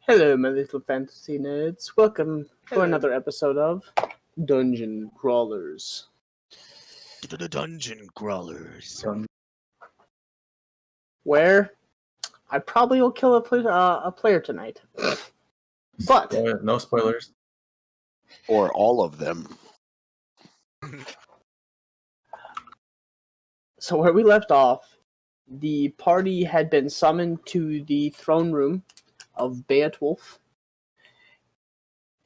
Hello, my little fantasy nerds. Welcome to another episode of Dungeon Crawlers, The Dungeon Crawlers. where I probably will kill a player tonight. But No spoilers. Or all of them. so where we left off, the party had been summoned to the throne room of Beowulf.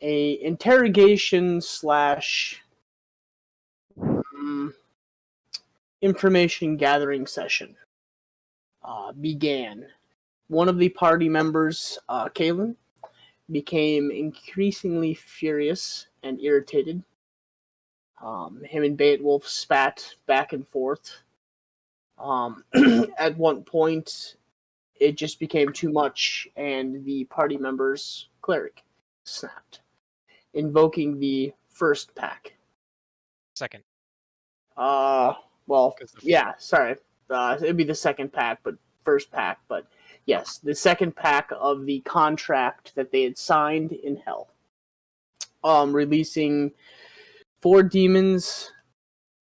A interrogation slash information gathering session began. One of the party members, Kalen, became increasingly furious and irritated. Him and Beowulf spat back and forth. At one point, it just became too much, and the party member's cleric snapped, invoking the first pack. Second. Yeah, sorry. It'd be the second pack, but first pack. But yes, the second pack of the contract that they had signed in Hell. Releasing 4 demons,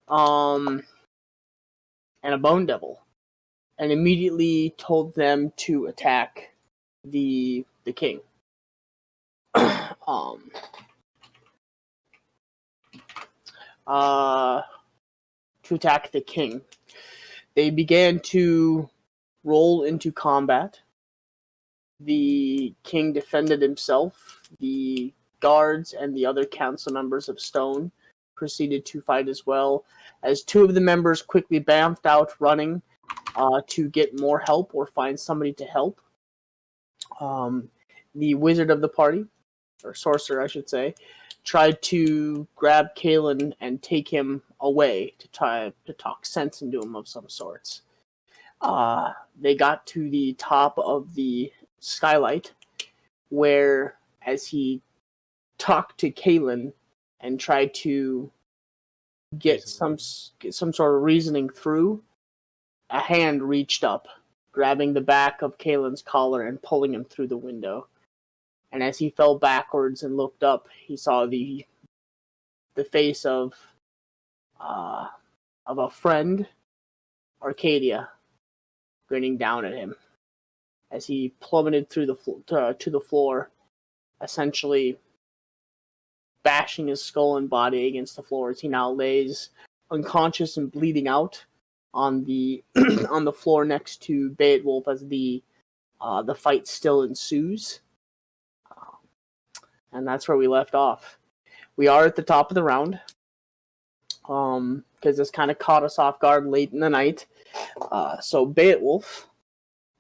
and a bone devil, and immediately told them to attack the king. To attack the king. They began to roll into combat. The king defended himself. The guards and the other council members of Stone proceeded to fight as well, as 2 of the members quickly bamfed out running to get more help or find somebody to help. The wizard of the party, or sorcerer I should say, tried to grab Kalen and take him away to try to talk sense into him of some sorts. They got to the top of the skylight, where as he talked to Kalen and tried to get some sort of reasoning through, a hand reached up, grabbing the back of Kalen's collar and pulling him through the window. And as he fell backwards and looked up, he saw the face of a friend, Arcadia, grinning down at him as he plummeted through to the floor, essentially bashing his skull and body against the floor as he now lays unconscious and bleeding out on the on the floor next to Beowulf as the fight still ensues. And that's where we left off. We are at the top of the round, because this kind of caught us off guard late in the night. So Beowulf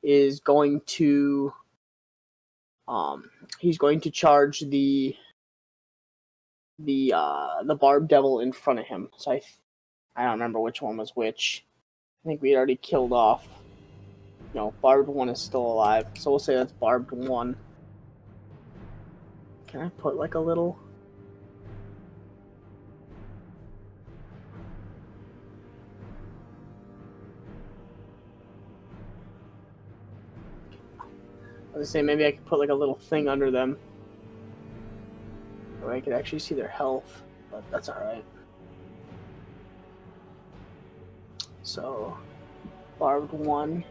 is going to charge the Barb Devil in front of him. So I don't remember which one was which. I think we already killed off. No, Barbed 1 is still alive. So we'll say that's Barbed 1. Can I put like a little... I was gonna say maybe I could put like a little thing under them, or I could actually see their health, but that's alright. So, Barbed 1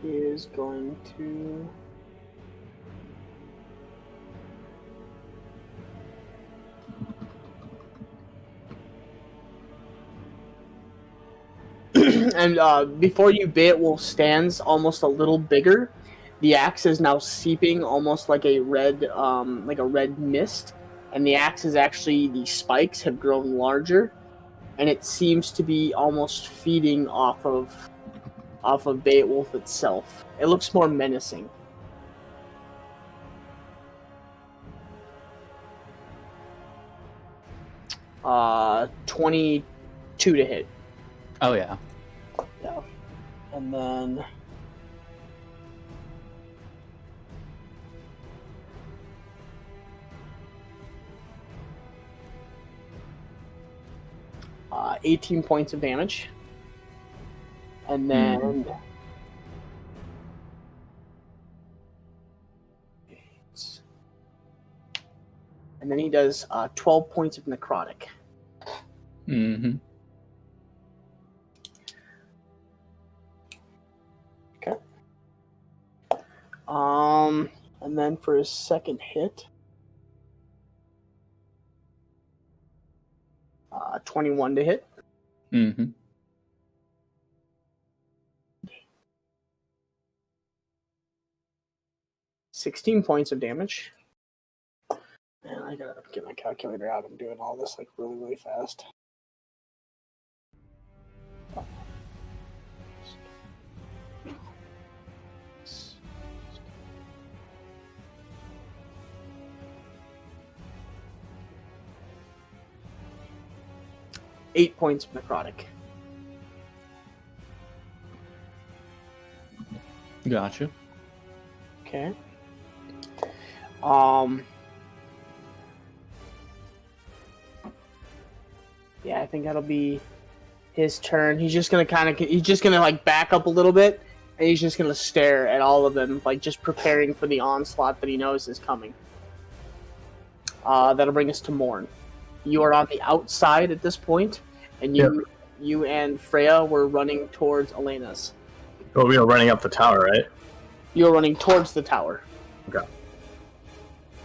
is going to... And before you, Beowulf stands almost a little bigger. The axe is now seeping almost like a red mist, and the axe is actually, the spikes have grown larger, and it seems to be almost feeding off of Beowulf itself. It looks more menacing. Uh, 22 to hit. Oh yeah. Yeah. And then 18 points of damage. And then And then he does 12 points of necrotic. Mm-hmm. Okay. And then for his second hit, 21 to hit. Mm-hmm. $16 points of damage. Man, I gotta get my calculator out. I'm doing all this like really, really fast. Eight points of necrotic. Gotcha. Okay. Yeah, I think that'll be his turn. He's just gonna like back up a little bit, and he's just gonna stare at all of them, like just preparing for the onslaught that he knows is coming. That'll bring us to Morn. You are on the outside at this point, and you and Freya were running towards Elena's. Well, we were running up the tower, right? You were running towards the tower. Okay.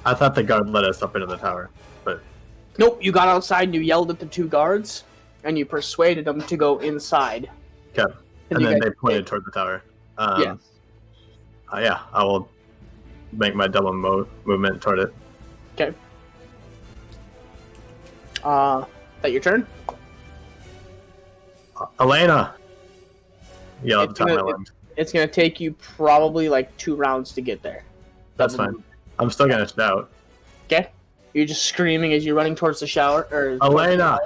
I thought the guard led us up into the tower, but... Nope, you got outside and you yelled at the two guards, and you persuaded them to go inside. Okay. And then they pointed toward the tower. Yes. Yeah, I will make my double movement toward it. Okay. That your turn? Elena! Yell at the top of my lungs. It's gonna take you probably like 2 rounds to get there. That's fine. I'm still gonna shout. Okay. You're just screaming as you're running towards the shower. Elena!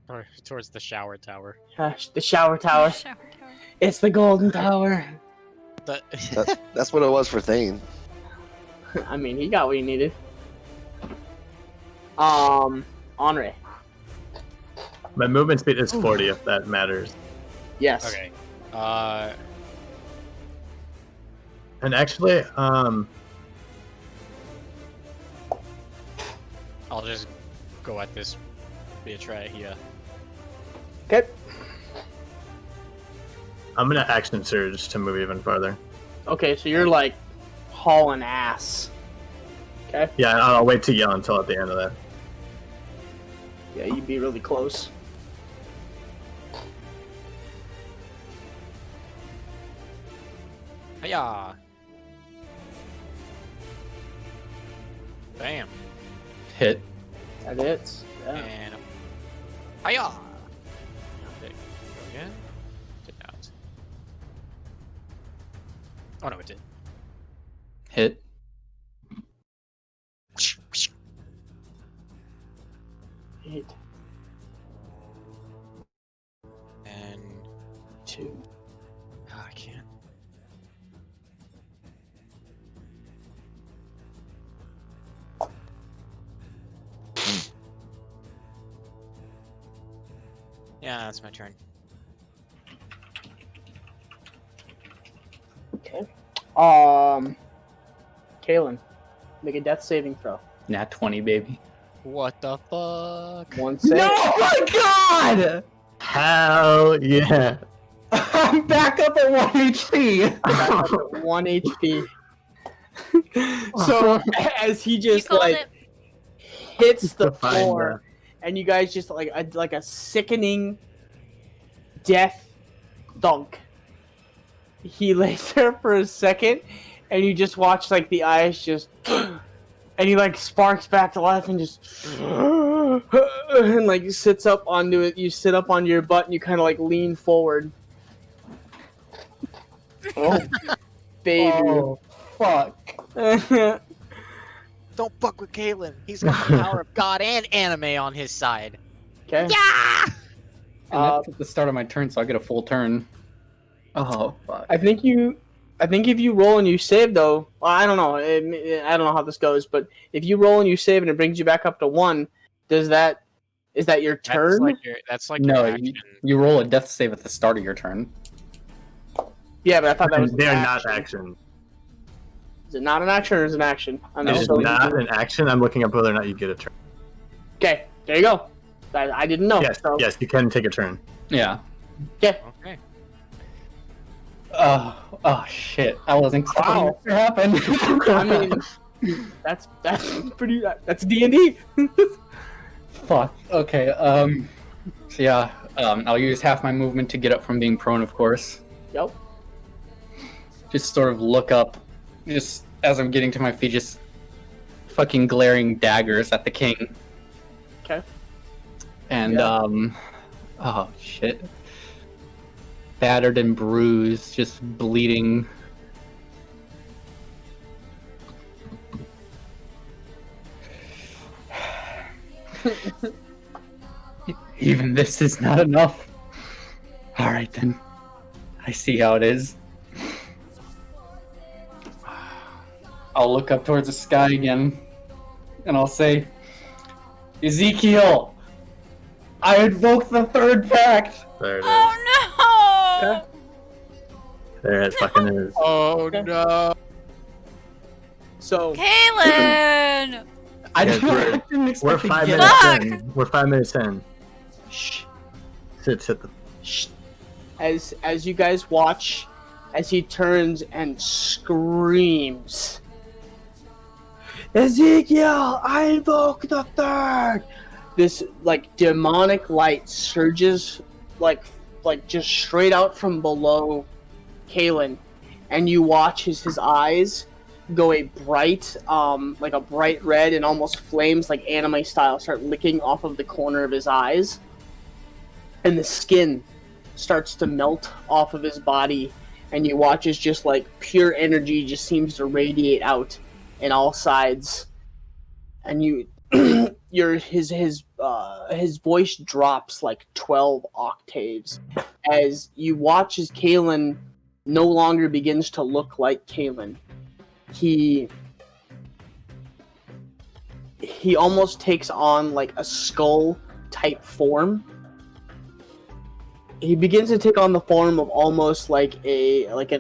Or towards the shower tower. The shower tower. Shower tower. It's the golden tower. That's what it was for Thane. I mean, he got what he needed. Henri. My movement speed is 40, if that matters. Yes. Okay. And actually, I'll just go at this bitch right here. Okay. I'm gonna action surge to move even farther. Okay, so you're like hauling ass. Okay. Yeah, I'll wait to yell until at the end of that. Yeah, you'd be really close. Hiya! Bam. Hit. That hits. Yeah. And hiya! There you go again. Did not. Oh no, it did. Hit. Eight, And 2. I can't. Yeah, that's my turn. Okay. Kalen, make a death saving throw. Nat 20, baby. What the fuck? One save. Oh my god! Hell yeah! I'm back up at 1 HP! Back up at 1 HP. So as he You just called like it. hits the Define floor, and you guys just like a sickening death thunk. He lays there for a second, and you just watch like the eyes just, and he like sparks back to life and just, and like sits up onto it. You sit up onto your butt and you kind of like lean forward. Oh, baby. Oh, fuck. Don't fuck with Caitlyn. He's got the power of God and anime on his side. Okay. Yeah! And that's at the start of my turn, so I get a full turn. Oh, fuck. I think if you roll and you save though, well, I don't know. I don't know how this goes, but if you roll and you save and it brings you back up to 1, is that your turn? That's like No, your action. you roll a death save at the start of your turn. Yeah, but I thought that was They're an not action. action. Is it not an action or is it an action? It is not an action. I'm looking up whether or not you get a turn. Okay, there you go. I didn't know. Yes, so. yes, you can take a turn. Yeah. Okay. Okay. Oh shit! I wasn't expecting Wow. that to happen. I mean, that's pretty. That's D&D. Fuck. Okay. So yeah. I'll use half my movement to get up from being prone, of course. Yep. Just sort of look up, just as I'm getting to my feet, just fucking glaring daggers at the king. Okay. And Yeah. Oh shit. Battered and bruised, just bleeding. Even this is not enough. Alright then. I see how it is. I'll look up towards the sky again, and I'll say, Ezekiel, I invoke the third pact! There it is. Oh no! There it fucking is. Oh Okay. no! So Kaylin! I Yes, didn't expect We're to 5 get minutes Fuck! in. We're 5 minutes in. shh. Sit the. Shh. As you guys watch, as he turns and screams, Ezekiel, I invoke the third. This like demonic light surges like just straight out from below Kalen, and you watch his eyes go a bright like a bright red and almost flames like anime style start licking off of the corner of his eyes, and the skin starts to melt off of his body, and you watch as just like pure energy just seems to radiate out in all sides, and you his voice drops like 12 octaves as you watch as Kalen no longer begins to look like Kalen. He almost takes on like a skull type form. He begins to take on the form of almost like an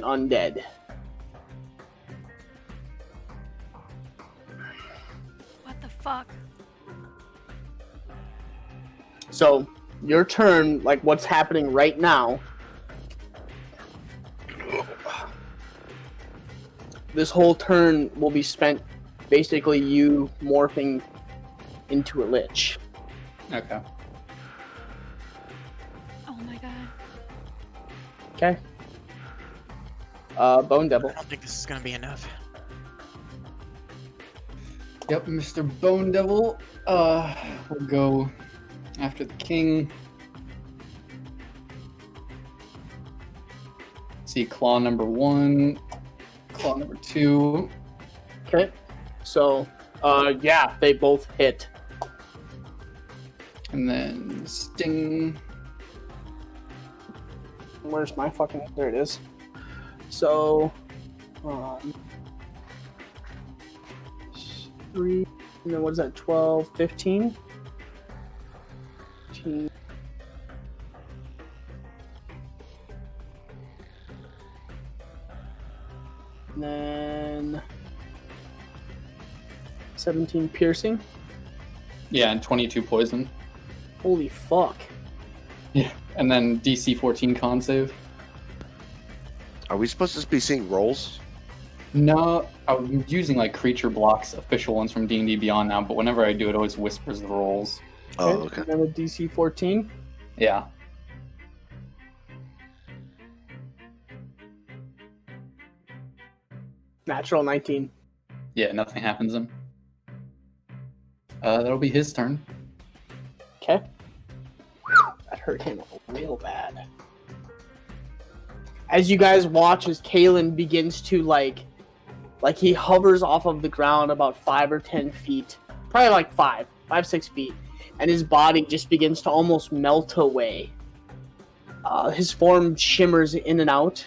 undead. What the fuck? So, your turn, like what's happening right now, this whole turn will be spent basically you morphing into a lich. Okay. Oh my god. Okay. Bone Devil. I don't think this is gonna be enough. Yep, Mr. Bone Devil. We'll go after the king. See, claw number 1, claw number 2. Okay. So, yeah, they both hit. And then sting. Where's my fucking... There it is. So, 3, and then what is that, 12, 15? 15. And then 17 piercing. Yeah, and 22 poison. Holy fuck. Yeah, and then DC 14 con save. Are we supposed to be seeing rolls? No, I'm using like creature blocks, official ones from D&D Beyond now, but whenever I do it always whispers the rolls. Oh, okay. And then a DC 14. Yeah. Natural 19. Yeah, nothing happens then. That'll be his turn. Okay. That hurt him real bad. As you guys watch as Kalen begins to like he hovers off of the ground about 5 or 10 feet. Probably like 6 feet. And his body just begins to almost melt away. His form shimmers in and out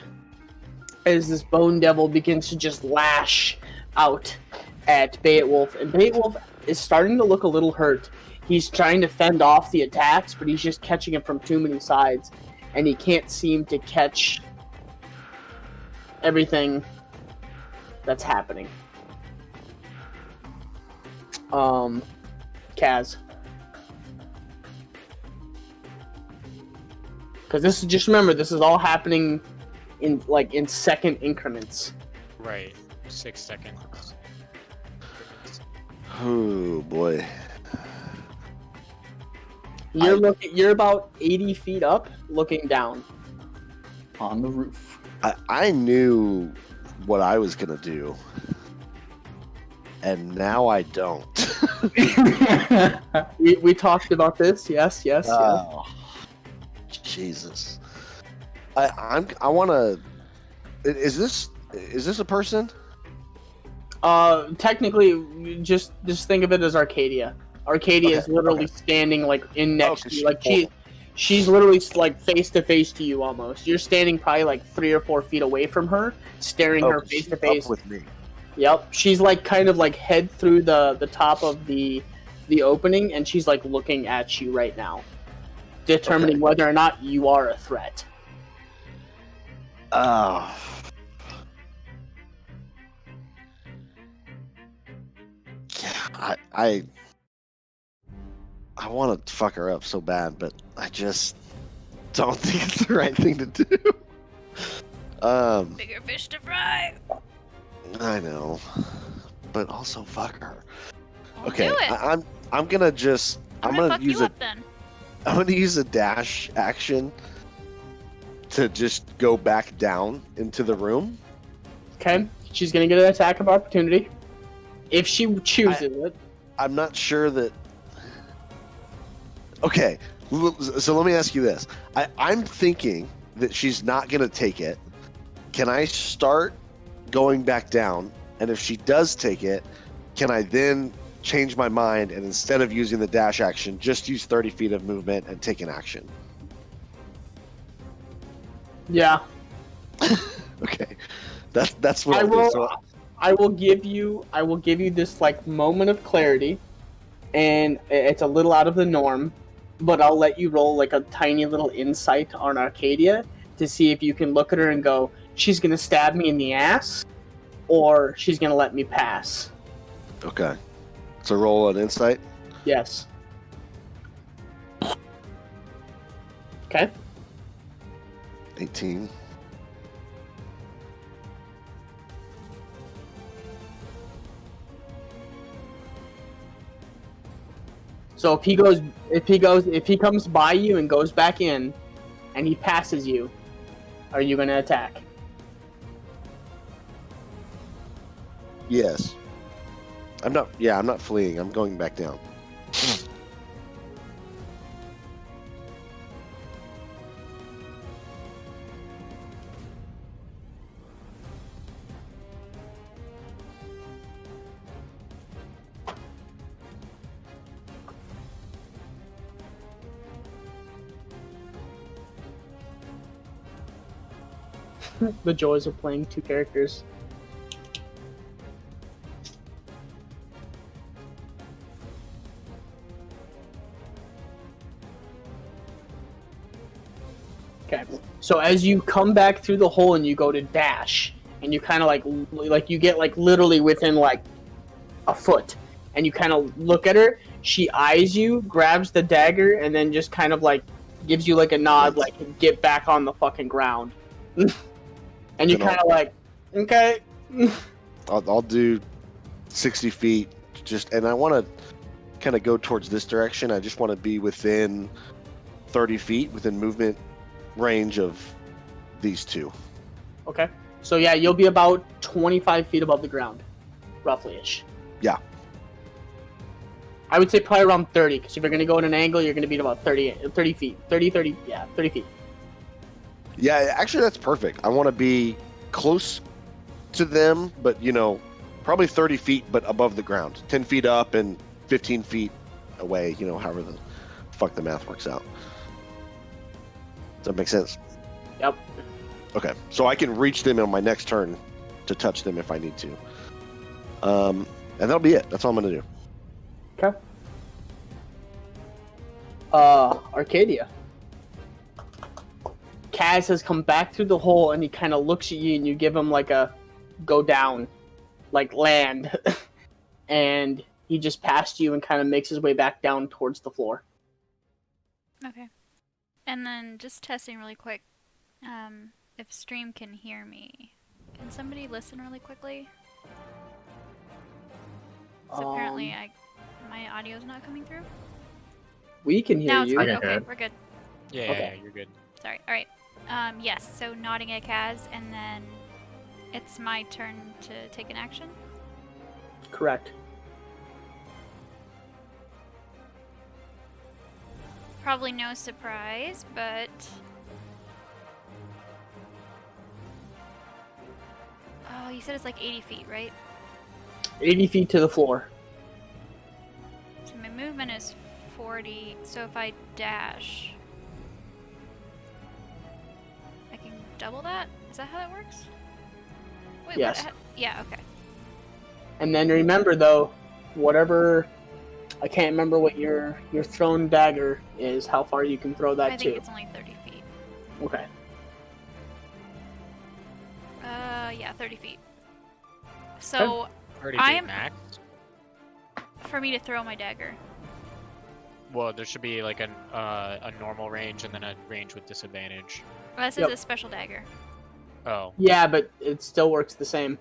as this Bone Devil begins to just lash out at Beowulf. And Beowulf is starting to look a little hurt. He's trying to fend off the attacks, but he's just catching it from too many sides. And he can't seem to catch everything that's happening. Kaz. Because this is, just remember, this is all happening in second increments. Right. 6 seconds. Oh boy. You're about 80 feet up, looking down. On the roof. I knew what I was gonna do, and now I don't. We talked about this. Yes. Oh, Jesus. I want to. Is this a person? Technically, just think of it as Arcadia. Arcadia is literally standing like in next to you, like she's literally like face to face to you almost. You're standing probably like 3 or 4 feet away from her, staring her face to face with me. Yep, she's like kind of like head through the top of the opening, and she's like looking at you right now, determining whether or not you are a threat. Oh. Yeah, I want to fuck her up so bad, but I just don't think it's the right thing to do. Bigger fish to fry. I know, but also fuck her. I'll Okay, do it. I'm gonna just I'm gonna fuck you up then. I'm gonna use a dash action to just go back down into the room. Okay, she's gonna get an attack of opportunity if she chooses it. I'm not sure that. Okay, so let me ask you this. I'm thinking that she's not gonna take it. Can I start going back down? And if she does take it, can I then change my mind and instead of using the dash action, just use 30 feet of movement and take an action? Yeah. Okay, that's what I I'll will. do. So, I will give you this like moment of clarity, and it's a little out of the norm, but I'll let you roll like a tiny little insight on Arcadia to see if you can look at her and go, she's gonna stab me in the ass, or she's gonna let me pass. okay, so roll an insight. Yes. Okay. 18. So if he comes by you and goes back in, and he passes you, are you gonna attack? Yes. I'm not fleeing. I'm going back down. The joys of playing two characters. Okay. So as you come back through the hole and you go to dash, and you kind of like you get like literally within like a foot, and you kind of look at her. She eyes you, grabs the dagger, and then just kind of like gives you like a nod, like get back on the fucking ground. And you kind of like, okay. I'll do 60 feet, and I want to kind of go towards this direction. I just want to be within 30 feet, within movement range of these two. Okay. So yeah, you'll be about 25 feet above the ground, roughly-ish. Yeah. I would say probably around 30, because if you're going to go at an angle, you're going to be at about 30 feet. 30 feet. Yeah, actually, that's perfect. I want to be close to them, but, probably 30 feet, but above the ground. 10 feet up and 15 feet away, however the fuck the math works out. Does that make sense? Yep. Okay, so I can reach them on my next turn to touch them if I need to. And that'll be it. That's all I'm going to do. Okay. Arcadia. Kaz has come back through the hole, and he kind of looks at you, and you give him like a go down, like land, and he just passed you and kind of makes his way back down towards the floor. Okay. And then just testing really quick. If stream can hear me, can somebody listen really quickly? So apparently my audio's not coming through. We can hear Now it's you. good. I can hear Okay, it. we're good. Yeah, Okay. yeah, you're good. Sorry. All right. Yes. So nodding at Kaz, and then it's my turn to take an action. Correct. Probably no surprise, but oh, you said it's like 80 feet, right? 80 feet to the floor. So my movement is 40. So if I dash, I can double that. Is that how that works? Wait, Yes. Yeah. Okay. And then remember, though, whatever... I can't remember what your thrown dagger is, how far you can throw that I think to. it's only 30 feet. Okay. Yeah, 30 feet. So 30 I feet am- max. for me to throw my dagger. Well, there should be like a normal range and then a range with disadvantage. Well, this Yep. is a special dagger. Oh, Yeah, but it still works the same.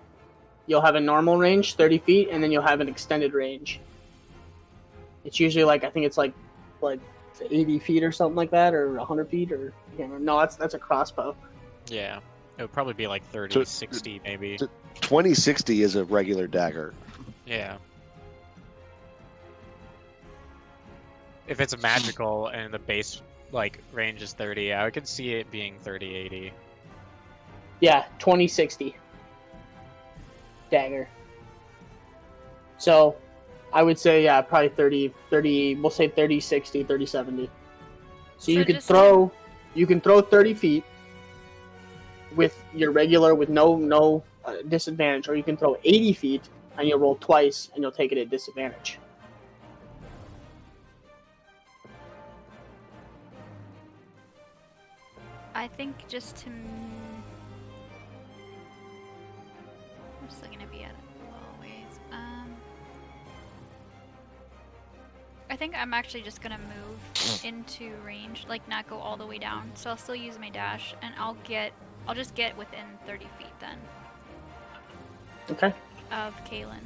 You'll have a normal range, 30 feet, and then you'll have an extended range. It's usually like, I think it's like 80 feet or something like that, or 100 feet, or... I can't remember. No, that's a crossbow. yeah. It would probably be like 30, So- 60 maybe. 2060 is a regular dagger. Yeah. If it's magical and the base like range is 30, I could see it being 30, 80. Yeah, 2060. Dagger. So, I would say, yeah, probably 30, we'll say 30, 60, 30, 70. So you So can just- you can throw 30 feet with your regular, with no disadvantage, or you can throw 80 feet and you'll roll twice and you'll take it at disadvantage. I think just to... I'm still gonna be at a little ways. I think I'm actually just gonna move into range, like not go all the way down. So I'll still use my dash, and I'll just get within 30 feet then Okay. of Kaylin.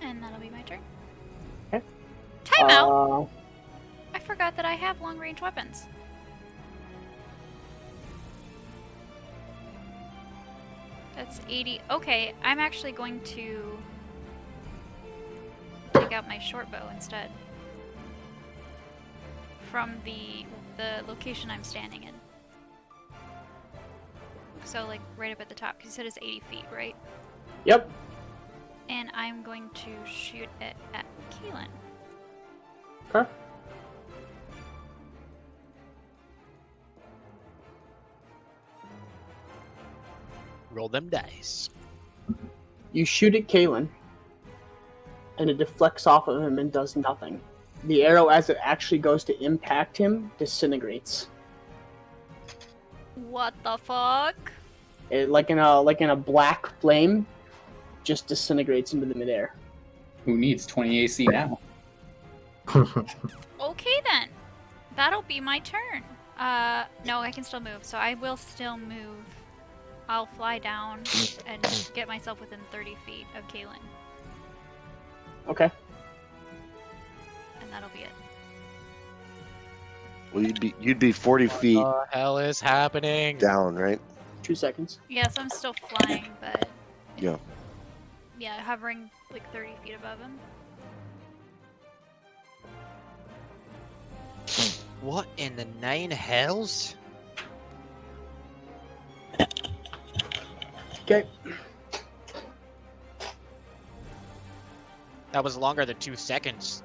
And that'll be my turn. Okay. Timeout! I forgot that I have long range weapons. That's 80. Okay, I'm actually going to take out my short bow instead. From the location I'm standing in. So like right up at the top, because you said it's 80 feet, right? Yep. And I'm going to shoot it at Kaylin. Okay. Roll them dice. You shoot at Kalen, and it deflects off of him and does nothing. The arrow, as it actually goes to impact him, disintegrates. What the fuck? It, like in a black flame, just disintegrates into the midair. Who needs 20 AC now? Okay then. That'll be my turn. No, I can still move, so I will still move. I'll fly down and get myself within 30 feet of Kaylin, Okay. and that'll be it. Well, you'd be 40 feet What the hell is happening? down, right? 2 seconds. Yes, I'm still flying, but Yeah. yeah, hovering like 30 feet above him. What in the nine hells? Okay. That was longer than 2 seconds.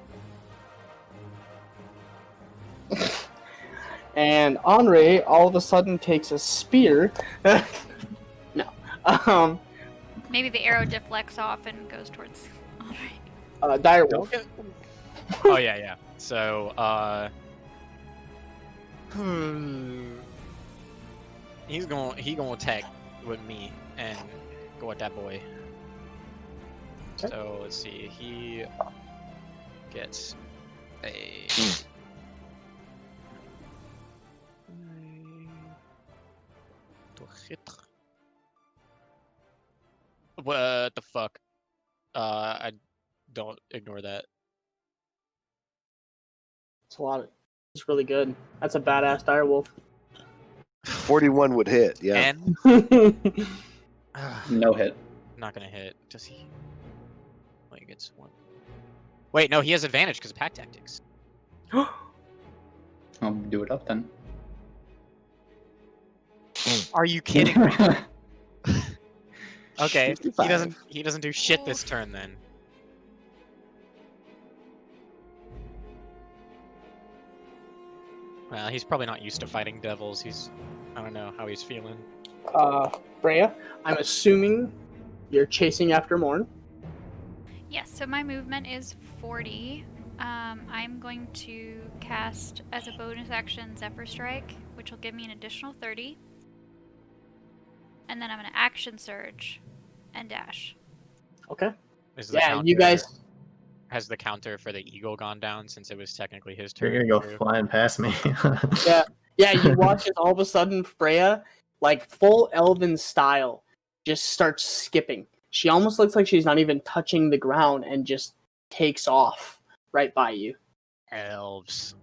And Henri all of a sudden takes a spear. No. Maybe the arrow deflects off and goes towards. Alright. Direwolf. Oh yeah, yeah. So, He gonna attack with me and go at that boy. Okay. So let's see. He gets a. What the fuck? I don't ignore that. It's a lot. It's really good. That's a badass direwolf. 41 would hit. Yeah. And No hit. not gonna hit. Does he? Well, he gets one. Wait, no, he has advantage because of pack tactics. I'll do it up then. Are you kidding me? Okay, 55. he doesn't do shit this turn then. Well, he's probably not used to fighting devils. I don't know how he's feeling. Freya, I'm assuming you're chasing after Morn. Yes, so my movement is 40. I'm going to cast as a bonus action Zephyr Strike, which will give me an additional 30. And then I'm going to action surge and dash. Okay. Is the Yeah, you counter- guys. Has the counter for the eagle gone down since it was technically his turn? You're gonna go too? flying past me. Yeah, you watch as all of a sudden Freya, like full elven style, just starts skipping. She almost looks like she's not even touching the ground and just takes off right by you. Elves.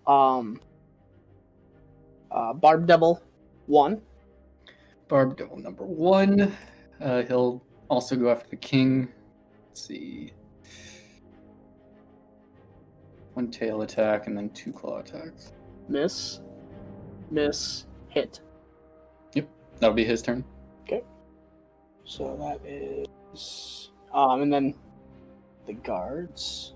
Barb Devil 1. Barb Devil number 1. He'll also go after the king. Let's see. 1 tail attack and then 2 claw attacks. Miss, hit. That'll be his turn. So that is and then the guards.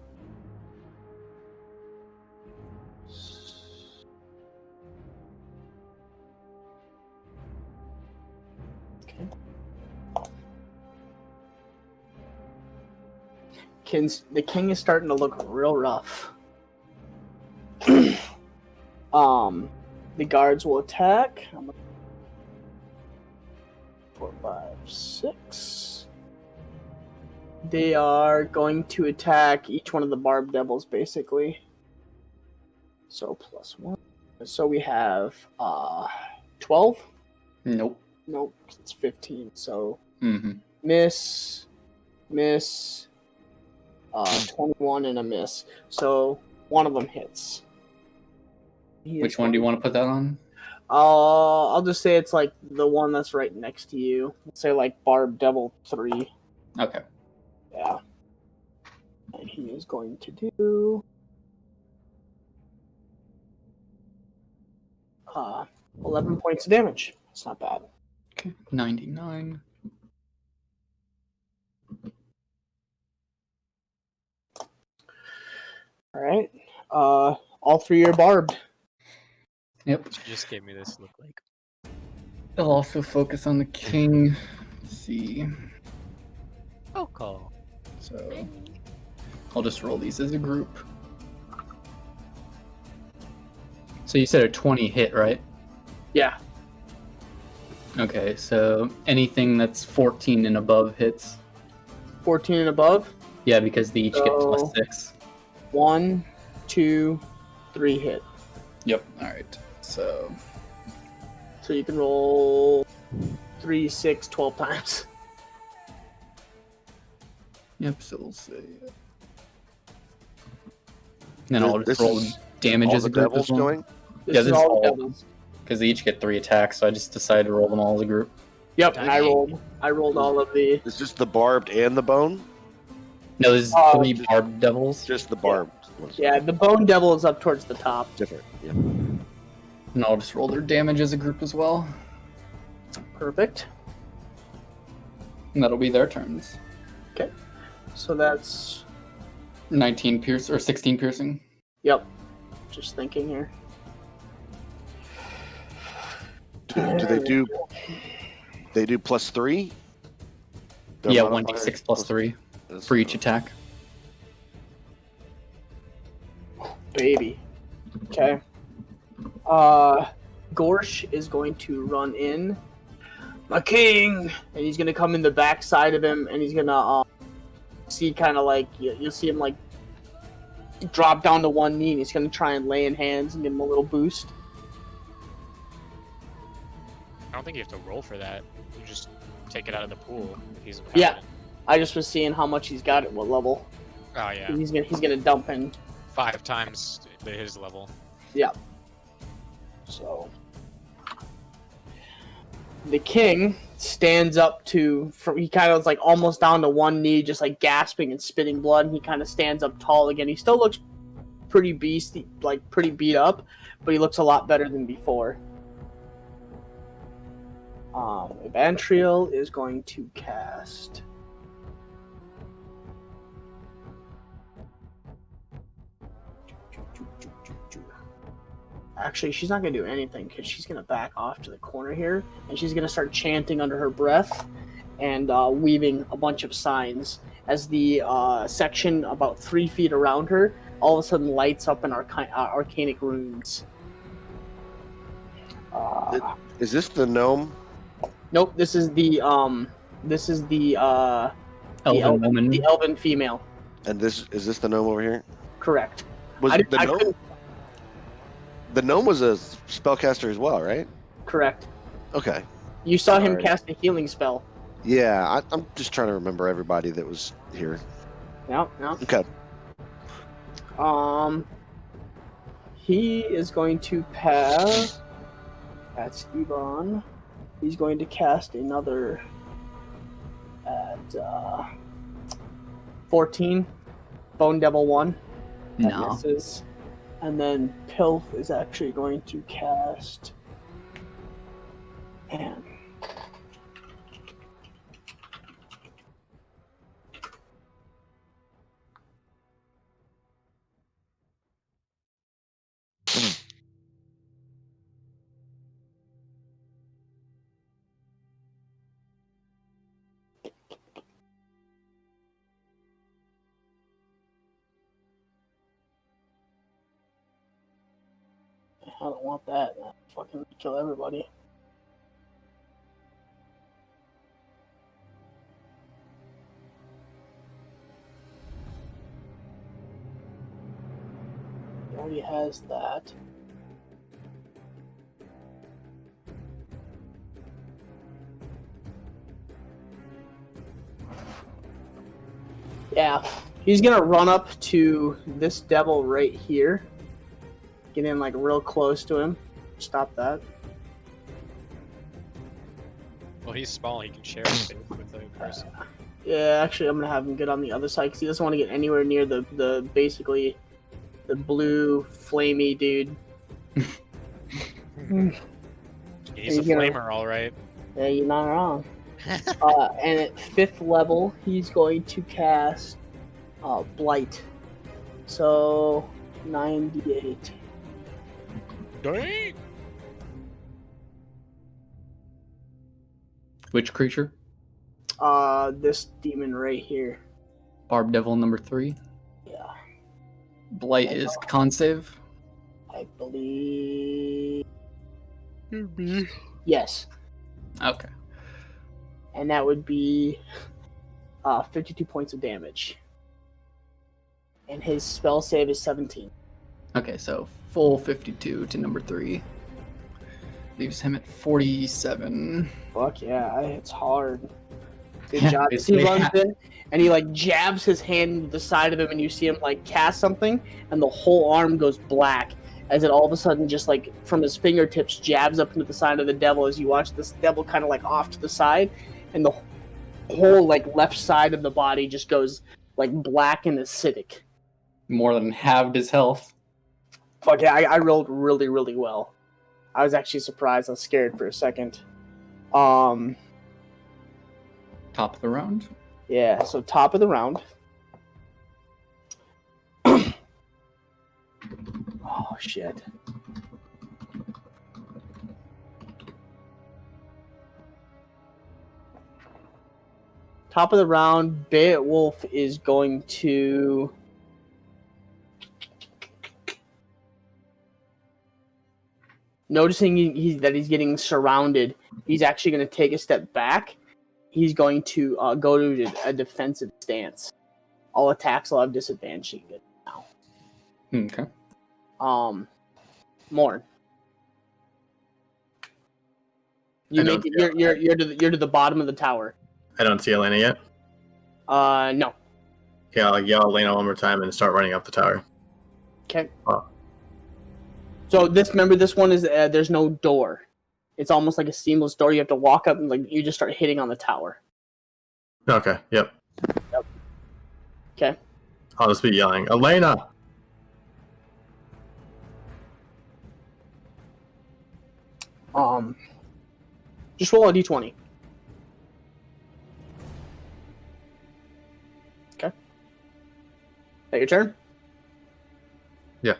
Okay. The king is starting to look real rough. The guards will attack. 4, 5, 6. They are going to attack each one of the Barb Devils, basically. So +1. So we have 12. Nope. Nope, it's 15. So Mm-hmm. miss, 21 and a miss. So one of them hits. Which one do you want to put that on? I'll just say it's like the one that's right next to you. Let's say like Barb Devil 3. Okay. Yeah. And he is going to do 11 points of damage. It's not bad. Okay. 99. All right. All 3 are barbed. Yep. You just gave me this look like. They'll also focus on the king. Let's see. Oh, call. So I'll just roll these as a group. So you said a 20 hit, right? Yeah. Okay, so anything that's 14 and above hits. 14 and above. Yeah, because they each get So- +6. 1, 2, 3 hit. Yep. All right. So So you can roll 3, 6, 12 times. yep. So we'll say. Then I'll This just roll is damage all as the a group devils as well. going. This Yeah, is this is all all- the devils. Because they each get 3 attacks, so I just decided to roll them all as a group. Yep, and I Dang. rolled all of the. Is this the barbed and the bone? No, this is 3 just- barbed devils. Just the barbed ones. Yeah, the bone devil is up towards the top. Different. Yeah. And I'll just roll their damage as a group as well. Perfect. And that'll be their turns. So that's 19 pierce or 16 piercing. yep. Just thinking here. Do they do? They do +3. Their Yeah, modifier 1d6 plus 3 is- for each attack. Baby. Okay. Gorsh is going to run in. My king! And he's gonna come in the back side of him, and he's gonna see kind of like you'll see him like drop down to one knee, and he's gonna try and lay in hands and give him a little boost. I don't think you have to roll for that. You just take it out of the pool. If he's a Yeah. paladin. I just was seeing how much he's got at what level. Oh yeah. He's gonna dump in. 5 times his level. Yeah. So the king stands up he kind of was like almost down to one knee, just like gasping and spitting blood, and he kind of stands up tall again. He still looks pretty beasty, like pretty beat up, but he looks a lot better than before. Evantriel is going to cast Actually, she's not going to do anything because she's going to back off to the corner here, and she's going to start chanting under her breath and weaving a bunch of signs as the section about 3 feet around her all of a sudden lights up in arcanic runes. Is this the gnome? Nope, this is the Elven woman. the elven female. And is this the gnome over here? Correct. Was I the gnome? couldn't- The gnome was a spellcaster as well, right? Correct. Okay. You saw him Alright. cast a healing spell. Yeah, I'm just trying to remember everybody that was here. Yeah. Okay. He is going to pass. That's Yvonne. He's going to cast another at 14. Bone Devil 1. That No. misses. And then Pilf is actually going to cast. And I don't want that. That fucking kill everybody. He already has that. Yeah, he's gonna run up to this devil right here. Get in like real close to him. Stop that. Well, he's small. He can share space with the person. Yeah, actually, I'm gonna have him get on the other side because he doesn't want to get anywhere near the basically the blue flamey dude. He's a He's gonna- flamer, all right. Yeah, you're not wrong. And at 5th level, he's going to cast Blight. So 98. Dang! Which creature? This demon right here. Barb Devil number 3. Yeah, Blight is con save. I believe. Yes, Okay. and that would be 52 points of damage. And his spell save is 17. Okay, so full 52 to number 3. Leaves him at 47. Fuck yeah, it's hard. Good Yeah, job. He basically, runs yeah. in and he like jabs his hand into the side of him, and you see him like cast something, and the whole arm goes black as it all of a sudden just like from his fingertips jabs up into the side of the devil as you watch this devil kind of like off to the side, and the whole like left side of the body just goes like black and acidic. More than halved his health. Fuck yeah, I rolled really, really well. I was actually surprised. I was scared for a second. Top of the round. Yeah, so top of the round. Oh, shit. Top of the round, Beowulf is going to... Noticing that he's getting surrounded, he's actually going to take a step back. He's going to go to a defensive stance. All attacks will have disadvantage now. Okay. Morn. You're to the bottom of the tower. I don't see Elena yet. No. Yeah, I'll yell Elena one more time and start running up the tower. Okay. Oh. So remember this one is there's no door. It's almost like a seamless door. You have to walk up and you just start hitting on the tower. Okay. Yep. Okay. I'll just be yelling, Elena. Just roll a d20. Okay. That your turn? Yeah.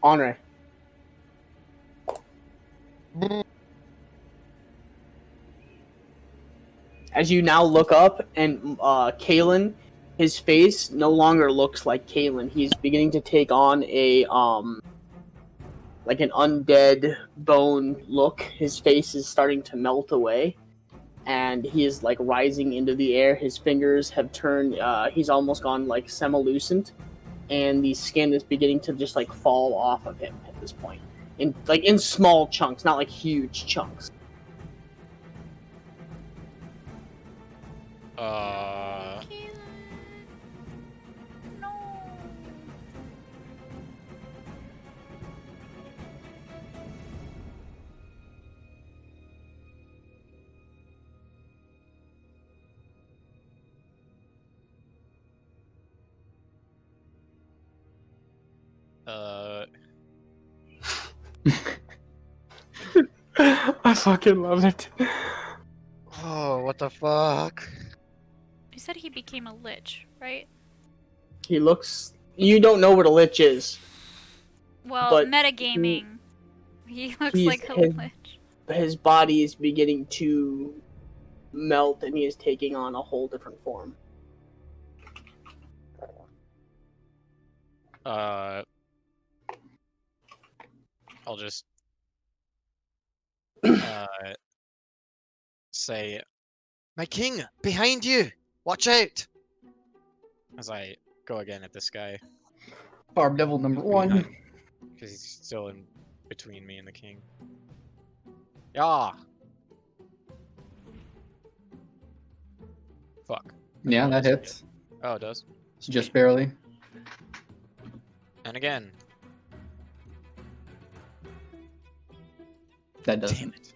Henri. As you now look up, and Kalen, his face no longer looks like Kalen. He's beginning to take on a like an undead bone look. His face is starting to melt away, and he is like rising into the air. His fingers have turned. He's almost gone like semi-lucent, and the skin is beginning to just like fall off of him at this point, in small chunks, not like huge chunks. Kayla. No. I fucking love it. Oh, what the fuck? You said he became a lich, right? He looks. You don't know what a lich is. Well, But metagaming. He looks he's- like a his- lich. His body is beginning to melt, and he is taking on a whole different form. I'll just say My king, behind you! Watch out! as I go again at this guy Barb Devil number 1. because he's still in between me and the king. Yeah. Fuck. Yeah, that hits. Oh, it does. Just barely. And again. That doesn't. Damn it.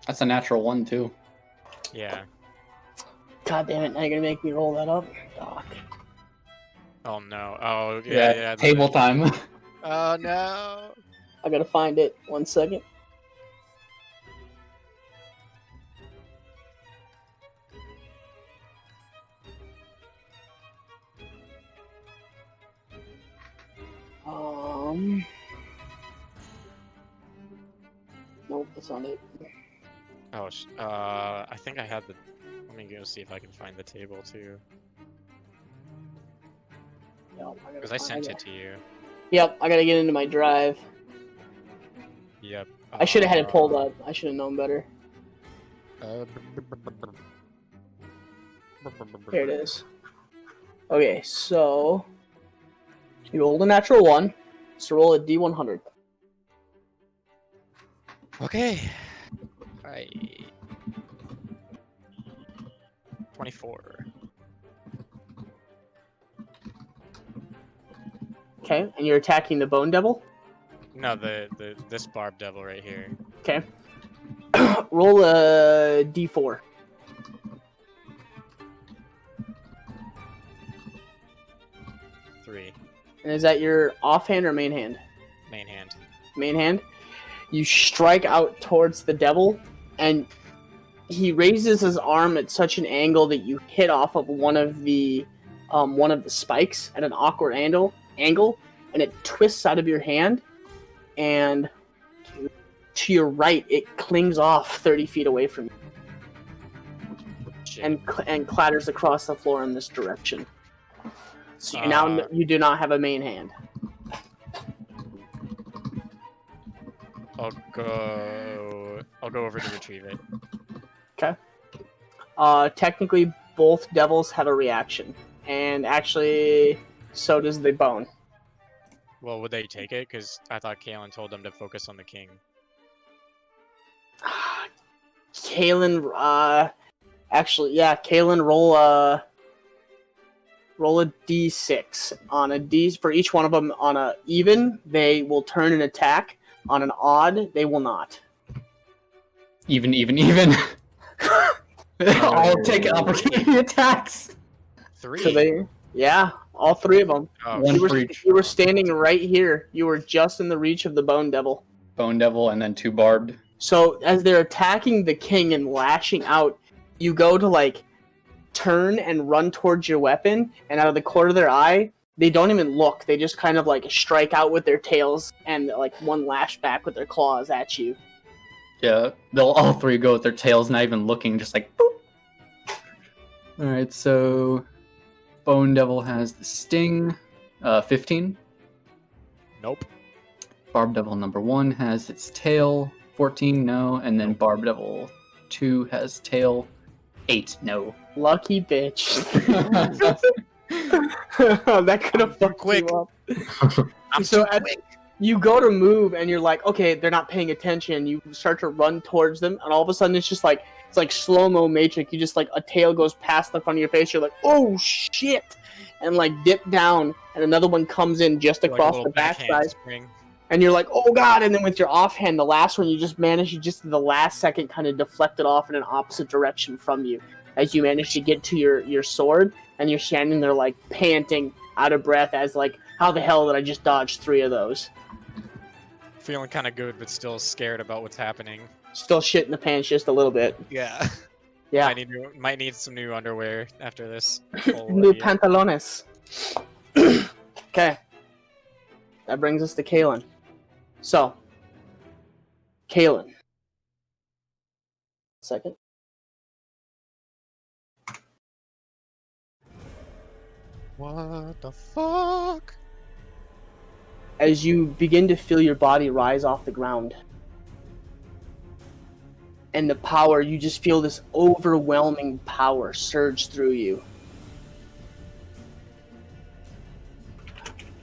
That's a natural 1 too. Yeah. God damn it! Now you're gonna make me roll that up, Doc. Oh no. Oh yeah. Table time. Oh no. I gotta find it. 1 second. Nope, that's not it. Oh, I think I had the. Let me go see if I can find the table too. Yep, Because I sent it to you. Yep, I gotta get into my drive. Yep. I should have had it pulled up. I should have known better. Here it is. Okay, so you rolled a natural 1, so roll a d100. Okay. Alright. 24. Okay, and you're attacking the Bone Devil. No, this Barb Devil right here. Okay. Roll a d4. Three. And is that your offhand or main hand? Main hand. Main hand. You strike out towards the devil, and he raises his arm at such an angle that you hit off of one of the spikes at an awkward angle, and it twists out of your hand, and to your right, it clings off 30 feet away from you Shit. and clatters across the floor in this direction. So you do not have a main hand. I'll go over to retrieve it. Okay. Technically, both devils have a reaction, and actually, so does the bone. Well, would they take it? Because I thought Kalen told them to focus on the king. Kalen, actually, yeah, Kalen, roll a d6. On a d for each one of them. On a even, they will turn and attack. On an odd, they will not. Even. I'll take opportunity attacks. 3. So all 3 of them. Oh, One You for each. were standing right here. You were just in the reach of the bone devil. Bone Devil and then 2 barbed. So as they're attacking the king and lashing out, you go to like turn and run towards your weapon, and out of the corner of their eye, they don't even look. They just kind of like strike out with their tails and like one lash back with their claws at you. Yeah, they'll all 3 go with their tails, not even looking, just like boop. Alright, so Bone Devil has the sting, 15. Nope. Barb Devil number 1 has its tail, 14, no. And then Barb Devil 2 has tail, 8, no. Lucky bitch. That could have fucked quick. you up. I'm So too quick. you go to move, and you're like, okay, they're not paying attention. You start to run towards them, and all of a sudden, it's like slow-mo Matrix. You just like a tail goes past the front of your face. You're like, oh shit, and like dip down, and another one comes in just Like a across little the backhand backside. spring. And you're like, oh god, and then with your offhand, the last one, you just the last second kind of deflect it off in an opposite direction from you as you manage to get to your sword, and you're standing there like panting, out of breath, as like, how the hell did I just dodge 3 of those? Feeling kind of good, but still scared about what's happening. Still shit in the pants just a little bit. Yeah. Yeah. Might need some new underwear after this. New pantalones. Okay. That brings us to Kalen. So, Kalen. Second. What the fuck? As you begin to feel your body rise off the ground, and the power, you just feel this overwhelming power surge through you.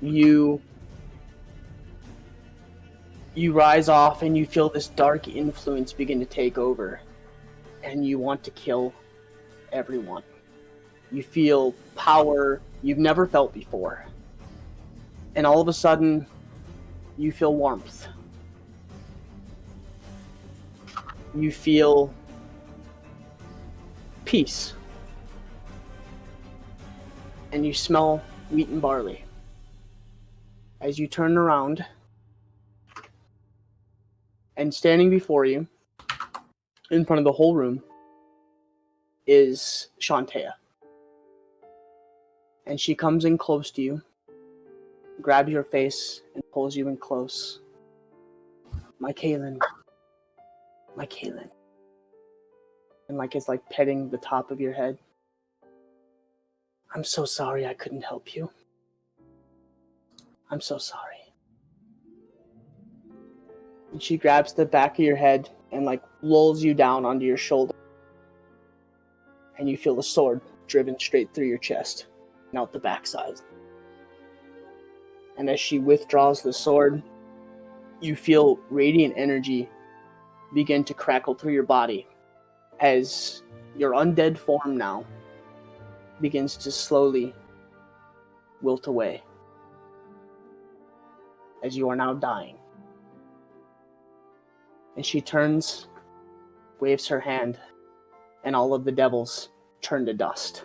You rise off, and you feel this dark influence begin to take over, and you want to kill everyone. You feel power you've never felt before. And all of a sudden, you feel warmth. You feel peace. And you smell wheat and barley. As you turn around, and standing before you, in front of the whole room, is Shantea. And she comes in close to you, grabs your face, and pulls you in close. My Kalen. My Kalen. And like it's like petting the top of your head. I'm so sorry I couldn't help you. I'm so sorry. And she grabs the back of your head and like lulls you down onto your shoulder. And you feel the sword driven straight through your chest and out the backside. And as she withdraws the sword, you feel radiant energy begin to crackle through your body as your undead form now begins to slowly wilt away as you are now dying. And she turns, waves her hand, and all of the devils turn to dust.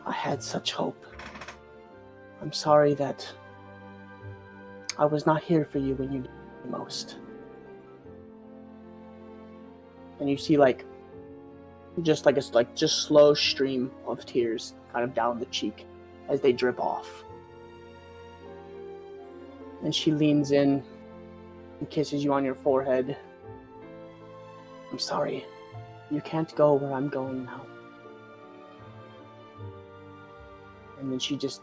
I had such hope. I'm sorry that I was not here for you when you needed me most. And you see just slow stream of tears kind of down the cheek as they drip off. And she leans in and kisses you on your forehead. I'm sorry. You can't go where I'm going now. and then she just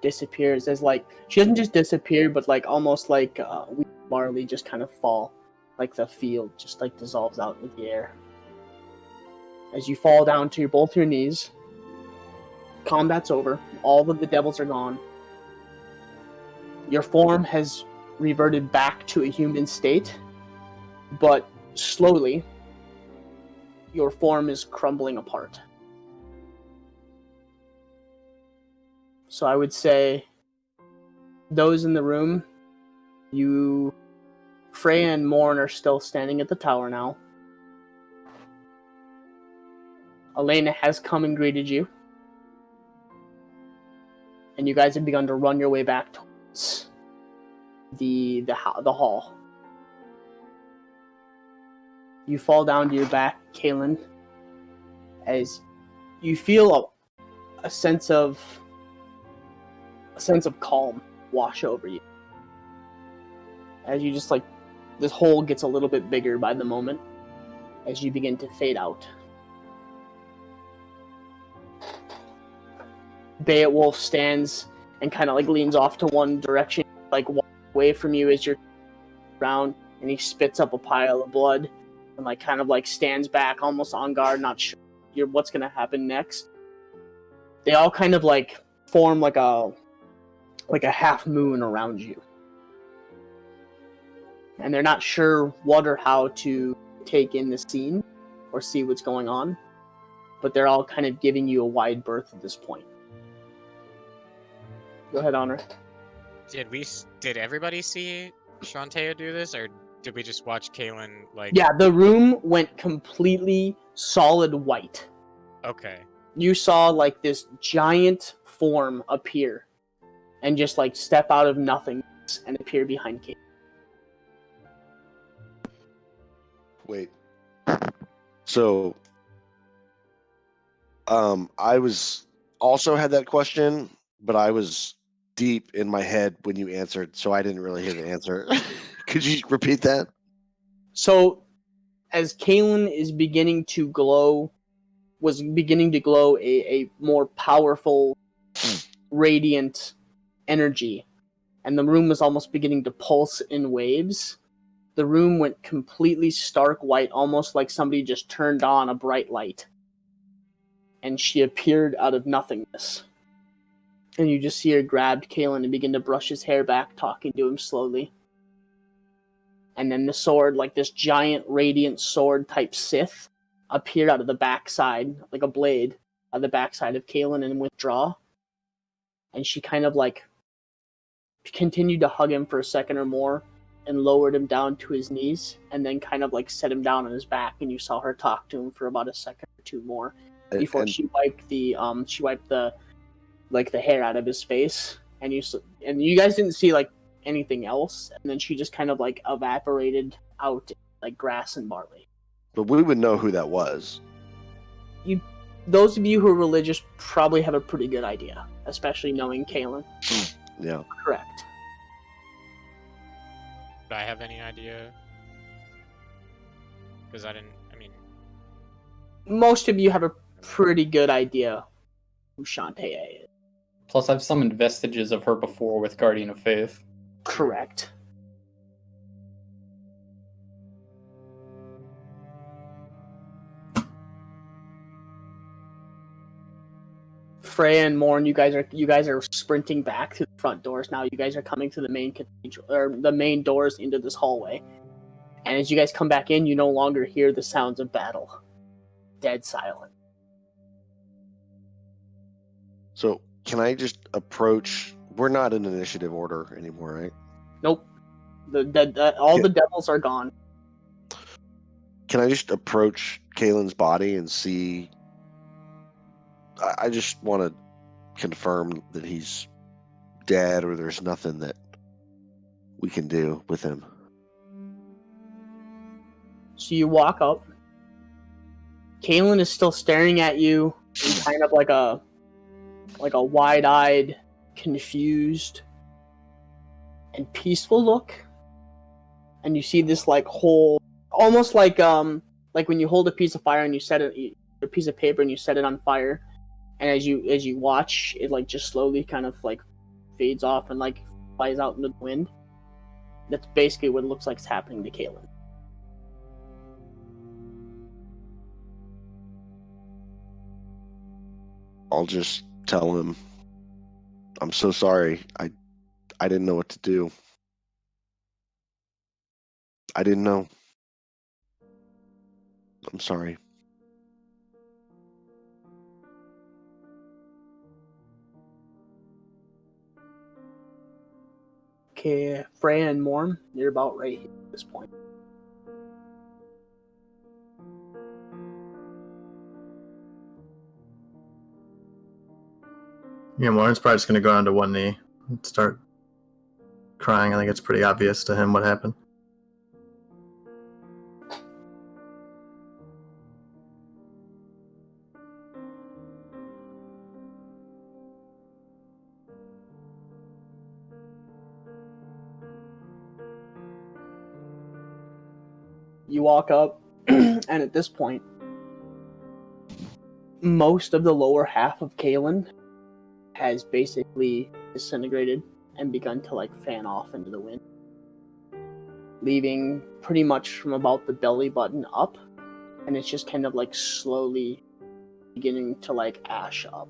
disappears. As like she doesn't just disappear, but like almost like wheat and barley just kind of fall, like the field just like dissolves out into the air. As you fall down to both your knees, combat's over. All of the devils are gone. Your form has reverted back to a human state, but slowly, your form is crumbling apart. So I would say, those in the room, Freya and Morn are still standing at the tower now. Elena has come and greeted you. And you guys have begun to run your way back towards the hall. You fall down to your back, Kaelin, as you feel a sense of calm wash over you. As you just like, this hole gets a little bit bigger by the moment as you begin to fade out. Beowulf stands and kind of like leans off to one direction, like away from you as you're around, and he spits up a pile of blood and like kind of like stands back almost on guard, not sure what's gonna happen next. They all kind of like form like a half moon around you, and they're not sure what or how to take in the scene or see what's going on, but they're all kind of giving you a wide berth at this point. Go ahead, Honor. Did everybody see Shantae do this, or did we just watch Kaelin like? Yeah, the room went completely solid white. Okay. You saw like this giant form appear and just like step out of nothing and appear behind Kate. Wait. So, I was also had that question, but I was deep in my head when you answered, so I didn't really hear the answer. Could you repeat that? So, as Kaelin is beginning to glow, a more powerful, radiant energy, and the room was almost beginning to pulse in waves. The room went completely stark white, almost like somebody just turned on a bright light. And she appeared out of nothingness. And you just see her grab Kaelin and begin to brush his hair back, talking to him slowly. And then the sword, like this giant radiant sword type Sith, appeared out of the backside, like a blade, out of the backside of Kaelin and withdraw. And she kind of like continued to hug him for a second or more and lowered him down to his knees and then kind of like set him down on his back, and you saw her talk to him for about a second or two more before she wiped the hair out of his face, and you guys didn't see like anything else, and then she just kind of like evaporated out like grass and barley. But we would know who that was. Those of you who are religious probably have a pretty good idea, especially knowing Kaelin. Yeah. Correct. Do I have any idea? Because most of you have a pretty good idea who Shantae is. Plus, I've summoned vestiges of her before with Guardian of Faith. Correct. Freya and Morn, you guys are sprinting back to the front doors now. You guys are coming to the main cathedral, or the main doors into this hallway. And as you guys come back in, you no longer hear the sounds of battle. Dead silent. So, can I just approach? We're not in initiative order anymore, right? Nope. The devils are gone. Can I just approach Kaelin's body and see? I just want to confirm that he's dead, or there's nothing that we can do with him. So you walk up. Kaelin is still staring at you in kind of like a wide-eyed, confused, and peaceful look. And you see this like whole, almost like when you hold a piece of fire and you set it, a piece of paper and you set it on fire, And as you watch, it like just slowly kind of like fades off and like flies out into the wind. That's basically what it looks like is happening to Kaylin. I'll just tell him, I'm so sorry. I didn't know what to do. I didn't know. I'm sorry. Okay, Freya and Morn, you're about right here at this point. Yeah, Lauren's probably just gonna go down to one knee and start crying. I think it's pretty obvious to him what happened. You walk up, and at this point, most of the lower half of Kaylin has basically disintegrated and begun to like fan off into the wind, leaving pretty much from about the belly button up, and it's just kind of like slowly beginning to like ash up.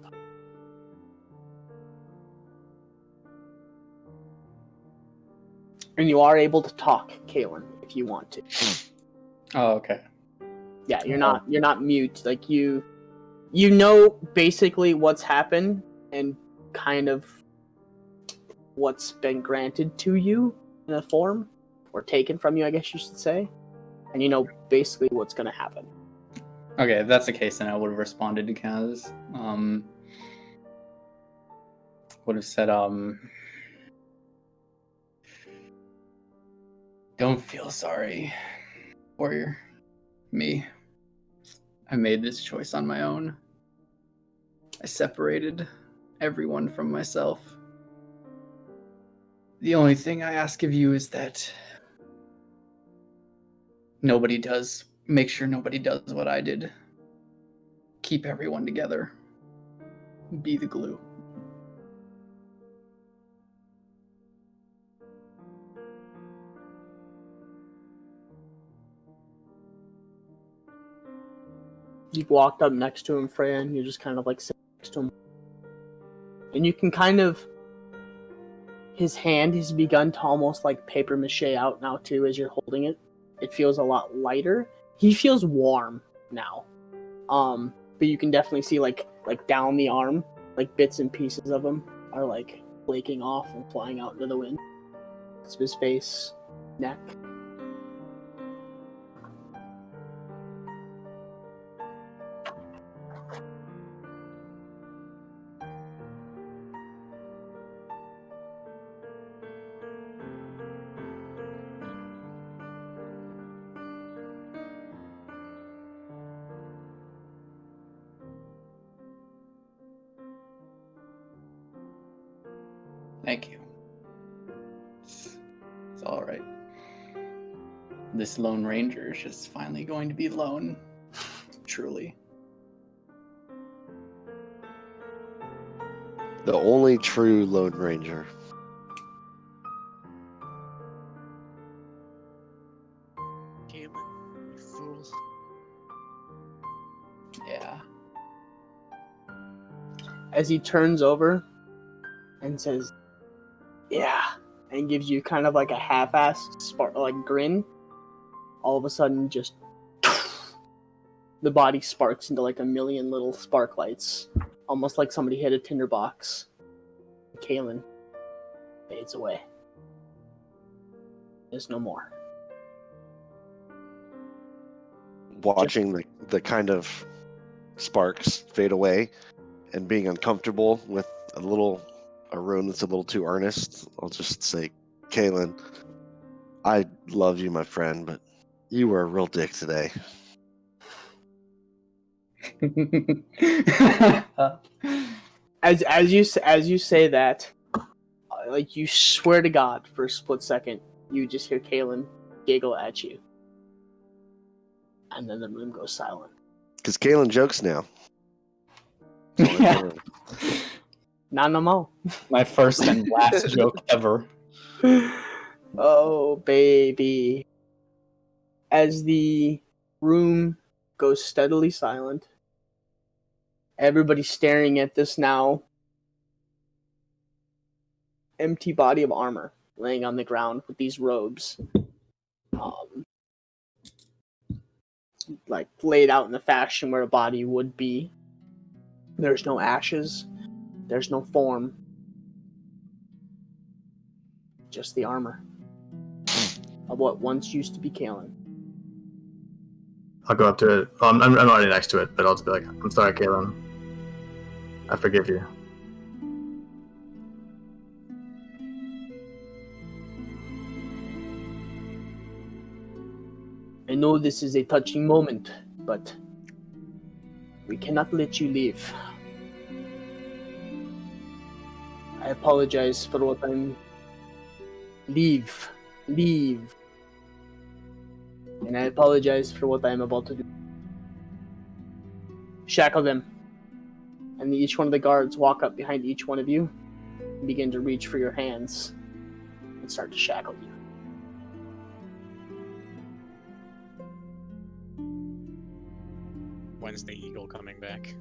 And you are able to talk, Kaylin, if you want to. Oh, okay. Yeah, you're not mute. Like you know basically what's happened and kind of what's been granted to you in a form, or taken from you, I guess you should say. And you know basically what's gonna happen. Okay, if that's the case, then I would have responded to Kaz. Would have said, don't feel sorry for me. I made this choice on my own. I separated everyone from myself. The only thing I ask of you is that make sure nobody does what I did. Keep everyone together. Be the glue. You've walked up next to him, Freya, and you're just kind of like sitting next to him. And you can kind of... His hand has begun to almost like paper mache out now too as you're holding it. It feels a lot lighter. He feels warm now. But you can definitely see like down the arm, like bits and pieces of him are like flaking off and flying out into the wind. It's his face, neck. Thank you. It's all right. This Lone Ranger is just finally going to be lone. Truly. The only true Lone Ranger. Human, you fools. Yeah. As he turns over and says, "Yeah," and gives you kind of like a half-assed grin, all of a sudden just the body sparks into like a million little spark lights, almost like somebody hit a tinderbox. Kaylin fades away. There's no more. Watching the kind of sparks fade away and being uncomfortable with a room that's a little too earnest, I'll just say, Kaylin, I love you, my friend, but you were a real dick today. As you say that, like you swear to God, for a split second, you just hear Kaylin giggle at you, and then the room goes silent. Because Kaylin jokes now. Yeah. Not no more. My first and last joke ever. Oh, baby. As the room goes steadily silent, everybody's staring at this now empty body of armor laying on the ground with these robes. Like laid out in the fashion where a body would be. There's no ashes. There's no form. Just the armor of what once used to be Kalen. I'll go up to it. Well, I'm already next to it, but I'll just be like, I'm sorry, Kalen. I forgive you. I know this is a touching moment, but we cannot let you leave. I apologize for what I'm... Leave. And I apologize for what I'm about to do. Shackle them. And each one of the guards walk up behind each one of you and begin to reach for your hands and start to shackle you. When's the eagle coming back?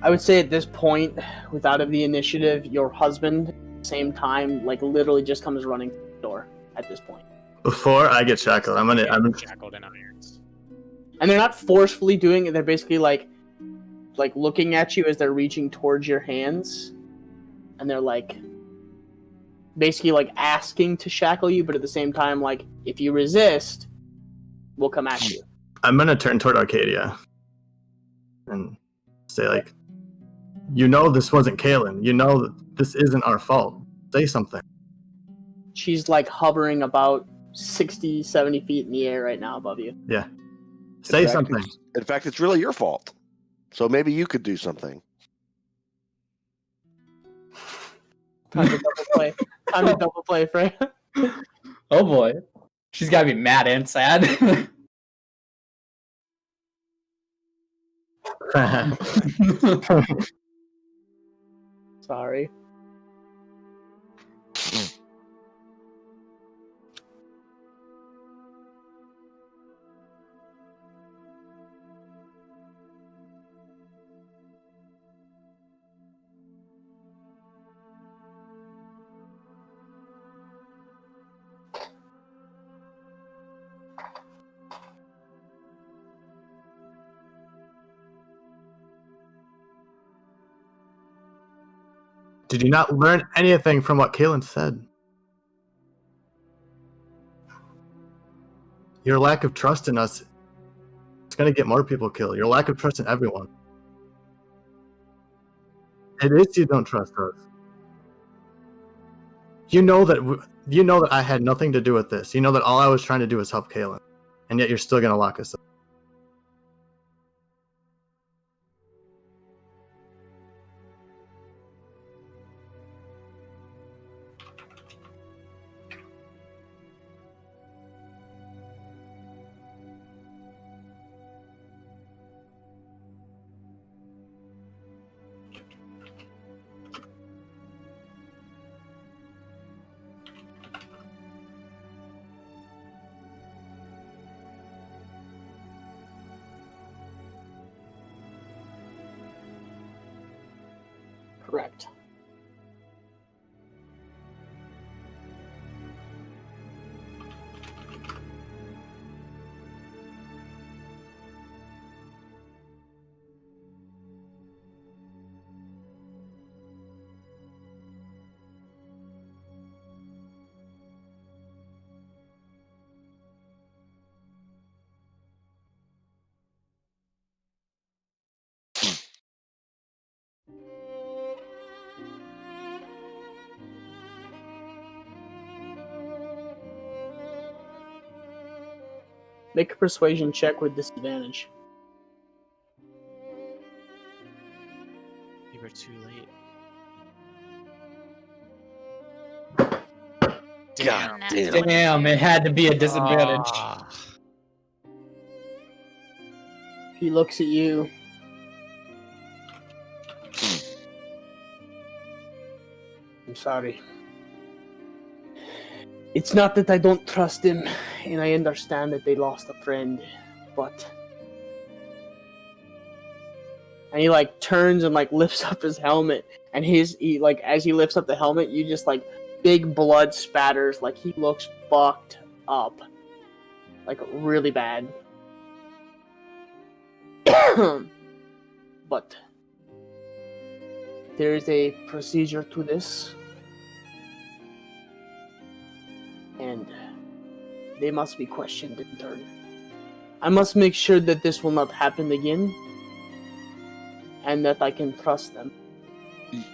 I would say at this point, without of the initiative, your husband, same time, like literally just comes running through the door at this point. Before I get shackled, I'm shackled in irons. And they're not forcefully doing it, they're basically like looking at you as they're reaching towards your hands. And they're like basically like asking to shackle you, but at the same time, like, if you resist, we'll come at you. I'm gonna turn toward Arcadia and say, like, you know this wasn't Kalen. You know that this isn't our fault. Say something. She's like hovering about 60, 70 feet in the air right now above you. Yeah. Say something. In fact, it's really your fault. So maybe you could do something. Time to double play. Time to double play, Freya. Oh boy. She's gotta be mad and sad. Sorry. Did you not learn anything from what Kalen said? Your lack of trust in us is going to get more people killed. Your lack of trust in everyone. It is you don't trust us. You know that I had nothing to do with this. You know that all I was trying to do was help Kalen. And yet you're still going to lock us up. Correct. Make a persuasion check with disadvantage. You were too late. God That's damn. 22. Damn, it had to be a disadvantage. Ah. He looks at you sorry. It's not that I don't trust him, and I understand that they lost a friend, but... And he, like, turns and, like, lifts up his helmet, and as he lifts up the helmet, you just, like, big blood spatters, like, he looks fucked up. Like, really bad. But... there is a procedure to this. And they must be questioned in turn. I must make sure that this will not happen again, and that I can trust them.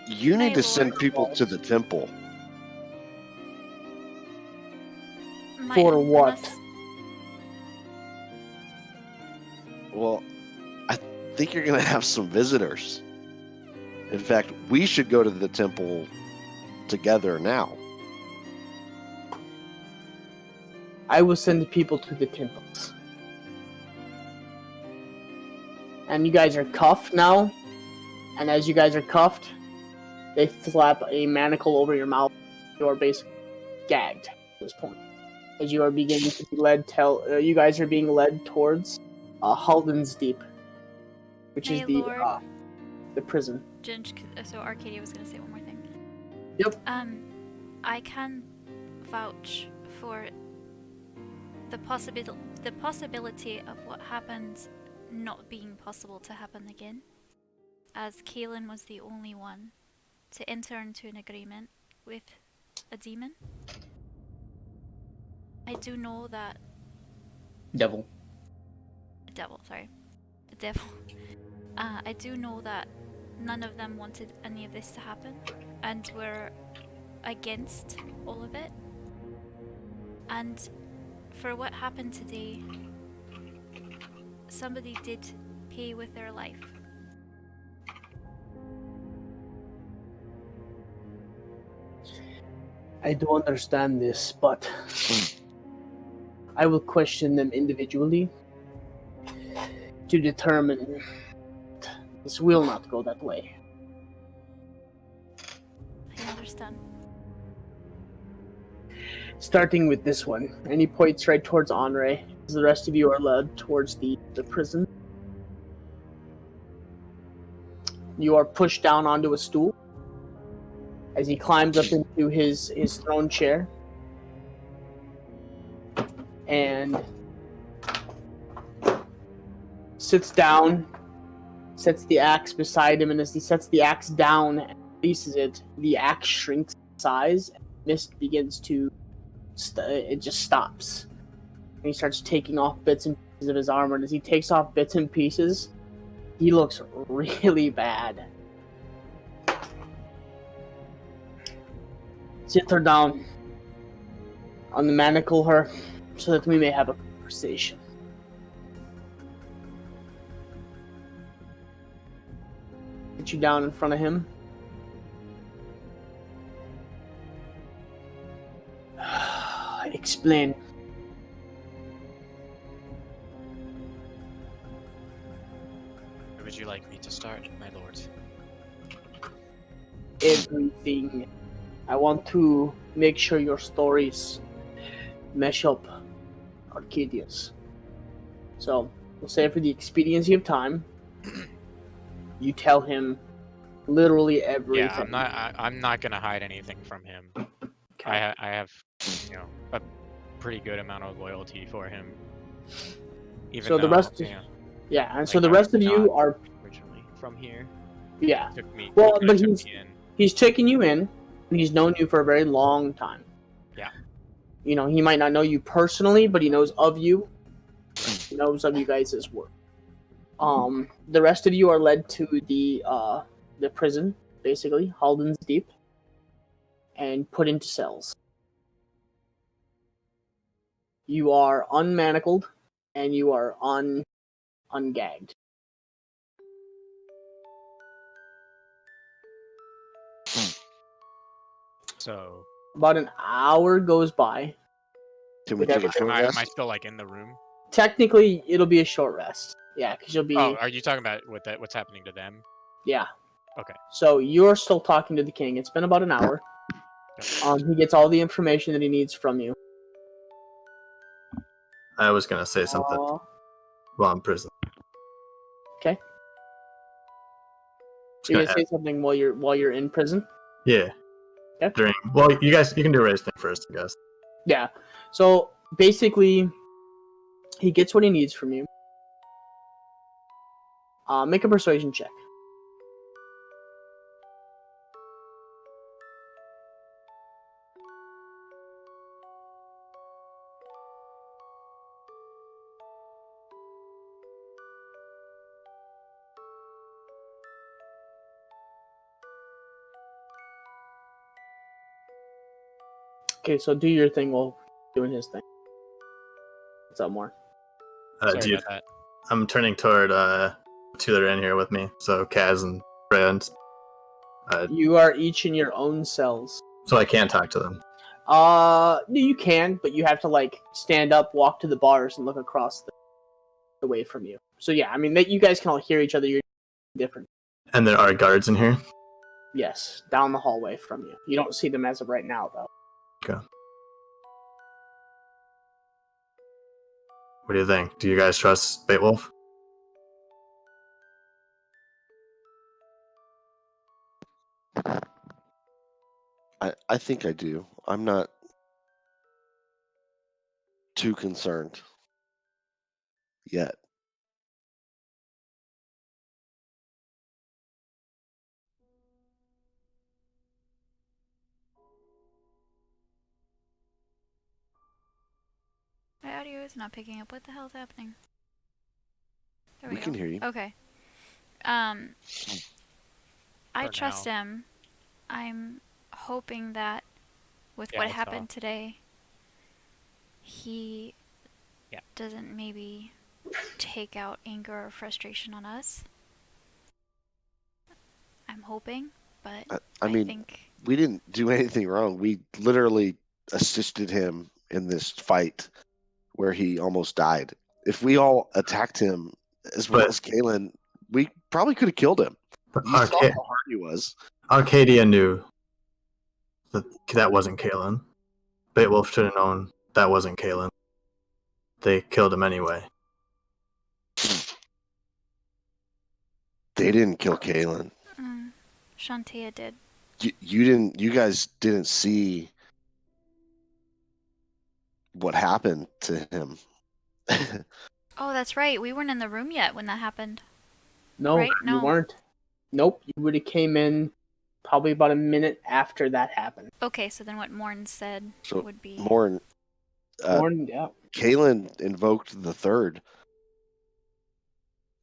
You need My to send lord. people to the temple. For what? Unless- Well, I think you're going to have some visitors. In fact, we should go to the temple together now. I will send people to the temples. And you guys are cuffed now. And as you guys are cuffed, they slap a manacle over your mouth. You are basically gagged at this point. As you are beginning to be led, you guys are being led towards Halden's Deep, which is My the lord. the prison. So Arcadia was going to say one more thing. Yep. I can vouch for the possibility of what happened not being possible to happen again, as Kaelin was the only one to enter into an agreement with a demon. I do know that Devil. a devil. I do know that none of them wanted any of this to happen, and were against all of it. And for what happened today, somebody did pay with their life. I do understand this, but I will question them individually to determine this will not go that way. I understand. Starting with this one, and he points right towards Henri, as the rest of you are led towards the prison. You are pushed down onto a stool as he climbs up into his throne chair and sits down, sets the axe beside him, and as he sets the axe down and releases it, the axe shrinks in size, and mist begins to it just stops. And he starts taking off bits and pieces of his armor, and as he takes off bits and pieces, he looks really bad. Sit her down. Unmanacle her so that we may have a conversation. Sit you down in front of him. Explain. Where would you like me to start, my lord? Everything. I want to make sure your stories mesh up Arcadia's. So, we'll say for the expediency of time, you tell him literally everything. Yeah, I'm not gonna hide anything from him. Okay. I have, a pretty good amount of loyalty for him. Even So the though, rest, yeah, and so the rest of you are originally from here. yeah. Took me. Well, he but took me in. he's taken you in, and he's known you for a very long time. Yeah. You know, he might not know you personally, but he knows of you. He knows of you guys' work. The rest of you are led to the prison, basically, Halden's Deep, and put into cells. You are unmanacled, and you are ungagged. So. About an hour goes by. Can we take a short Am I rest? still like in the room? Technically, it'll be a short rest. Yeah, because you'll be. Oh, are you talking about what's happening to them? Yeah. Okay. So you're still talking to the king. It's been about an hour. He gets all the information that he needs from you. I was gonna say something while I'm in prison. Okay. Just You're gonna gonna say something while you're in prison? Yeah. Okay. You guys, you can do Ray's thing first, I guess. Yeah. So basically, he gets what he needs from you. Make a persuasion check. Okay, so do your thing while doing his thing. What's up, more? Sorry Dude, about that. I'm turning toward two that are in here with me. So Kaz and Freya. You are each in your own cells. So I can talk to them. You can, but you have to like stand up, walk to the bars, and look across the way from you. So yeah, I mean, you guys can all hear each other. You're different. And there are guards in here? Yes, down the hallway from you. You don't see them as of right now, though. Okay. What do you think? Do you guys trust Beowulf? I think I do. I'm not too concerned yet. My audio is not picking up. What the hell's happening? There We we can go. hear you. Okay. I trust him. I'm hoping that with Yeah, what I saw. happened today, he Yeah. doesn't maybe take out anger or frustration on us. I'm hoping, but I mean, think we didn't do anything wrong. We literally assisted him in this fight where he almost died. If we all attacked him as well But- as Kalen, we probably could have killed him. But You saw how hard he was. Arcadia knew that wasn't Kalen. Beowulf should have known that wasn't Kalen. They killed him anyway. They didn't kill Kalen. Shantia did. You didn't. You guys didn't see what happened to him. Oh, that's right. We weren't in the room yet when that happened. No, Right? you No. weren't. Nope, you would have came in probably about a minute after that happened. Okay, so then what Morn said So would be Morn, Yeah. Kalen invoked the third,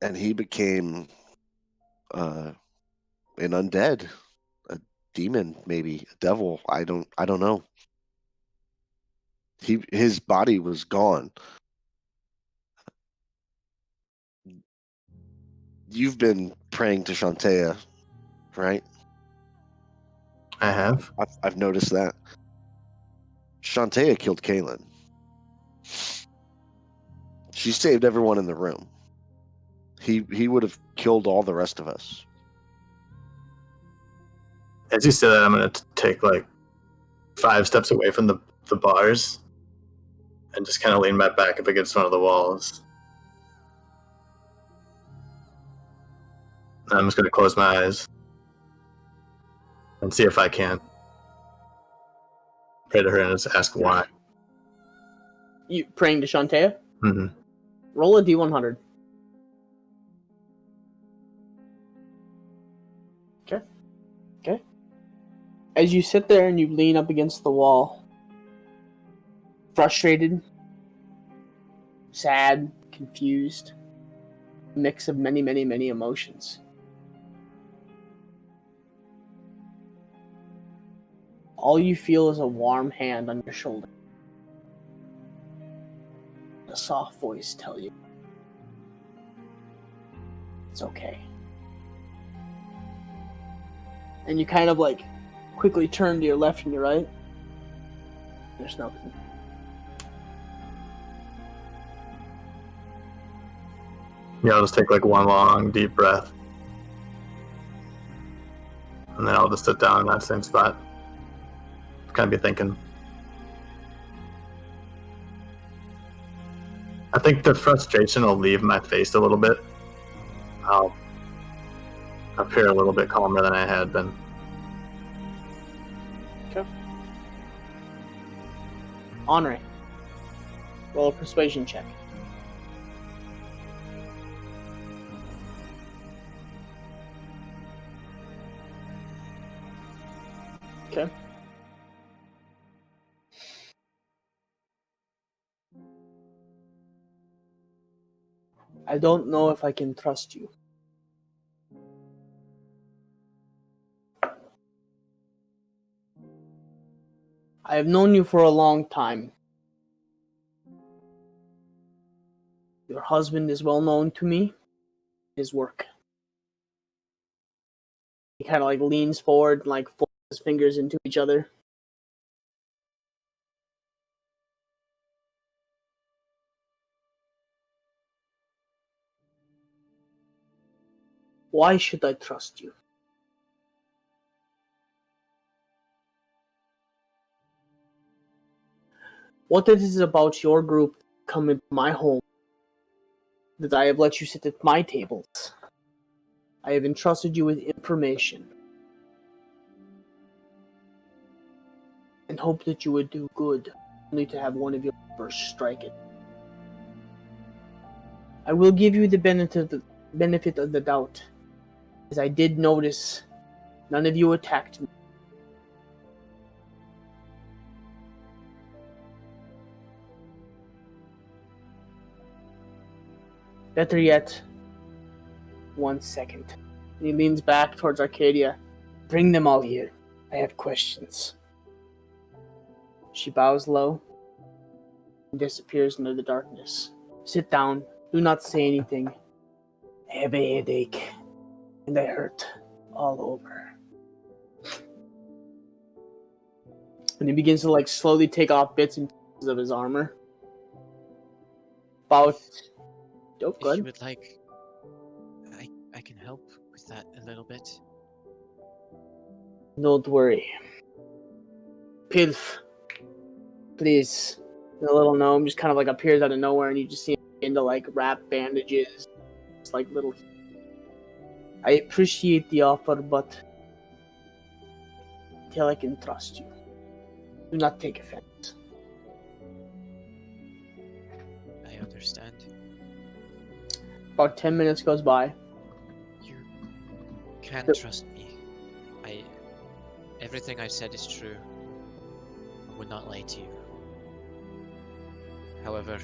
and he became an undead, a demon, maybe a devil. I don't know. His body was gone. You've been praying to Shantea, right? I have. I've noticed that. Shantea killed Kalen. She saved everyone in the room. He would have killed all the rest of us. As you say that, I'm going to take like 5 steps away from the bars and just kind of lean my back up against one of the walls. And I'm just going to close my eyes and see if I can pray to her and just ask why. You praying to Shantea? Mm-hmm. Roll a d100. Okay. As you sit there and you lean up against the wall, frustrated, sad, confused, mix of many, many, many emotions. All you feel is a warm hand on your shoulder. A soft voice tell you, it's okay. And you kind of like quickly turn to your left and your right. There's nothing. Yeah, I'll just take like one long, deep breath. And then I'll just sit down in that same spot. kind of be thinking. I think the frustration will leave my face a little bit. I'll appear a little bit calmer than I had been. Okay. Henri, roll a persuasion check. Okay. I don't know if I can trust you. I have known you for a long time. Your husband is well known to me. His work. He kind of like leans forward and like folds his fingers into each other. Why should I trust you? What it is about your group coming to my home that I have let you sit at my tables. I have entrusted you with information and hope that you would do good, only to have one of your members strike it. I will give you the benefit of the doubt, as I did notice none of you attacked me. Better yet, 1 second. And he leans back towards Arcadia. Bring them all here. I have questions. She bows low and disappears into the darkness. Sit down. Do not say anything. I have a headache, and I hurt all over. And he begins to like slowly take off bits and pieces of his armor. About If good. you would like, I can help with that a little bit. Don't worry. Pilf, please. The little gnome just kind of like appears out of nowhere, and you just see him begin to like wrap bandages. It's like little. I appreciate the offer, but until I can trust you, do not take offense. I understand. About 10 minutes goes by. You can trust me. Everything I said is true. I would not lie to you. However,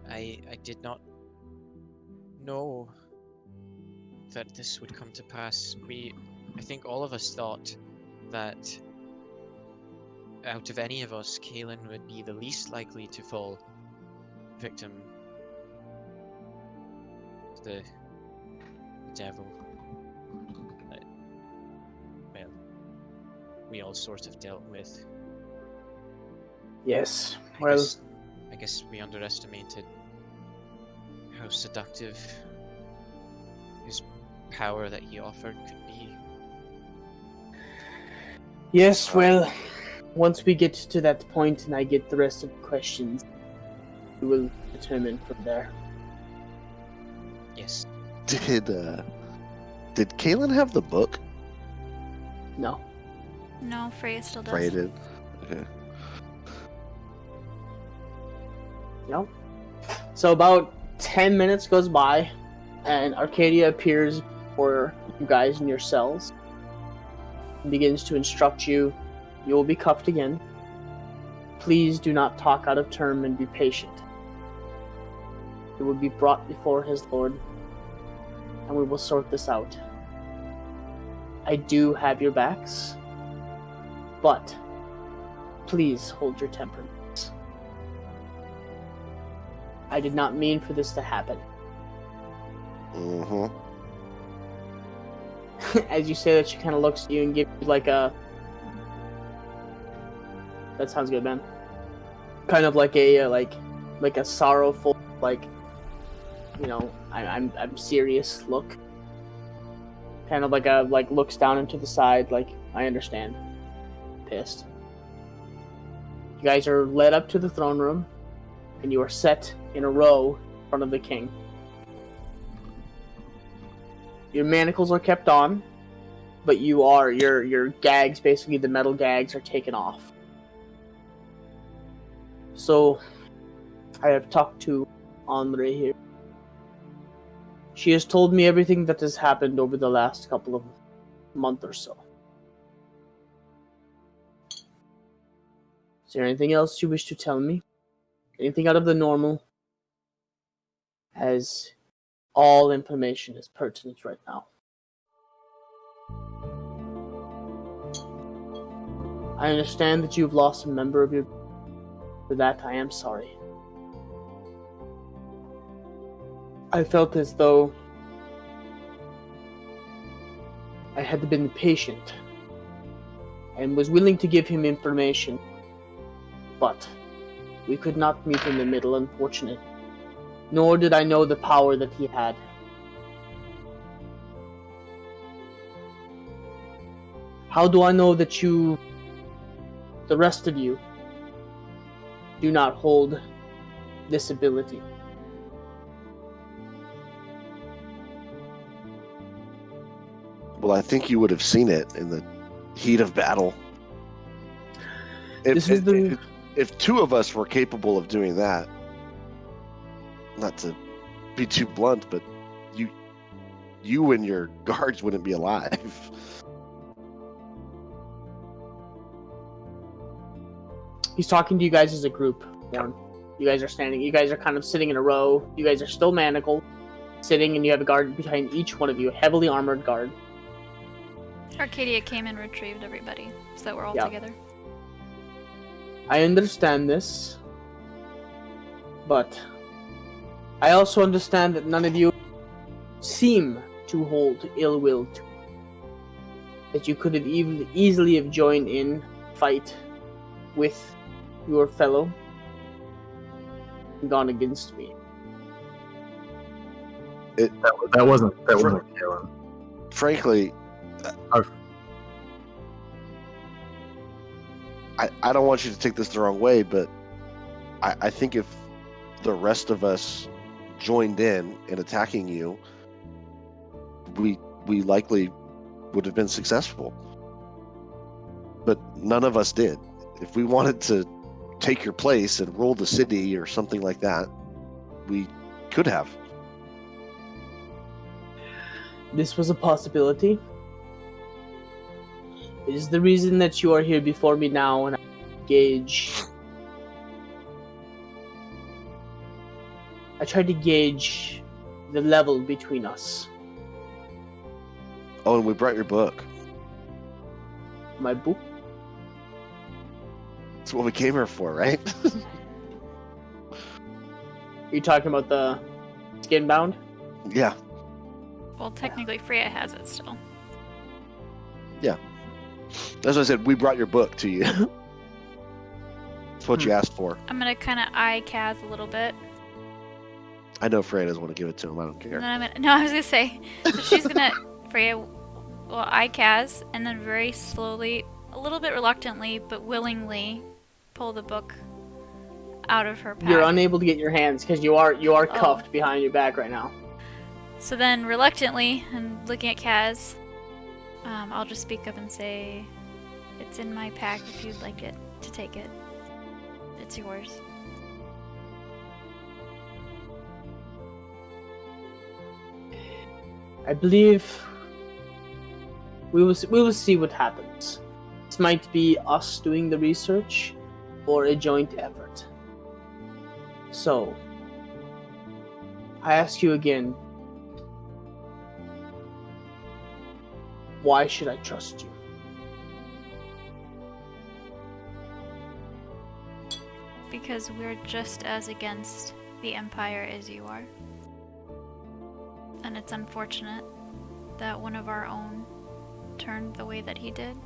I did not know that this would come to pass. I think all of us thought that out of any of us, Kaelin would be the least likely to fall victim to the devil. Well, we all sort of dealt with. Yes. I guess we underestimated how seductive his power that he offered could be. Yes, well, once we get to that point and I get the rest of the questions, we will determine from there. Yes. Did Kaelin have the book? No. No, Freya still does. Freya did. Okay. No. So about 10 minutes goes by, and Arcadia appears for you guys in your cells. And begins to instruct you. You will be cuffed again. Please do not talk out of term and be patient. You will be brought before his lord, and we will sort this out. I do have your backs, but please hold your temper. I did not mean for this to happen. Mm-hmm. As you say that, she kind of looks at you and gives you like a... That sounds good, man. Kind of like a like a sorrowful, like, you know, I'm serious look. Kind of like looks down into the side, like, I understand. pissed. You guys are led up to the throne room, and you are set in a row in front of the king. Your manacles are kept on, but your gags, basically the metal gags, are taken off. So, I have talked to Andre here. She has told me everything that has happened over the last couple of months or so. Is there anything else you wish to tell me? Anything out of the normal? As all information is pertinent right now. I understand that you've lost a member of your... For that, I am sorry. I felt as though I had been patient and was willing to give him information, but we could not meet in the middle, unfortunately. Nor did I know the power that he had. How do I know that you, the rest of you, do not hold this ability? Well, I think you would have seen it in the heat of battle. If two of us were capable of doing that, not to be too blunt, but you and your guards wouldn't be alive. He's talking to you guys as a group, Warren. You guys are kind of sitting in a row. You guys are still manacled, sitting, and you have a guard behind each one of you, a heavily armored guard. Arcadia came and retrieved everybody, so that we're all together. I understand this, but I also understand that none of you seem to hold ill will to me. That you could have easily have joined in fight with your fellow and gone against me. That wasn't Kalen. Frankly, I don't want you to take this the wrong way, but I think if the rest of us joined in attacking you, we likely would have been successful. But none of us did. If we wanted to take your place and rule the city or something like that, we could have. This was a possibility. It is the reason that you are here before me now, and I tried to gauge the level between us. Oh, and we brought your book. My book? That's what we came here for, right? Are you talking about the Skinbound? Yeah. Well, technically Freya has it still. Yeah. That's what I said. We brought your book to you. That's what you asked for. I'm gonna kind of eye Kaz a little bit. I know Freya doesn't want to give it to him. I don't care. I was gonna say. So she's gonna Freya will eye Kaz, and then very slowly, a little bit reluctantly, but willingly, pull the book out of her pack. You're unable to get your hands because you are cuffed behind your back right now. So then, reluctantly, and looking at Kaz, I'll just speak up and say, "It's in my pack if you'd like it to take it. It's yours." I believe we will see what happens. This might be us doing the research, or a joint effort. So, I ask you again, why should I trust you? Because we're just as against the Empire as you are. And it's unfortunate that one of our own turned the way that he did.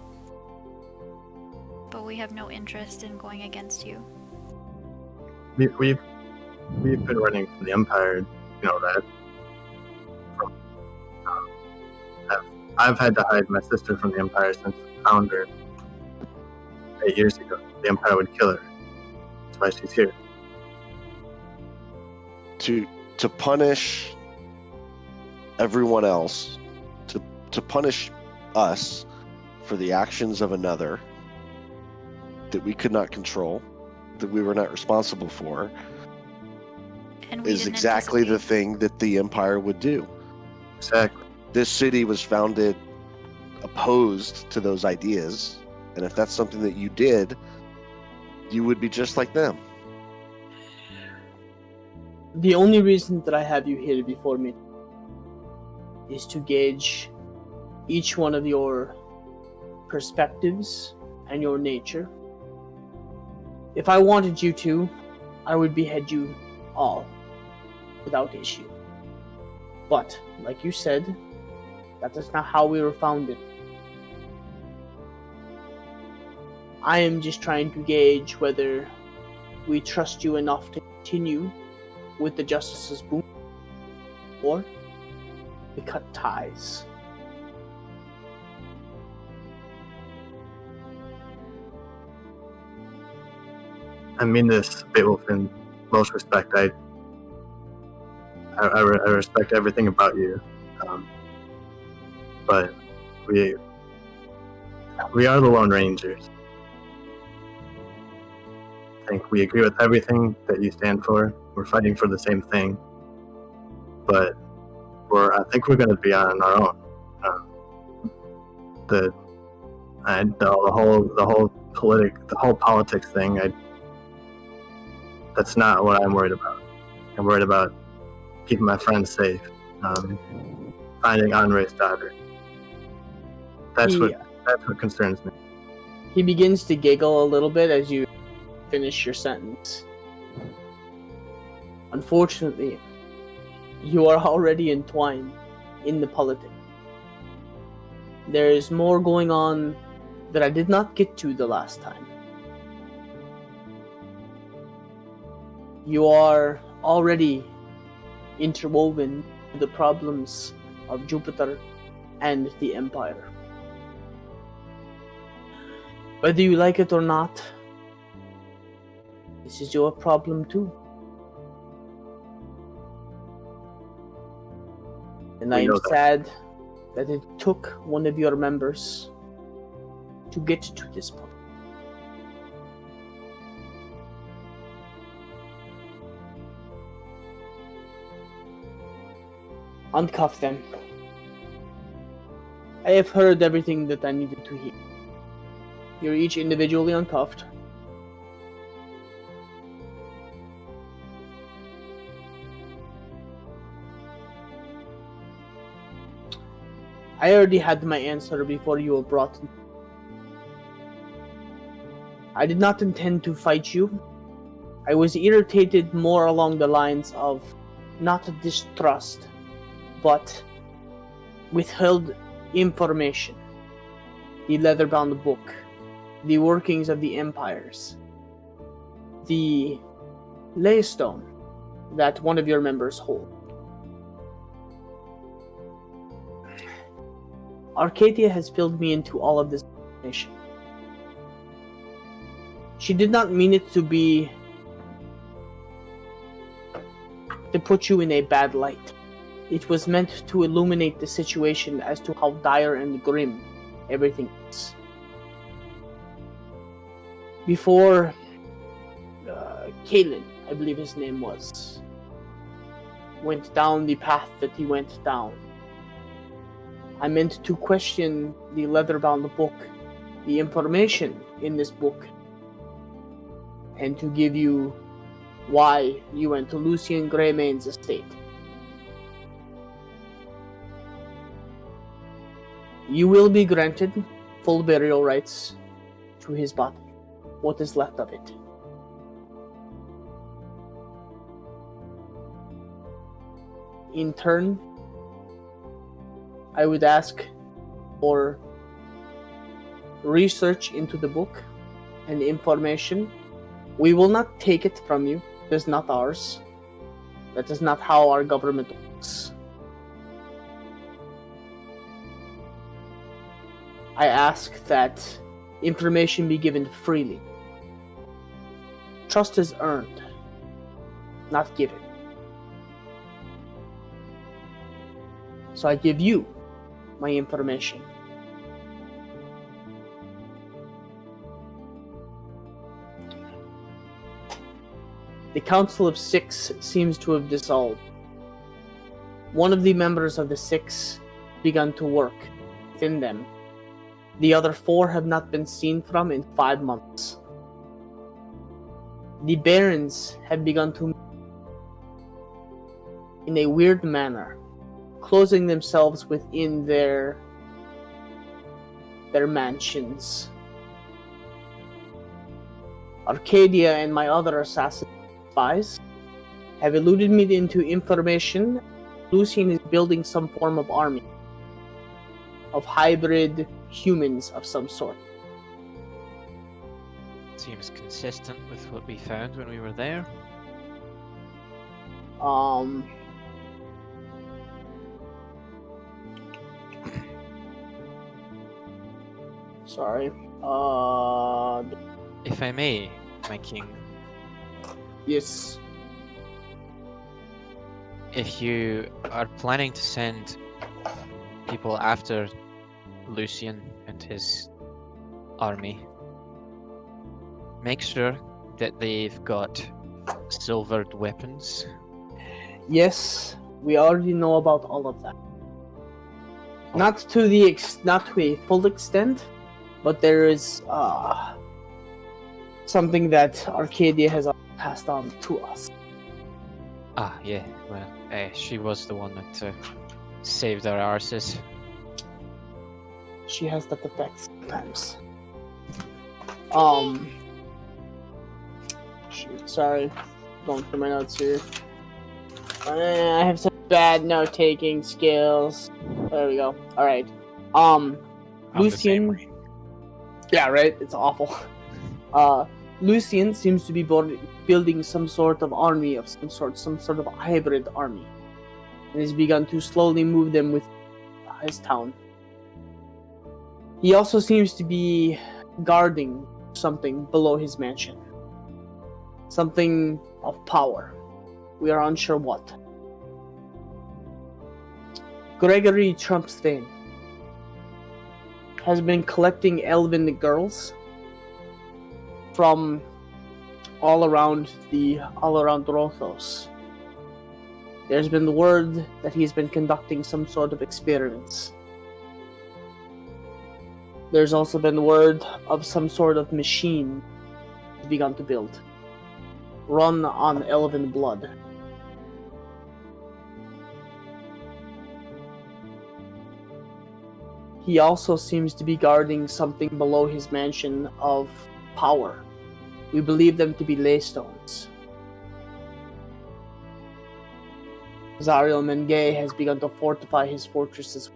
But we have no interest in going against you. We've been running from the Empire, you know that. I've had to hide my sister from the Empire since the founder. 8 years ago. The Empire would kill her. That's why she's here. To punish everyone else, to punish us for the actions of another that we could not control, that we were not responsible for, And we is didn't exactly the anticipate. thing that the Empire would do. Exactly. This city was founded opposed to those ideas, and if that's something that you did, you would be just like them. The only reason that I have you here before me is to gauge each one of your perspectives and your nature. If I wanted you to, I would behead you all without issue. But, like you said, that is not how we were founded. I am just trying to gauge whether we trust you enough to continue with the Justice's boon, or we cut ties. I mean this, Beowulf, in most respect. I respect everything about you, but we are the Lone Rangers. I think we agree with everything that you stand for. We're fighting for the same thing, but I think we're going to be on our own. The whole politics thing. That's not what I'm worried about. I'm worried about keeping my friends safe, finding Andre's daughter. That's what concerns me. He begins to giggle a little bit as you finish your sentence. Unfortunately, you are already entwined in the politics. There is more going on that I did not get to the last time. You are already interwoven with the problems of Jupiter and the Empire. Whether you like it or not, this is your problem too. And I am sad that it took one of your members to get to this point. Uncuff them. I have heard everything that I needed to hear. You're each individually uncuffed. I already had my answer before you were brought in. I did not intend to fight you. I was irritated more along the lines of not distrust, but withheld information. The leather-bound book, the workings of the empires, the laystone that one of your members hold. Arcadia has filled me into all of this information. She did not mean it to put you in a bad light. It was meant to illuminate the situation as to how dire and grim everything is. Before Kalen, I believe his name was, went down the path that he went down, I meant to question the leather-bound book, the information in this book, and to give you why you went to Lucian Greymane's estate. You will be granted full burial rights to his body, what is left of it. In turn, I would ask for research into the book and information. We will not take it from you. It is not ours. That is not how our government works. I ask that information be given freely. Trust is earned, not given. So I give you my information. The Council of Six seems to have dissolved. One of the members of the Six begun to work within them. The other four have not been seen from in 5 months. The Barons have begun to, in a weird manner, closing themselves within their mansions. Arcadia and my other assassin spies have eluded me into information. Lucian is building some form of army of hybrid humans of some sort. Seems consistent with what we found when we were there. Sorry. If I may, my king, Yes. if you are planning to send people after Lucian and his army, make sure that they've got silvered weapons. Yes, we already know about all of that. Not to a full extent, but there is something that Arcadia has passed on to us. Ah, yeah, well, she was the one that saved our arses. She has that effect sometimes. Shoot, sorry, going through my notes here. I have some bad note-taking skills. There we go. All right. Lucian. Yeah, right. It's awful. Lucian seems to be building some sort of army of some sort of hybrid army, and has begun to slowly move them with his town. He also seems to be guarding something below his mansion. Something of power. We are unsure what. Gregory Trumpsvane has been collecting elven girls from all around Rothos. There's been the word that he's been conducting some sort of experiments. There's also been word of some sort of machine he's begun to build, run on elven blood. He also seems to be guarding something below his mansion of power. We believe them to be leystones. Zariel Mengay has begun to fortify his fortresses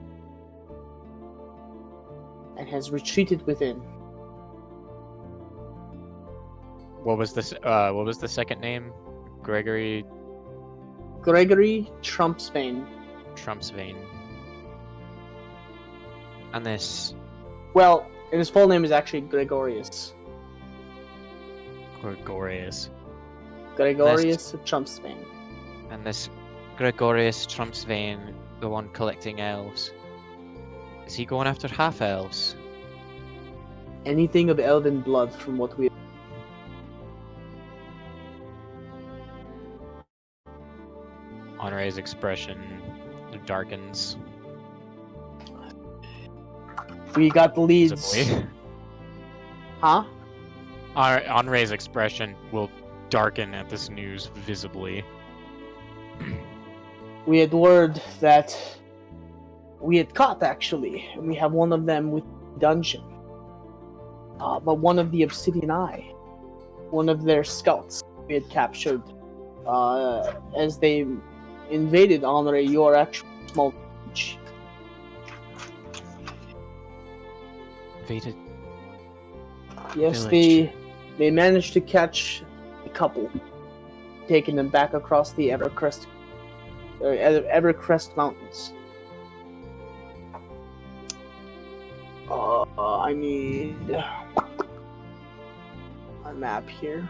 and has retreated within. What was this? What was the second name? Gregory Trumpsvane. Trumpsvane. And this Well, and his full name is actually Gregorius. Gregorius. Gregorius Trumpsvane. And this Gregorius Trumpsvane, the one collecting elves. Is he going after half elves? Anything of elven blood from what we... Honore's expression darkens. We got the leads. Visibly. Huh? Honore's expression will darken at this news visibly. We had word that we had caught, actually. We have one of them with dungeon. But one of the Obsidian Eye, one of their scouts we had captured as they invaded Honore, your actual small village. Invaded. Yes, village. they managed to catch a couple, taking them back across the Evercrest Mountains. I need my map here.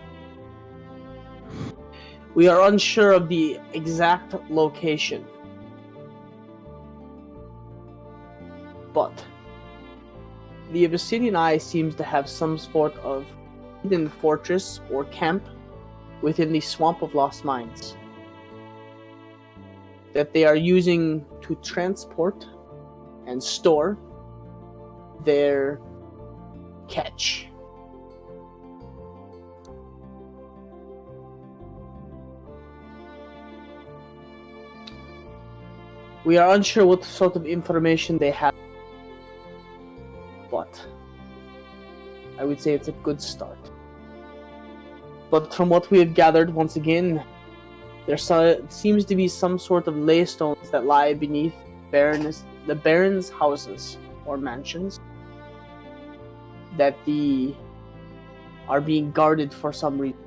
We are unsure of the exact location, but the Abyssinian Eye seems to have some sort of hidden fortress or camp within the Swamp of Lost Mines that they are using to transport and store their catch. We are unsure what sort of information they have, but I would say it's a good start. But from what we have gathered, once again, there seems to be some sort of ley stones that lie beneath the Baron's houses or mansions that are being guarded for some reason.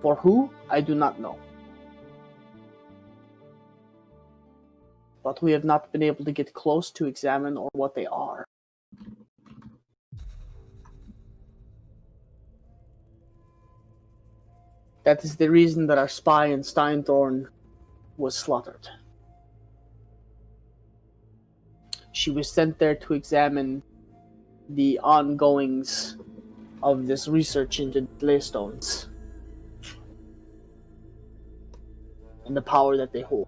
For who? I do not know. But we have not been able to get close to examine or what they are. That is the reason that our spy in Steinthorn was slaughtered. She was sent there to examine the ongoings of this research into Leystones and the power that they hold.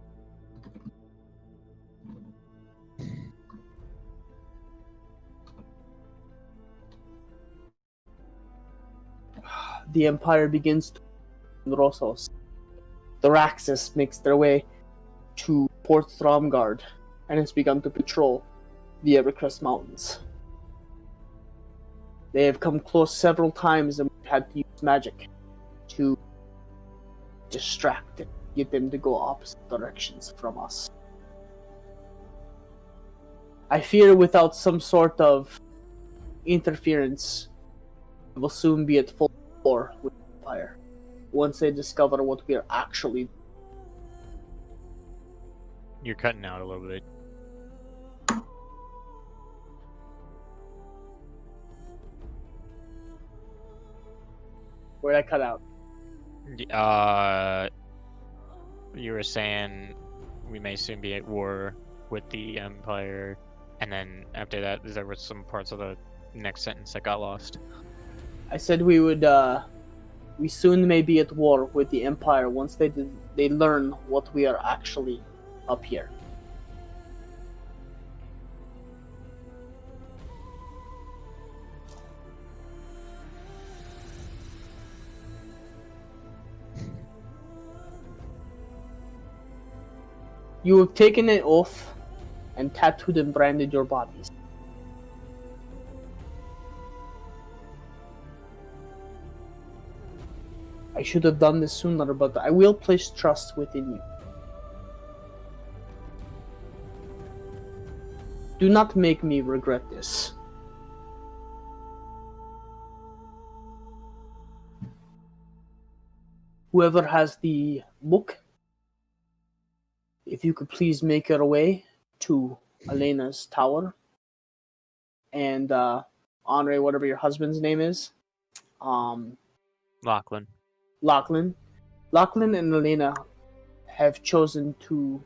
The Empire begins to Rothos. The Raxus makes their way to Port Thramgard and has begun to patrol the Evercrest Mountains. They have come close several times and we've had to use magic to distract and get them to go opposite directions from us. I fear without some sort of interference, we will soon be at full war with the Empire once they discover what we are actually doing. You're cutting out a little bit. Where'd I cut out? You were saying we may soon be at war with the Empire, and then after that, there were some parts of the next sentence that got lost. I said we soon may be at war with the Empire once they learn what we are actually up here. You have taken an oath and tattooed and branded your bodies. I should have done this sooner, but I will place trust within you. Do not make me regret this. Whoever has the book, if you could please make your way to Elena's tower, and Andre, whatever your husband's name is, Lachlan. Lachlan and Elena have chosen to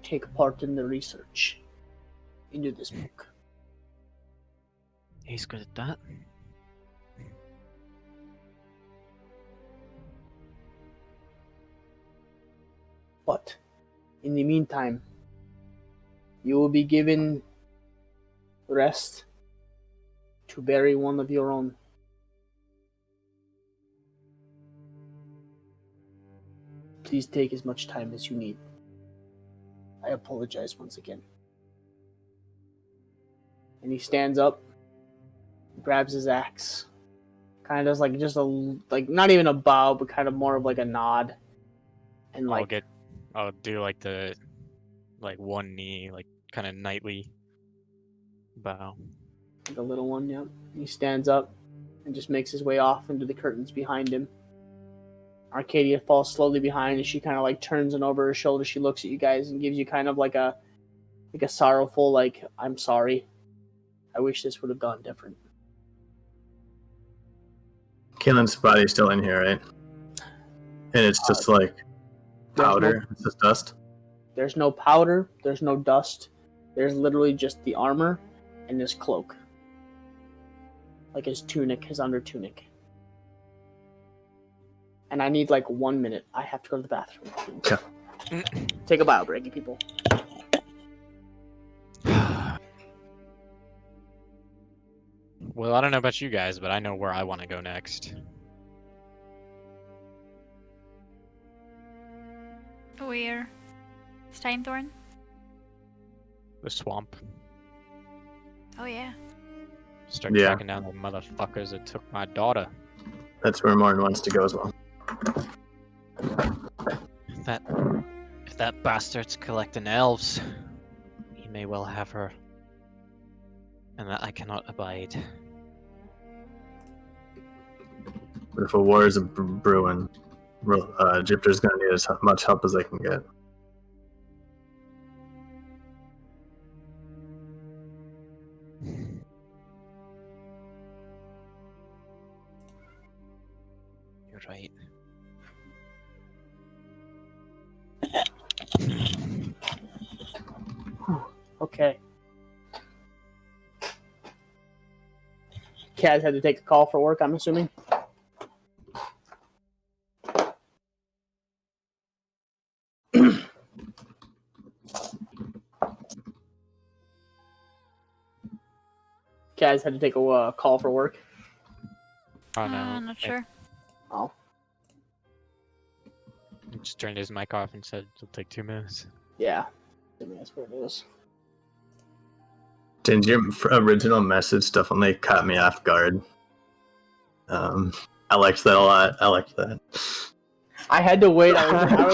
take part in the research into this book. He's good at that. But in the meantime, you will be given rest to bury one of your own. Please take as much time as you need. I apologize once again. And he stands up, grabs his axe, kind of does like just not even a bow, but kind of more of like a nod, and I'll do like the one knee, like kind of knightly bow. The little one, yeah. He stands up and just makes his way off into the curtains behind him. Arcadia falls slowly behind, and she kind of like turns and over her shoulder. She looks at you guys and gives you kind of like a sorrowful, like, I'm sorry. I wish this would have gone different. Kaelin's body's still in here, right? And it's just like powder. It's just dust. There's no powder. There's no dust. There's literally just the armor and his cloak. Like his tunic, his under tunic. And I need like 1 minute. I have to go to the bathroom. Okay. Take a bio break, you people. Well, I don't know about you guys, but I know where I want to go next. Where? Steinthorn? The swamp. Oh yeah. Start Yeah. tracking down the motherfuckers that took my daughter. That's where Morn wants to go as well. If that bastard's collecting elves, he may well have her. And that I cannot abide. But if a war is brewing, Jupiter's going to need as much help as they can get. You're right. Okay. Kaz had to take a call for work, I'm assuming. Kaz had to take a call for work. Oh no. I'm not sure. Oh. He just turned his mic off and said it'll take 2 minutes. Yeah. I mean, that's what it is. Did your original message definitely caught me off guard. I liked that a lot. I liked that. I had to wait. I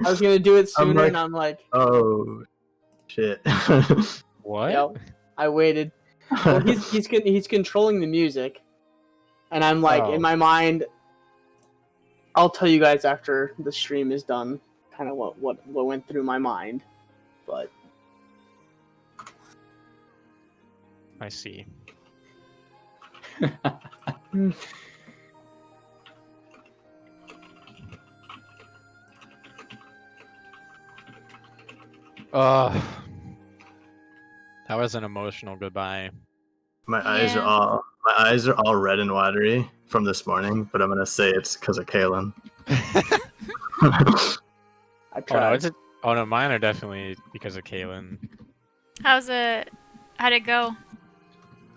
was gonna do it sooner, and I'm like, oh, shit. What? yep. I waited. Well, he's controlling the music, and I'm like, in my mind, I'll tell you guys after the stream is done, kind of what went through my mind, but I see. That was an emotional goodbye. My eyes are all red and watery from this morning, but I'm gonna say it's because of Kaelin. I Oh tried. no, oh no, mine are definitely because of Kaelin. How'd it go?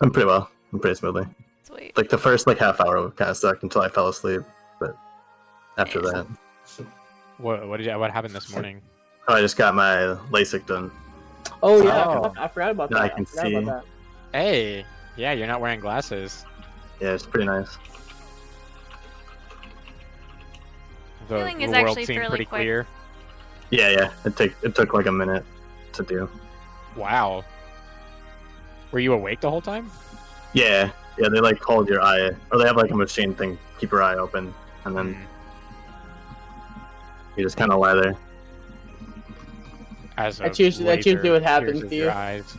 I'm pretty well. I'm pretty smoothly. Sweet. Like the first half hour kind of sucked until I fell asleep, but after that, What happened this morning? I just got my LASIK done. Oh yeah, Oh. I forgot about Now that. I can forgot see. about that. Hey, yeah, you're not wearing glasses. Yeah, it's pretty nice. The Healing is world actually seemed fairly pretty quick. clear. Yeah. It took like a minute to do. Wow. Were you awake the whole time? Yeah. They hold your eye, or they have a machine thing keep your eye open, and then you just kind of lie there. As That's a usually laser what happens pierces to your you. eyes.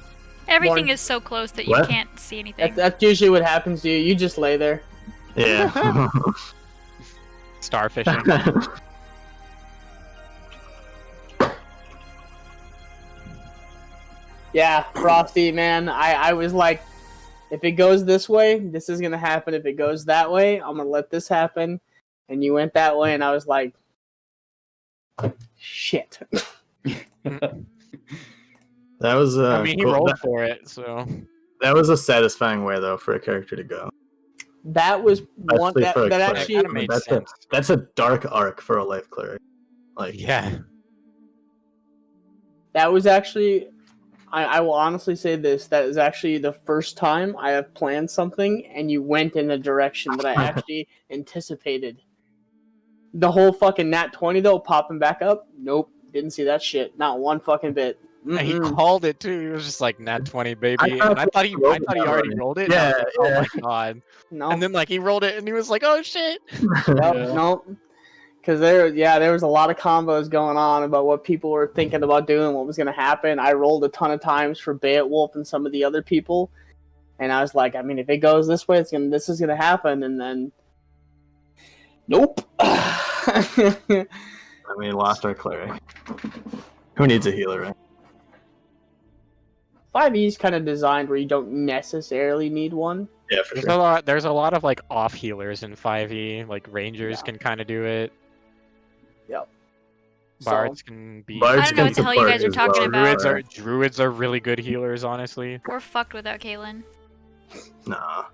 Everything Morn- is so close that you What? can't see anything. That's usually what happens to you. You just lay there. Yeah. Starfishing. Yeah, Frosty, man. I was like, if it goes this way, this is gonna happen. If it goes that way, I'm gonna let this happen. And you went that way, and I was like, shit. That was I mean, he cool. rolled for it, so. That was a satisfying way though for a character to go. That was one Especially for a that cleric. actually kinda made sense. That's a dark arc for a life cleric. Yeah. that was actually. I will honestly say this: that is actually the first time I have planned something, and you went in the direction that I actually anticipated. The whole fucking nat 20 though popping back up. Nope, didn't see that shit. Not one fucking bit. And he Mm-mm. called it too. He was just like nat 20, baby. I And I thought he already rolled it. and I was Yeah, like, oh yeah. my god. No, And then he rolled it and he was like, oh shit. nope. Because there was a lot of combos going on about what people were thinking about doing, what was going to happen. I rolled a ton of times for Beowulf and some of the other people, and I was like, I mean, if it goes this way, this is going to happen. And then Nope. I mean, lost our cleric. Who needs a healer, right? 5e is kind of designed where you don't necessarily need one. Yeah, for There's sure. a lot. There's a lot of like off healers in 5e. Like rangers Yeah. can kind of do it. Yep. Bards can be. Bards I don't know what the hell you support guys are as talking well. about. Druids are really good healers, honestly. We're fucked without Kaylin. Nah.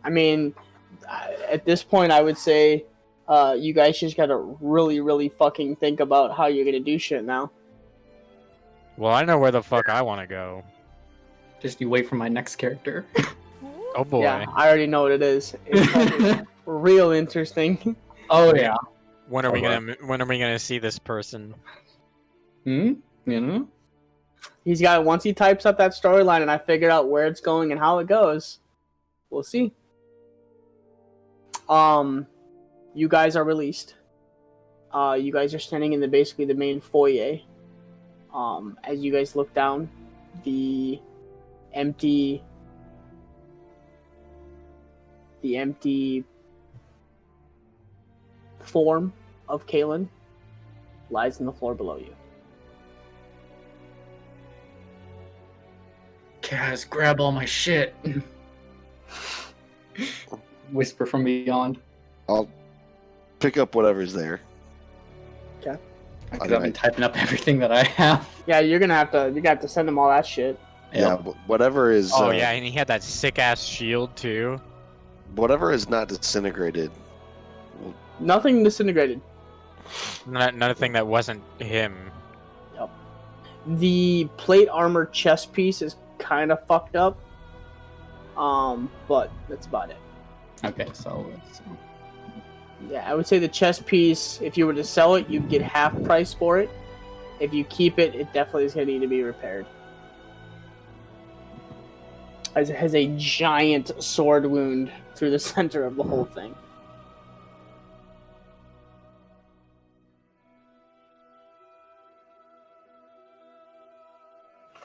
I mean, at this point, I would say you guys just gotta really, really fucking think about how you're gonna do shit now. Well, I know where the fuck I want to go. Just you wait for my next character. Oh boy. Yeah, I already know what it is. It's probably real interesting. Oh yeah. When are we Oh, gonna see this person? You know. He's got once he types up that storyline and I figure out where it's going and how it goes, we'll see. You guys are released. You guys are standing in basically the main foyer. As you guys look down, the empty form of Kaylin lies on the floor below you. Kaz, grab all my shit. Whisper from beyond. I'll pick up whatever's there. Because I've been typing up everything that I have. Yeah, you're gonna have to send him all that shit. Yeah, whatever is. Oh yeah, and he had that sick ass shield too. Whatever is not disintegrated. Nothing disintegrated. Nothing that wasn't him. The plate armor chest piece is kind of fucked up. But that's about it. Okay, so Yeah, I would say the chest piece, if you were to sell it, you'd get half price for it. If you keep it, it definitely is going to need to be repaired. As it has a giant sword wound through the center of the whole thing.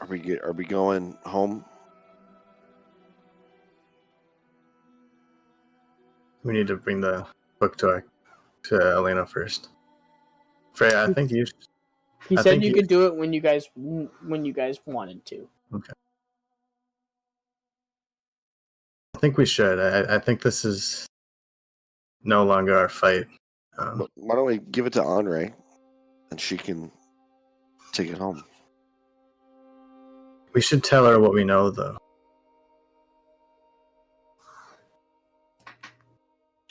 Are we going home? We need to bring the book to Elena first. Freya, I think you. He I said think you you- could do it when you guys wanted to. I think we should. I think this is no longer our fight. Why don't we give it to Andre, and she can take it home? We should tell her what we know, though.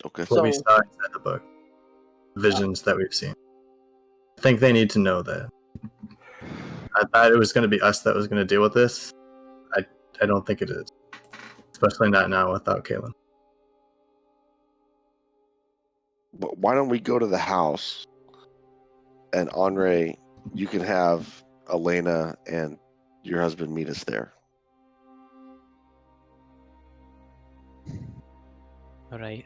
Okay. What we So- saw inside the book, visions that we've seen. I think they need to know that. I thought it was going to be us that was going to deal with this. I don't think it is, especially not now without Kaylin. But why don't we go to the house, and Andre, you can have Elena and your husband meet us there. All right.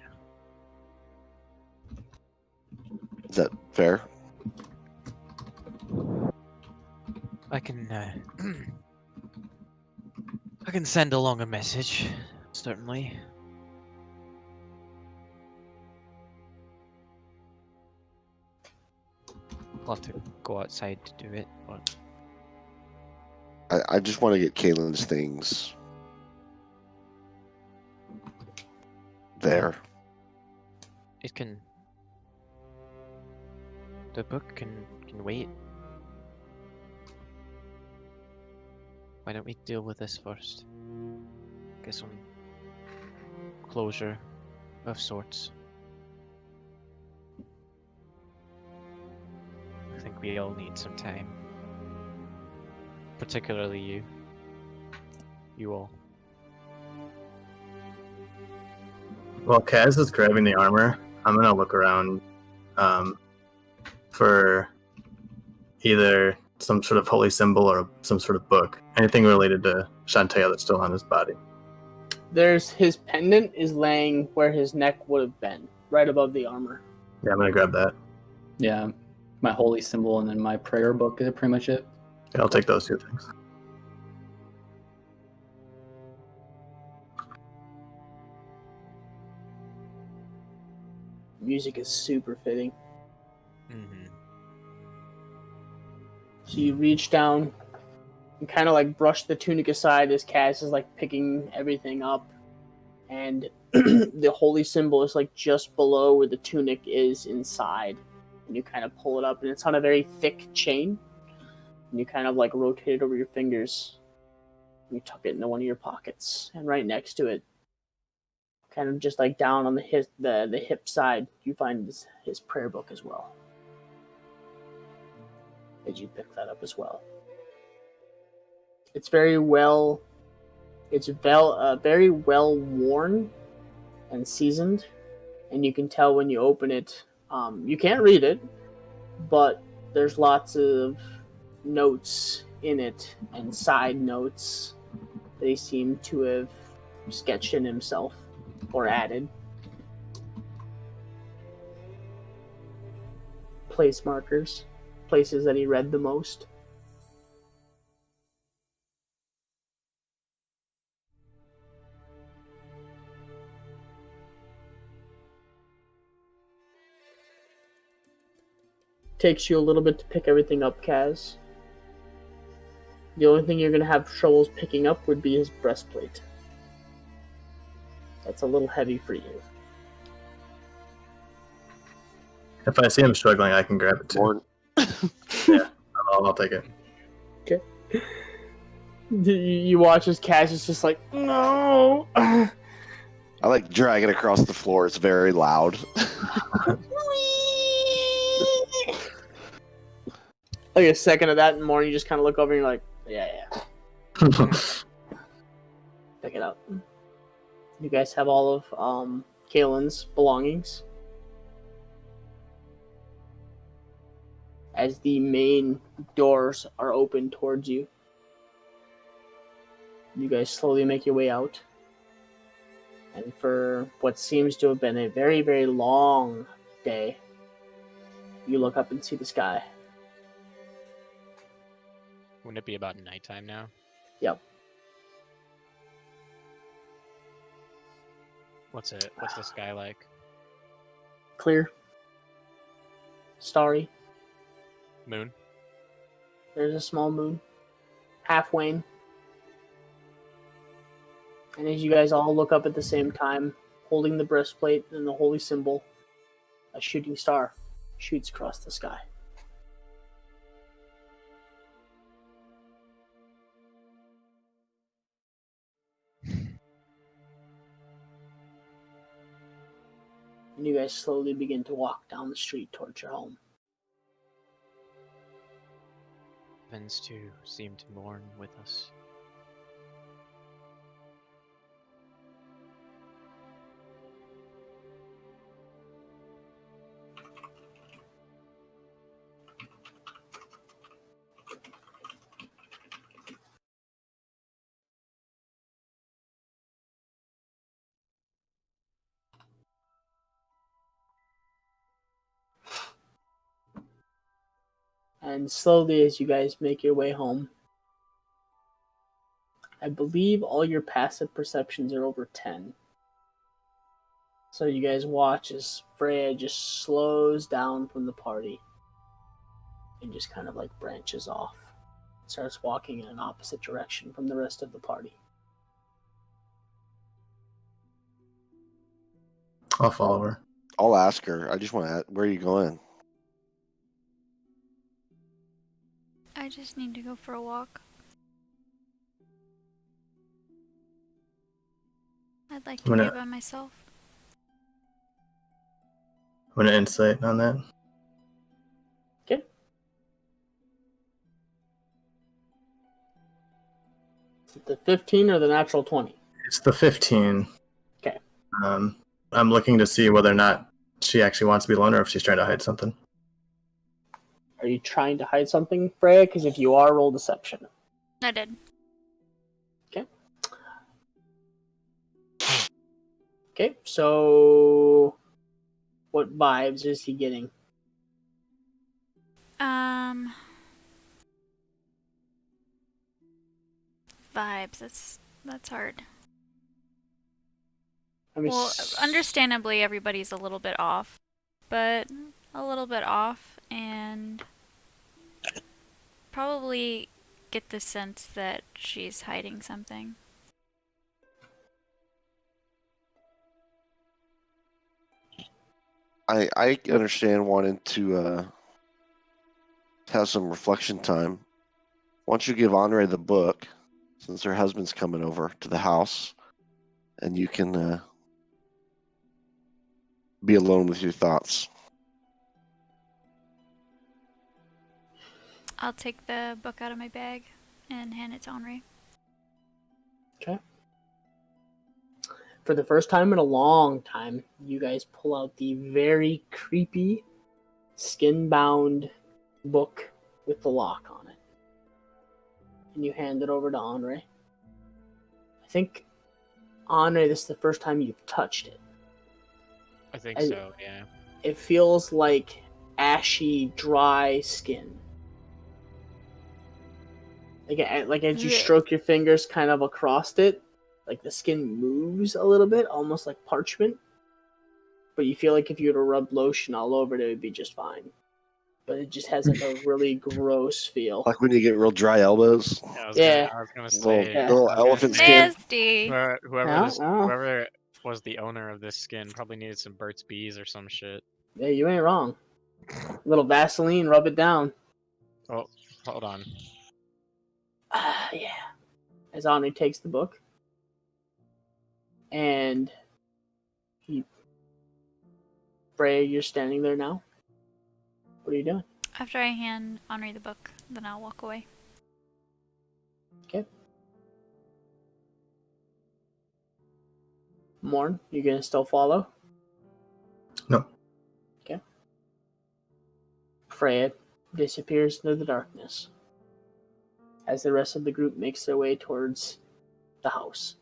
Is that fair? I can I can send along a message, certainly. I'll have to go outside to do it, but I just want to get Kaylin's things there. it can. The book can wait. Why don't we deal with this first? Get some closure of sorts. I think we all need some time. Particularly you. You all. While Kaz is grabbing the armor, I'm going to look around for either some sort of holy symbol or some sort of book. Anything related to Shantae that's still on his body. There's his pendant is laying where his neck would have been, right above the armor. Yeah, I'm going to grab that. yeah, my holy symbol and then my prayer book is pretty much it. Yeah, I'll take those two things. music is super fitting. Mm-hmm. So you reach down and kind of like brush the tunic aside as Kaz is like picking everything up. And the holy symbol is like just below where the tunic is inside. And you kind of pull it up, and it's on a very thick chain. And you kind of like rotate it over your fingers. And you tuck it into one of your pockets. And right next to it, kind of just like down on the hip side, you find his prayer book as well. Did you pick that up as well? It's very well worn and seasoned, and you can tell when you open it. You can't read it, but there's lots of notes in it and side notes that he seemed to have sketched in himself or added. Place markers, places that he read the most. Takes you a little bit to pick everything up, Kaz. The only thing you're going to have troubles picking up would be his breastplate. That's a little heavy for you. If I see him struggling, I can grab it too. More. Yeah, I'll take it. Okay. You watch as Kaz is just like, no. I like drag it across the floor. It's very loud. Like a second of that and more, you just kind of look over and you're like, yeah. Pick it up. You guys have all of Kaelin's belongings. As the main doors are open towards you, you guys slowly make your way out. And for what seems to have been a very, very long day, you look up and see the sky. Wouldn't it be about nighttime now? Yep. What's the sky like? Clear. Starry. Moon? There's a small moon. Half wane. And as you guys all look up at the same time, holding the breastplate and the holy symbol, a shooting star shoots across the sky. And you guys slowly begin to walk down the street towards your home. Heavens too seem to mourn with us. And slowly, as you guys make your way home, I believe all your passive perceptions are over 10. So you guys watch as Freya just slows down from the party and just kind of like branches off. Starts walking in an opposite direction from the rest of the party. I'll follow her. I'll ask her. I just want to ask, where are you going? I just need to go for a walk. I'd like to I'm be gonna- by myself. I'm gonna insight on that. Okay. Is it the 15 or the natural 20? It's the 15. Okay. I'm looking to see whether or not she actually wants to be alone or if she's trying to hide something. Are you trying to hide something, Freya? Because if you are, roll deception. I did. Okay, so what vibes is he getting? Vibes. That's hard. I mean, Well, understandably, everybody's a little bit off. but a little bit off, and probably get the sense that she's hiding something. I understand wanting to have some reflection time. Why don't you give Andre the book, since her husband's coming over to the house, and you can be alone with your thoughts. I'll take the book out of my bag and hand it to Henri. Okay. For the first time in a long time, you guys pull out the very creepy, skin-bound book with the lock on it. And you hand it over to Henri. I think, Henri, this is the first time you've touched it. I think I- so, yeah. It feels like ashy, dry skin. Like as you stroke your fingers kind of across it, like the skin moves a little bit, almost like parchment. But you feel like if you were to rub lotion all over it, it would be just fine. But it just has like a really gross feel. Like when you get real dry elbows. Yeah. I was gonna Little, say, Yeah. little I was gonna elephant say, skin. Nasty! whoever was the owner of this skin probably needed some Burt's Bees or some shit. Yeah, you ain't wrong. Little Vaseline, rub it down. Oh, hold on. Yeah. As Henri takes the book. And Freya, you're standing there now. What are you doing? After I hand Henri the book, then I'll walk away. Okay. Morn, you gonna still follow? No. Okay. Freya disappears into the darkness as the rest of the group makes their way towards the house.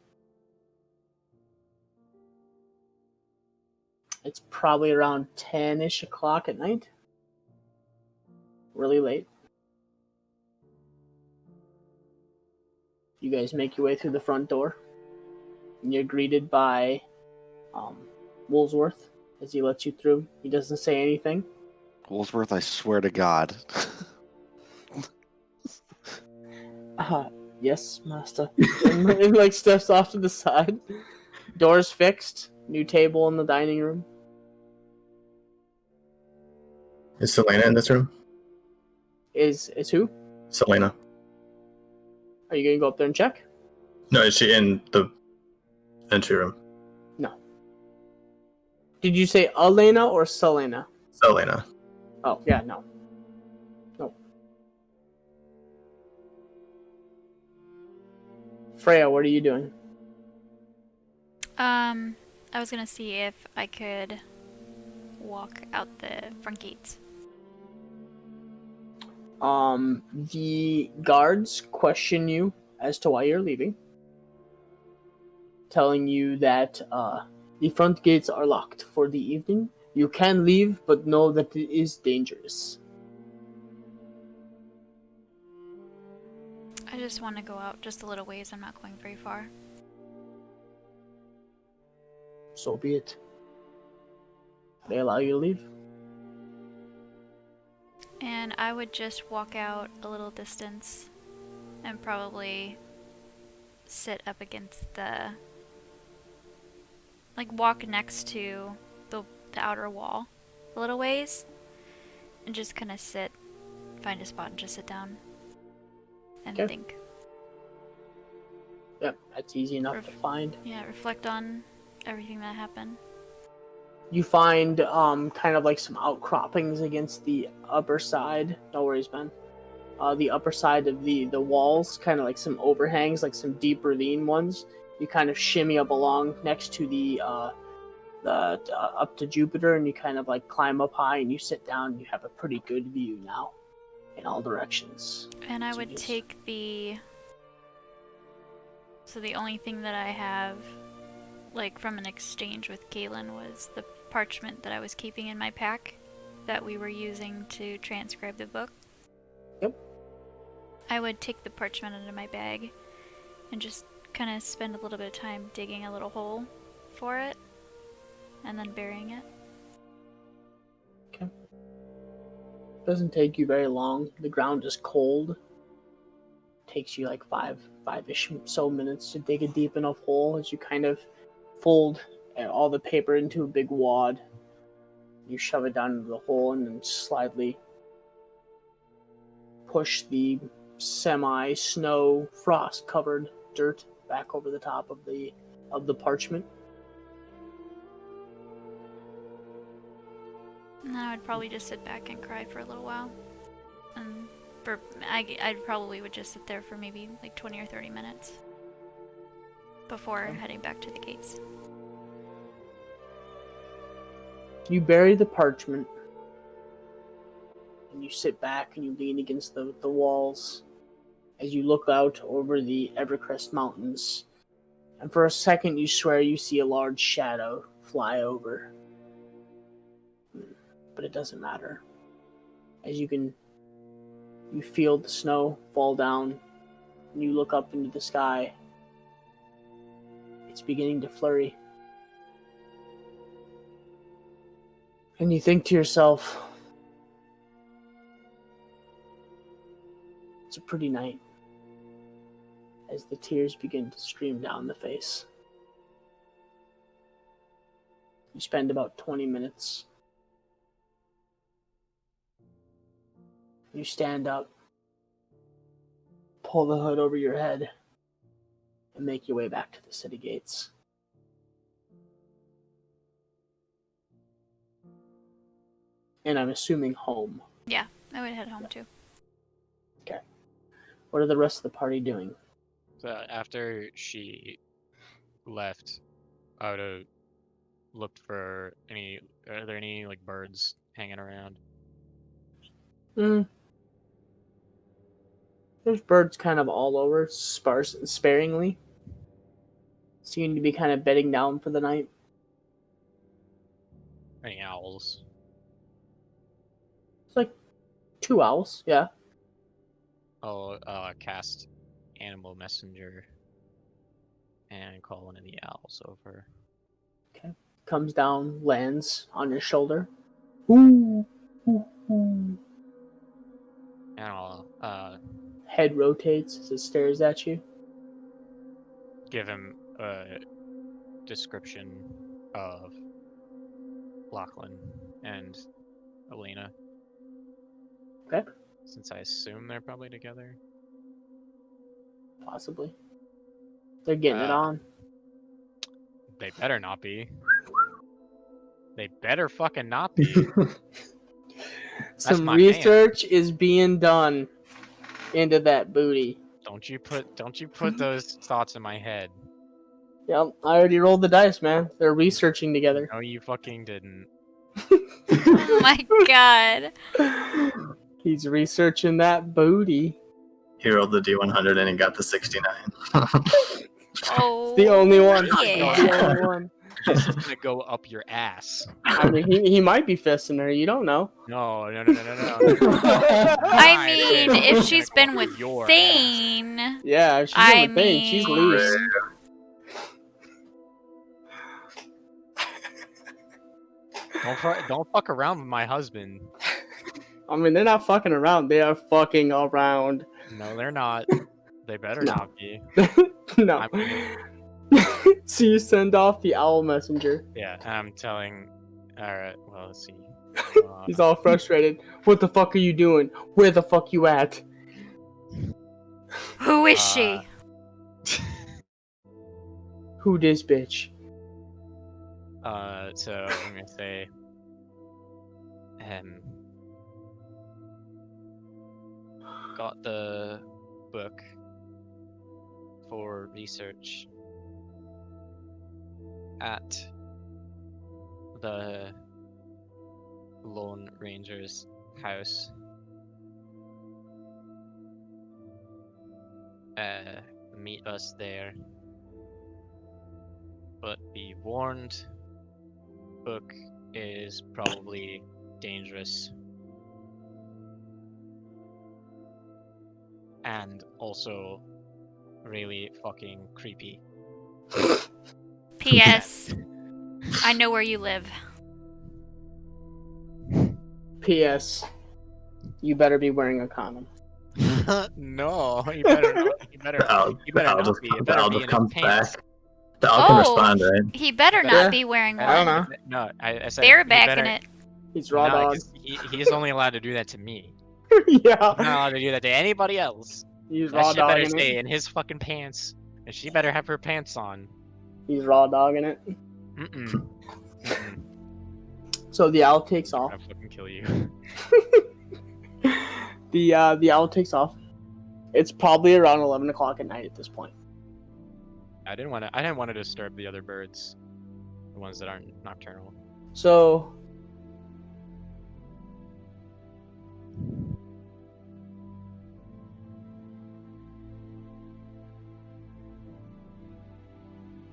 It's probably around 10-ish o'clock at night. Really late. You guys make your way through the front door. And you're greeted by Woolsworth as he lets you through. He doesn't say anything. Woolsworth, I swear to God. Yes, master. and like steps off to the side. Doors fixed. New table in the dining room. Is Selena in this room? Is who? Selena. Are you gonna go up there and check? No, is she in the entry room? No. Did you say Elena or Selena? Selena. Oh, yeah, no. No. Freya, what are you doing? I was gonna see if I could walk out the front gates. The guards question you as to why you're leaving, telling you that the front gates are locked for the evening. You can leave, but know that it is dangerous. I just want to go out just a little ways. I'm not going very far. So be it. They allow you to leave. And I would just walk out a little distance and probably sit up against the... like walk next to the outer wall a little ways and just kind of sit, find a spot and just sit down and Okay. think. Yep, that's easy enough to find. Yeah, reflect on everything that happened. You find kind of like some outcroppings against the upper side. No worries, Ben. The upper side of the walls, kind of like some overhangs, like some deep ravine ones. You kind of shimmy up along next to the up to Jupiter, and you kind of like climb up high, and you sit down. And you have a pretty good view now, in all directions. And I So would just- take the... So the only thing that I have, like from an exchange with Galen, was the parchment that I was keeping in my pack that we were using to transcribe the book. Yep. I would take the parchment out of my bag and just kind of spend a little bit of time digging a little hole for it and then burying it. Doesn't take you very long. The ground is cold. Takes you like five-ish so minutes to dig a deep enough hole as you kind of fold all the paper into a big wad. You shove it down into the hole and then slightly push the semi-snow frost-covered dirt back over the top of the parchment. No, I'd probably just sit back and cry for a little while. I probably would just sit there for maybe like 20 or 30 minutes before heading back to the gates. You bury the parchment, and you sit back and you lean against the walls as you look out over the Evercrest Mountains. And for a second, you swear you see a large shadow fly over. But it doesn't matter. As you feel the snow fall down, and you look up into the sky. It's beginning to flurry. And you think to yourself, it's a pretty night, as the tears begin to stream down the face. You spend about 20 minutes. You stand up, pull the hood over your head, and make your way back to the city gates. And I'm assuming home. Yeah, I would head home too. Okay. What are the rest of the party doing? So after she left, I would have looked for are there any like birds hanging around? There's birds kind of all over, sparse and sparingly. Seem to be kind of bedding down for the night. Any owls? It's like 2 owls, yeah. I'll cast Animal Messenger and call one of the owls over. Okay. Comes down, lands on your shoulder. Ooh, ooh, ooh. And I'll Head rotates as it stares at you. give him a description of Lachlan and Elena. Okay. Since I assume they're probably together. Possibly. They're getting it on. They better not be. They better fucking not be. Some my research is being done into that booty. Don't you put those thoughts in my head. Yep, I already rolled the dice, man. They're researching together. No, you fucking didn't. Oh my god. He's researching that booty. He rolled the D100 and he got the 69. Oh. The only one. Yeah. The only one. This is gonna go up your ass. I mean, he might be fisting her. You don't know. No. I mean, if she's been with your Thane. Yeah, if she's I on the thing. She's mean- loose. Don't fuck around with my husband. I mean, they're not fucking around. They are fucking around. No, they're not. They better No. not be. No. I mean, So you send off the owl messenger. yeah, I'm telling. Alright, well, let's see. He's all frustrated. What the fuck are you doing? Where the fuck you at? Who is she? Who this bitch? So I'm gonna say, got the book for research at the Lone Ranger's house. Meet us there. But be warned, book is probably dangerous. And also really fucking creepy. P.S. I know where you live. P.S. You better be wearing a condom. No, you better not. You better The owl, you better the owl not just, be. It the better owl be just in his comes pants. back. The owl can Oh. respond, right? He better Yeah. not be wearing I don't one. know. No, I said They're he backing better, it. He's raw no, dog. 'cause he's only allowed to do that to me. Yeah. He's not allowed to do that to anybody else. He's That raw shit better dogging stay it. in his fucking pants, and she better have her pants on. He's raw dogging it. Mm-mm. Mm-mm. So the owl takes I'm off. gonna fucking kill you. The owl takes off. It's probably around 11 o'clock at night at this point. I didn't want to disturb the other birds, the ones that aren't nocturnal. So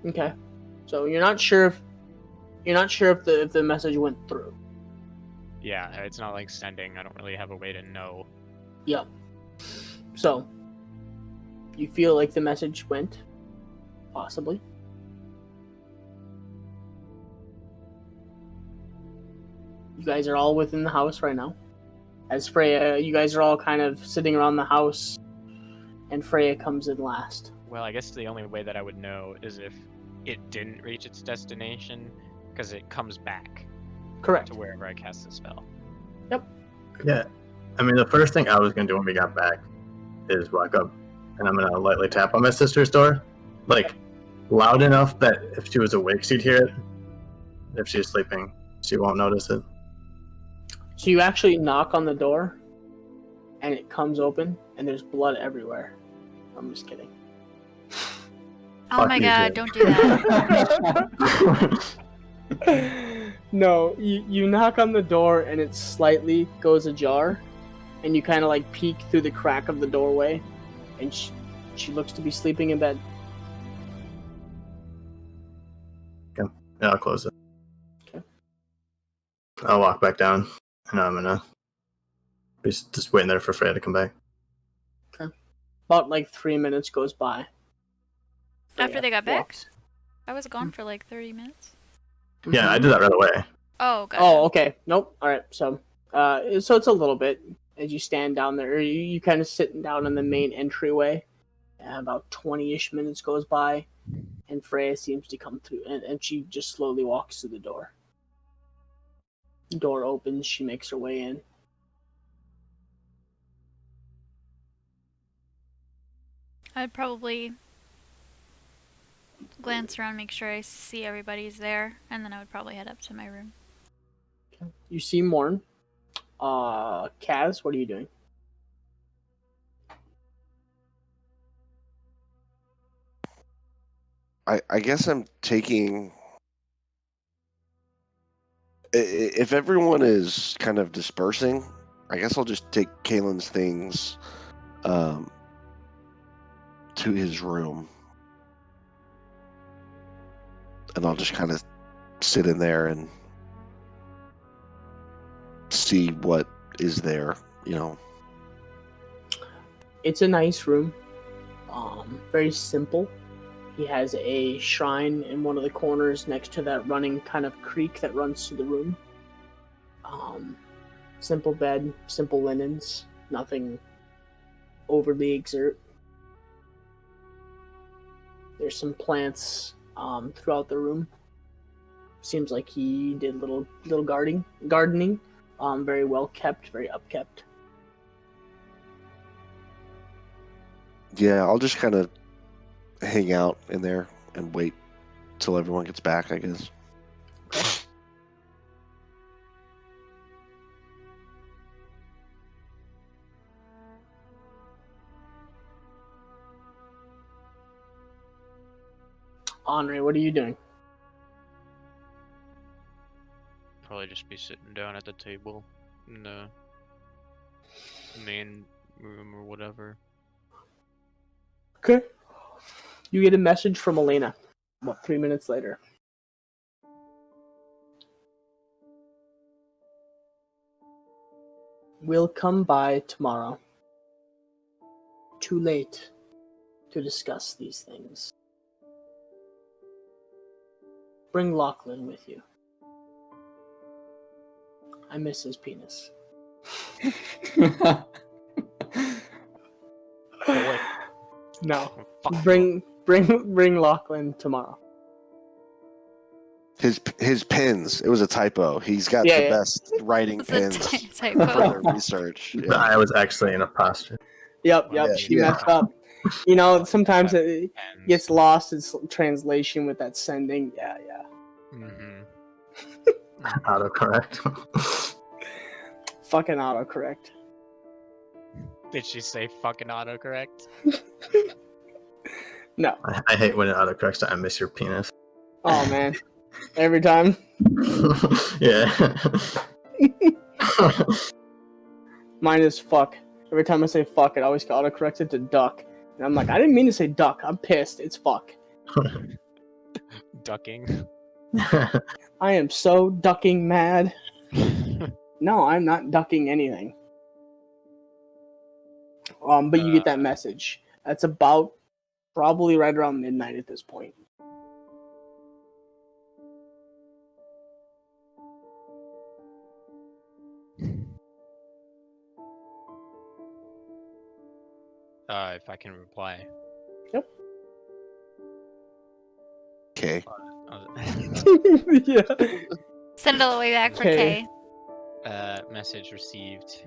okay. So you're not sure if the message went through. Yeah, it's not like sending. I don't really have a way to know. Yep. So you feel like the message went, possibly. You guys are all within the house right now. As Freya, you guys are all kind of sitting around the house, and Freya comes in last. Well, I guess the only way that I would know is if it didn't reach its destination, because it comes back Correct. to wherever I cast the spell. Yeah. I mean, the first thing I was gonna do when we got back is walk up and I'm gonna lightly tap on my sister's door, like loud enough that if she was awake, she'd hear it. If she's sleeping, she won't notice it. So you actually knock on the door, and it comes open, and there's blood everywhere. I'm just kidding. Oh Fuck my you, god, Jim. don't do that. No, you knock on the door, and it slightly goes ajar, and you kind of like peek through the crack of the doorway, and she looks to be sleeping in bed. Yeah, I'll close it. Okay. I'll walk back down, and I'm gonna be just waiting there for Freya to come back. About like 3 minutes goes by. After they got back? walks. I was gone for like 30 minutes. Yeah, I did that right away. Oh, gotcha. Oh, okay. Nope. All right. So it's a little bit as you stand down there. Or you kind of sitting down in the main entryway. About 20-ish minutes goes by, and Freya seems to come through, and she just slowly walks to the door. Door opens. She makes her way in. I'd probably glance around, make sure I see everybody's there, and then I would probably head up to my room. You see Morn. Kaz, what are you doing? I guess I'm taking. If everyone is kind of dispersing, I guess I'll just take Kalen's things to his room. And I'll just kind of sit in there and see what is there, you know. It's a nice room. Very simple. He has a shrine in one of the corners next to that running kind of creek that runs through the room. Simple bed, simple linens, nothing overly exert. There's some plants throughout the room. Seems like he did little gardening. Very well kept, very upkept. Yeah, I'll just kind of hang out in there and wait till everyone gets back, I guess. Henri, what are you doing? Probably just be sitting down at the table in the main room or whatever. Okay. You get a message from Elena. About 3 minutes later. We'll come by tomorrow. Too late to discuss these things. Bring Lachlan with you. I miss his penis. Boy, No. fuck you up. Bring Lachlan tomorrow. His pins. It was a typo. He's got Yeah, the yeah. best writing It's a pins for the typo. research. The Yeah. I was actually an imposter. Yep, Well, she yeah. messed up. You know, sometimes Yeah. it And- gets lost in translation with that sending. Yeah. Mhm. Autocorrect. Fucking autocorrect. Did she say fucking autocorrect? No. I hate when it autocorrects to I miss your penis. Oh man. Every time. Yeah. Mine is fuck. Every time I say fuck, it always autocorrects it to duck. And I'm like, I didn't mean to say duck. I'm pissed. It's fuck. Ducking. I am so ducking mad. No, I'm not ducking anything. But you get that message. That's about probably right around midnight at this point. If I can reply. Okay. Yeah. Send all the way back for Okay. K. Message received.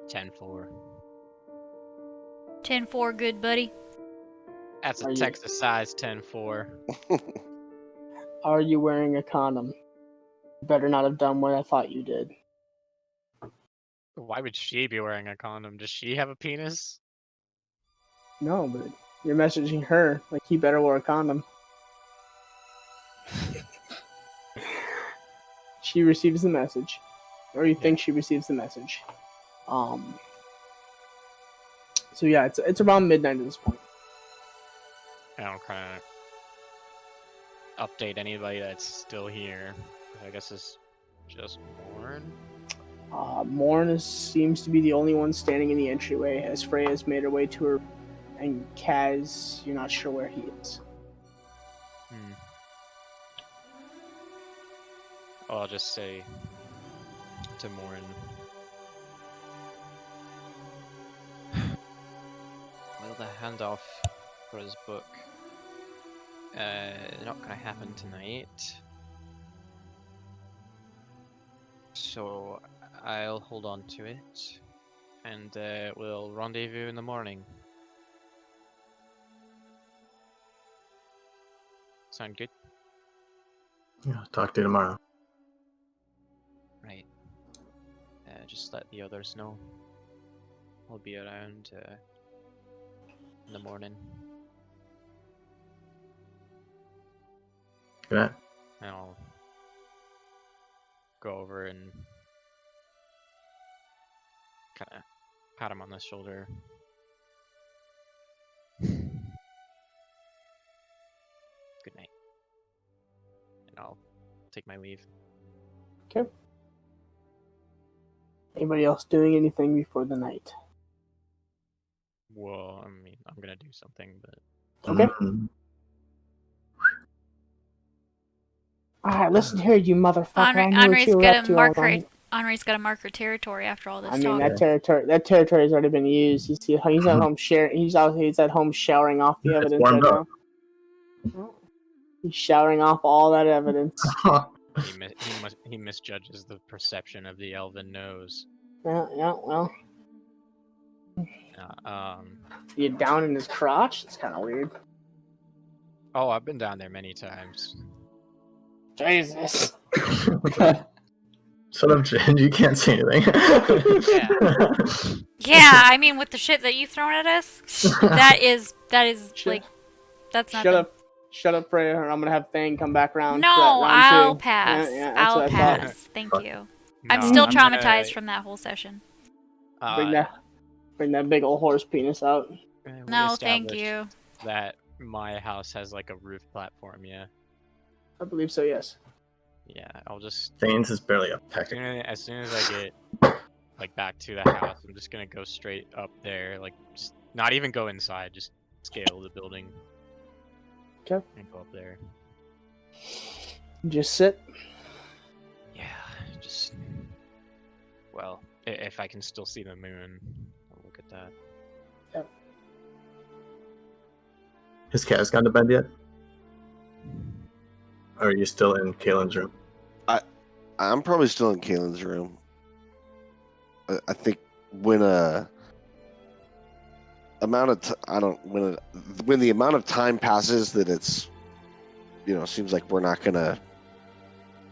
10-4. 10-4, good buddy. That's Are a you- Texas size 10-4. Are you wearing a condom? Better not have done what I thought you did. Why would she be wearing a condom? Does she have a penis? No, but you're messaging her like you better wear a condom. She receives the message, or you think she receives the message. So yeah, it's around midnight at this point. I don't kind of update anybody that's still here. I guess it's just Morn. Morn seems to be the only one standing in the entryway as Freya has made her way to her, and Kaz, you're not sure where he is. I'll just say to Morn. Well, the handoff for his book not gonna happen tonight. So I'll hold on to it, and we'll rendezvous in the morning. Sound good? Yeah, talk to you tomorrow. Right. Just let the others know. I'll be around in the morning. Good night. And I'll go over and kind of pat him on the shoulder. Good night. And I'll take my leave. Okay. Anybody else doing anything before the night? Well, I mean, I'm gonna do something, but Okay. Mhm. Alright, listen here, you motherfucker. I knew what Henri's you were gotta up to all mark night. Henri's gotta mark her territory after all this I mean, talk. that territory has already been used. He's at home he's at home showering off the It's evidence warmed right up. now. He's showering off all that evidence. he misjudges the perception of the elven nose. Yeah, well, you down in his crotch? It's kind of weird. Oh, I've been down there many times. Jesus. Shut up, Jen. You can't say anything. Yeah, I mean, with the shit that you've thrown at us, that is like, that's not. Shut up, Freya, or I'm gonna have Thane come back round. No, for that round I'll two. pass. Yeah, that's I'll what I thought. pass. Thank you. No, I'm still gonna, traumatized from that whole session. Bring that big old horse penis out. we No, thank established you. That my house has like a roof platform, yeah. I believe so, yes. Yeah, I'll just Thanes is barely a peck. as soon as I get like back to the house, I'm just gonna go straight up there, like just not even go inside, just scale the building. Okay. And go up there. Just sit. Yeah, just. Well, if I can still see the moon, I'll look at that. Has Kaz gone to bed yet? Or are you still in Kalen's room? I'm probably still in Kalen's room. I think when when the amount of time passes that it's, seems like we're not gonna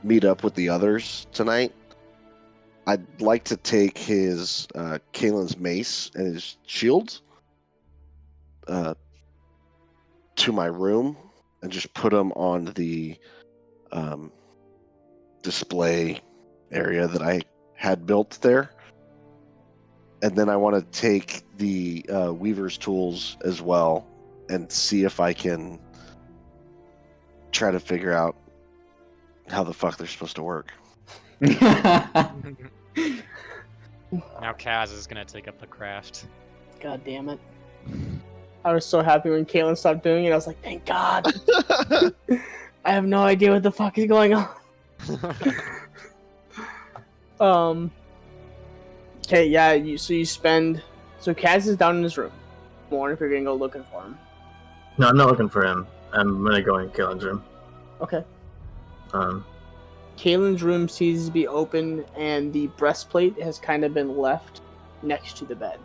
meet up with the others tonight. I'd like to take his Kalen's mace and his shield to my room and just put them on the display area that I had built there. And then I want to take the Weaver's tools as well and see if I can try to figure out how the fuck they're supposed to work. Now Kaz is gonna take up the craft. God damn it. I was so happy when Kaylin stopped doing it. I was like, thank God. I have no idea what the fuck is going on. Okay, yeah, so Kaz is down in his room. I'm wondering if you're gonna go looking for him. No, I'm not looking for him. I'm gonna go in Kalen's room. Okay. Kaylin's room seems to be open, and the breastplate has kind of been left next to the bed.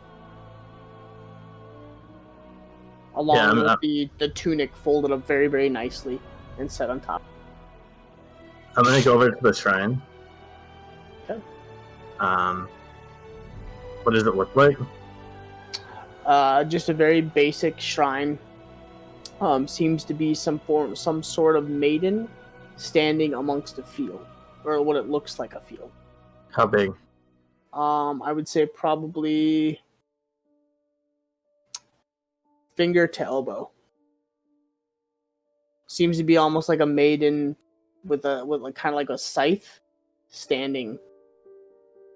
Along with the tunic folded up very, very nicely and set on top. I'm gonna go over to the shrine. Okay. What does it look like? Just a very basic shrine. Seems to be some sort of maiden standing amongst a field, or what it looks like a field. How big? I would say probably finger to elbow. Seems to be almost like a maiden with like kind of like a scythe, standing,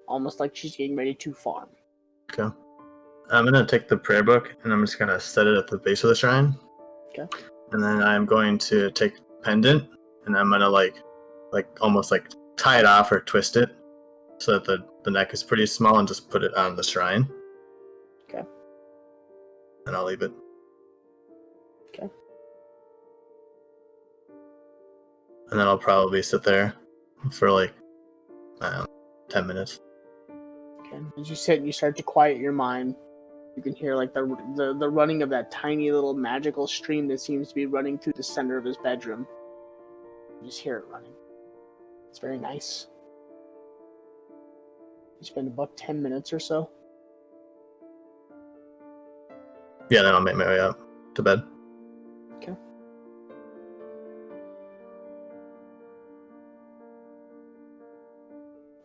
almost like she's getting ready to farm. Okay. I'm gonna take the prayer book and I'm just gonna set it at the base of the shrine. Okay. And then I'm going to take the pendant and I'm gonna like almost like tie it off or twist it so that the neck is pretty small and just put it on the shrine. Okay. And I'll leave it. Okay. And then I'll probably sit there for like 10 minutes. Okay. As you sit and you start to quiet your mind, you can hear like the running of that tiny little magical stream that seems to be running through the center of his bedroom. You just hear it running. It's very nice. You spend about 10 minutes or so. Yeah, then I'll make my way up to bed. Okay.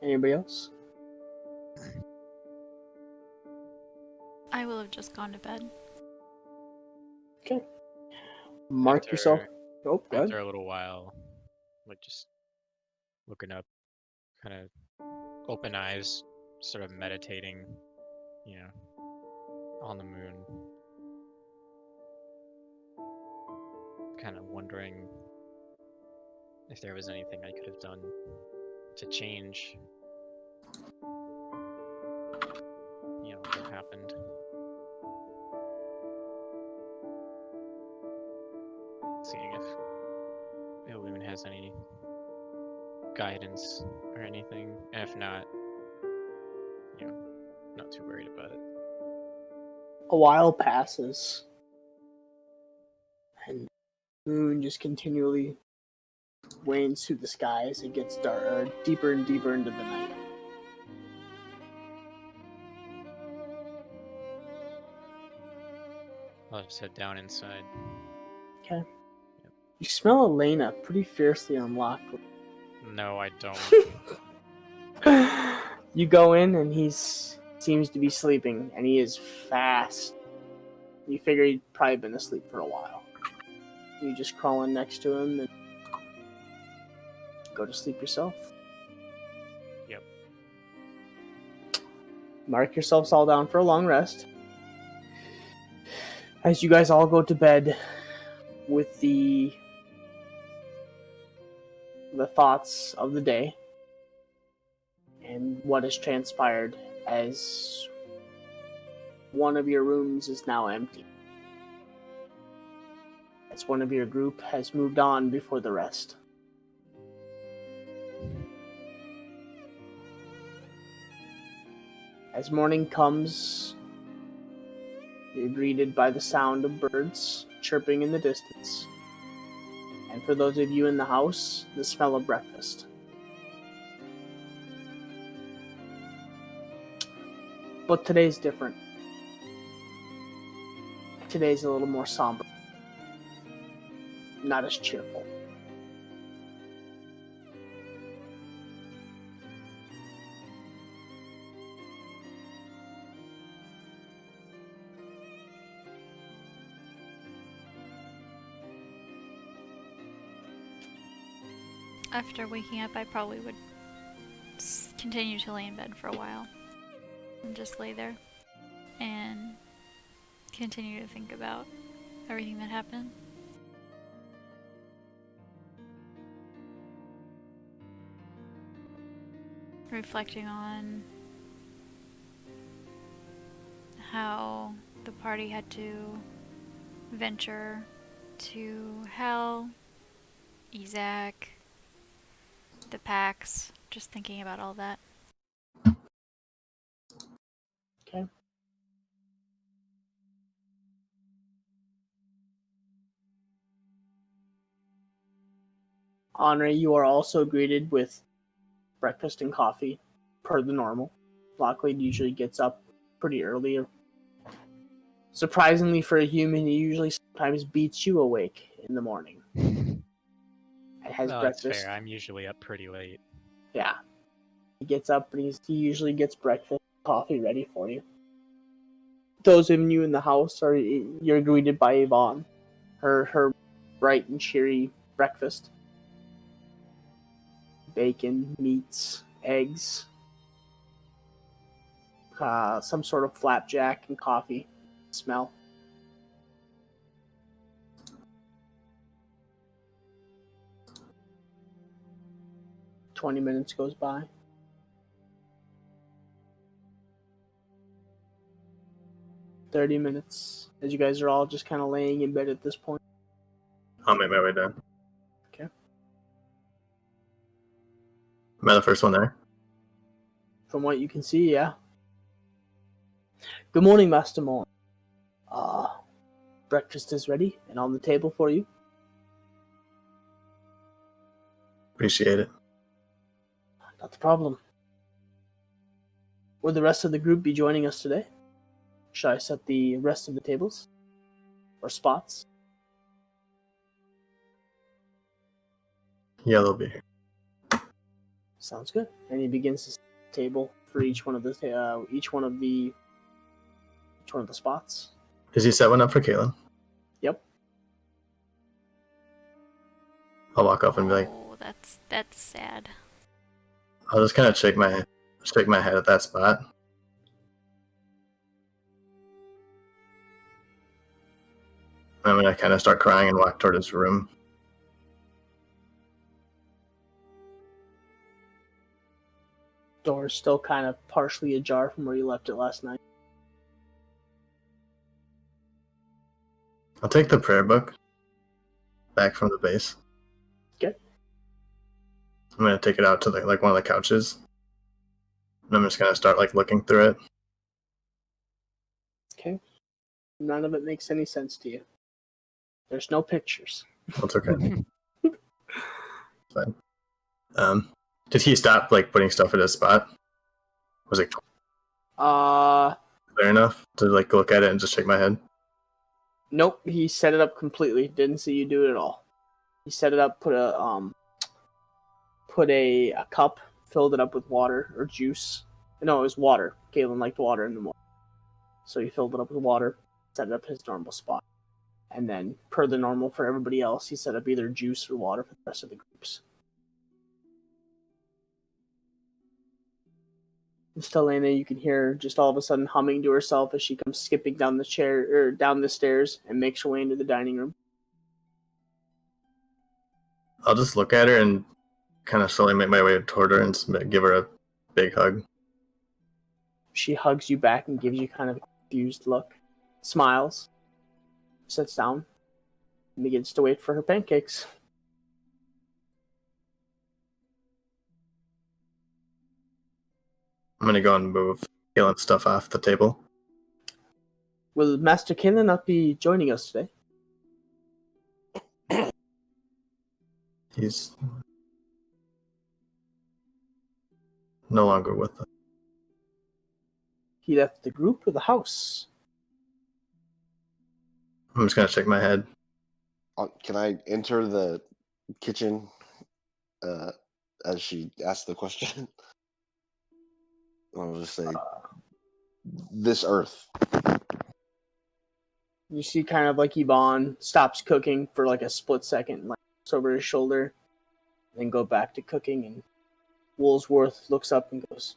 Anybody else? I will have just gone to bed. Okay. Mark After- yourself. Oh, go ahead. After a little while, like just looking up, kind of open eyes, sort of meditating, on the moon. Kind of wondering if there was anything I could have done to change, what happened. Seeing if Illumin has any guidance or anything, and if not, not too worried about it. A while passes, and the moon just continually wanes through the sky as it gets darker, deeper and deeper into the night. I'll just head down inside. Okay. You smell Elena pretty fiercely unlocked. No, I don't. You go in and he seems to be sleeping, and he is fast. You figure he'd probably been asleep for a while. You just crawl in next to him and go to sleep yourself. Yep. Mark yourselves all down for a long rest. As you guys all go to bed with the thoughts of the day. and what has transpired as one of your rooms is now empty. As one of your group has moved on before the rest. As morning comes, you're greeted by the sound of birds chirping in the distance. And for those of you in the house, the smell of breakfast. But today's different. Today's a little more somber. Not as cheerful. After waking up, I probably would continue to lay in bed for a while. And just lay there. And continue to think about everything that happened. Reflecting on how the party had to venture to hell, Isaac, the Pacts, just thinking about all that. Okay. Henri, you are also greeted with breakfast and coffee, per the normal. Locklead usually gets up pretty early. Surprisingly for a human, he usually sometimes beats you awake in the morning. And has No, that's breakfast. fair. I'm usually up pretty late. Yeah. He gets up and he usually gets breakfast coffee ready for you. Those of you in the house you're greeted by Yvonne. Her bright and cheery breakfast. Bacon, meats, eggs, some sort of flapjack and coffee. Smell. "20 minutes goes by. "30 minutes, as you guys are all just kind of laying in bed at this point. I'll make my way down. Okay. Am I the first one there? From what you can see, yeah. "Good morning, Master Morn. Breakfast is ready and on the table for you." Appreciate it. "Not the problem. Will the rest of the group be joining us today? Should I set the rest of the tables? Or spots?" Yeah, they'll be here. "Sounds good." And he begins to set the table for each one of the spots. Does he set one up for Caitlin? Yep. I'll walk up and be like, Oh, that's sad. I'll just kind of shake my head at that spot. And I'm gonna kind of start crying and walk toward his room. Door's still kind of partially ajar from where you left it last night. I'll take the prayer book back from the base. Okay. I'm gonna take it out to one of the couches. And I'm just gonna start looking through it. Okay. None of it makes any sense to you. There's no pictures. That's okay. Fine. Did he stop putting stuff at his spot? Was it clear enough to look at it and just shake my head? Nope, he set it up completely. Didn't see you do it at all. He set it up, put a cup, filled it up with water or juice. No, it was water. Galen liked water in the morning. So he filled it up with water, set it up his normal spot. And then, per the normal for everybody else, he set up either juice or water for the rest of the groups. And Stellana, you can hear just all of a sudden humming to herself as she comes skipping down the stairs and makes her way into the dining room. I'll just look at her and kind of slowly make my way toward her and give her a big hug. She hugs you back and gives you kind of a confused look, smiles, sits down, and begins to wait for her pancakes. I'm gonna go and move Kaelin's stuff off the table. Will Master Kaelin not be joining us today? He's no longer with us. He left the group or the house? I'm just gonna shake my head. Can I enter the kitchen as she asked the question? I'll just say, this earth. You see kind of like Yvonne stops cooking for like a split second, like looks over his shoulder, then go back to cooking, and Woolsworth looks up and goes,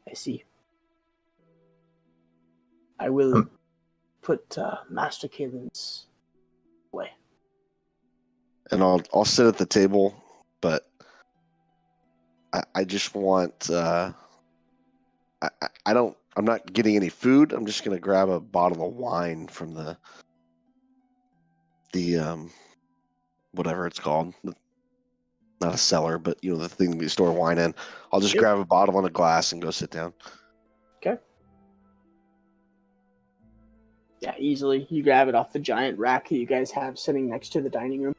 I see. I will put Master Kaelin's away. And I'll sit at the table, but I just want I'm not getting any food. I'm just gonna grab a bottle of wine from the whatever it's called. Not a cellar, but the thing we store wine in. I'll just grab a bottle and a glass and go sit down. Okay. Yeah, easily. You grab it off the giant rack that you guys have sitting next to the dining room.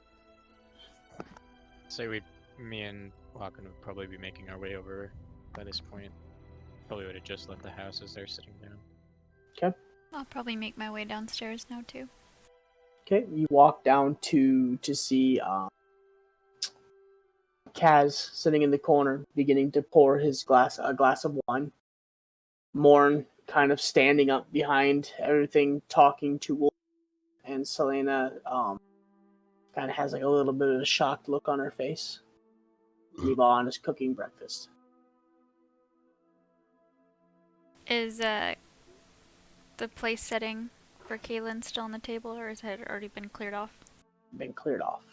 So me and Lachlan would probably be making our way over by this point. Probably would have just left the house as they're sitting down. Okay. I'll probably make my way downstairs now too. Okay, you walk down to see Kaz sitting in the corner, beginning to pour a glass of wine. Morn kind of standing up behind everything, talking to Wolf, and Selena kind of has like a little bit of a shocked look on her face. Yvonne is cooking breakfast. Is the place setting for Kaelin still on the table, or has it already been cleared off? Been cleared off.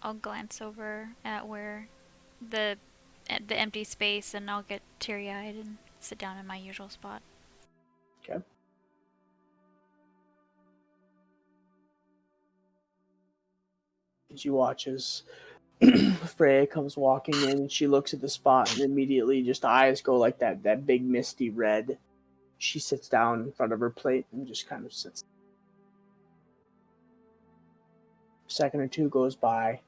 I'll glance over at where the empty space, and I'll get teary-eyed and sit down in my usual spot. Okay. As you watch as Freya comes walking in, and she looks at the spot, and immediately just eyes go like that big misty red. She sits down in front of her plate and just kind of sits. A second or two goes by.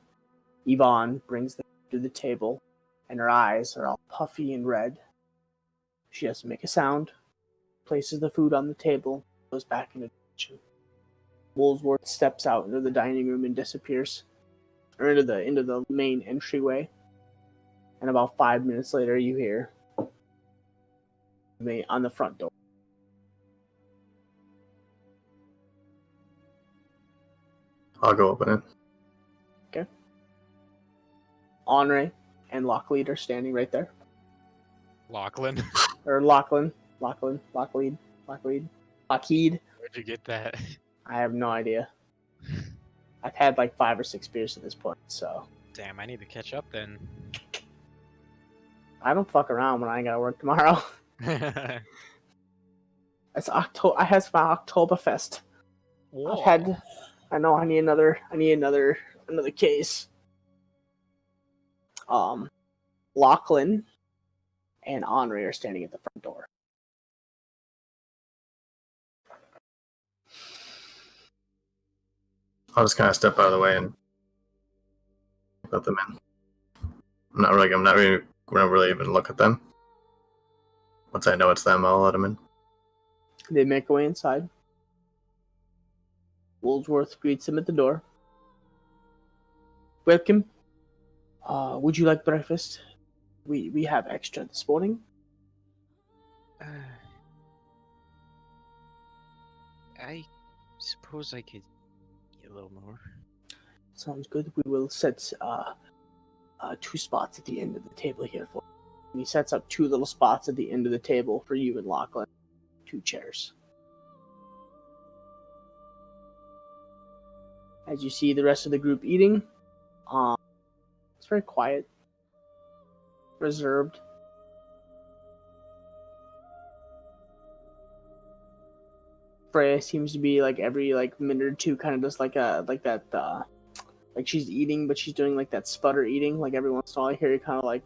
Yvonne brings them to the table, and her eyes are all puffy and red. She doesn't make a sound, places the food on the table, goes back into the kitchen. Woolsworth steps out into the dining room and disappears, or into the main entryway. And about 5 minutes later, you hear on the front door. I'll go open it. Okay. Henri and Locklead are standing right there. Lachlan? Or Locklead. Lockheed. Where'd you get that? I have no idea. I've had like 5 or 6 beers at this point, so. Damn, I need to catch up then. I don't fuck around when I ain't gotta work tomorrow. It's October. I had my Oktoberfest. Whoa. I've had. I know. I need another case. Lachlan and Henri are standing at the front door. I'll just kind of step out of the way and let them in. I'm not really even look at them. Once I know it's them, I'll let them in. They make their way inside. Woolsworth greets them at the door. Welcome. Would you like breakfast? We have extra this morning. I suppose I could get a little more. Sounds good. We will set 2 spots at the end of the table here for you. And he sets up 2 little spots at the end of the table for you and Lachlan. 2 chairs. As you see the rest of the group eating, it's very quiet. reserved. Freya seems to be like every like minute or two, kind of just like like she's eating, but she's doing like that sputter eating. Like every once in a while, I hear you kind of like.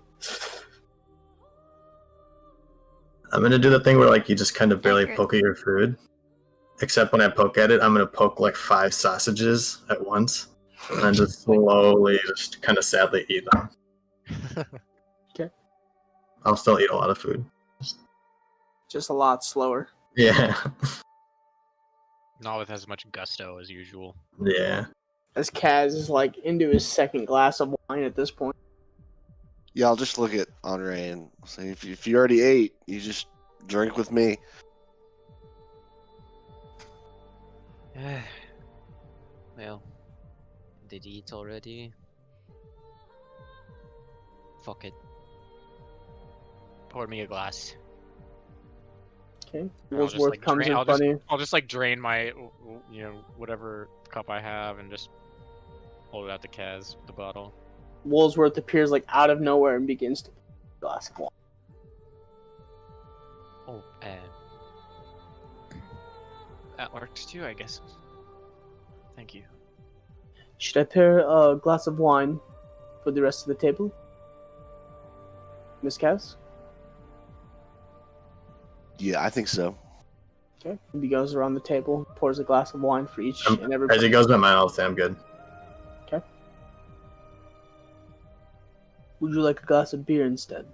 I'm gonna do the thing where like you just kind of barely Accurate. poke at your food. Except when I poke at it, I'm gonna poke like 5 sausages at once, and then just slowly, just kind of sadly eat them. Okay. I'll still eat a lot of food. Just a lot slower. Yeah. Not with as much gusto as usual. Yeah. As Kaz is like into his second glass of wine at this point. Yeah, I'll just look at Andre and say, if you already ate, you just drink with me. Well, did he eat already? Fuck it. Pour me a glass. Okay. And I'll just, Woolsworth like, comes drain- in I'll front just, of you. I'll just like drain my, whatever cup I have and just hold it out to Kaz, the bottle. Woolsworth appears like out of nowhere and begins to glass of wine. Oh, that works too, I guess. Thank you. Should I pair a glass of wine for the rest of the table, Miss Kaz? Yeah, I think so. Okay. He goes around the table, pours a glass of wine for each and every. As he goes by mine, I'll say I'm good. Okay. Would you like a glass of beer instead?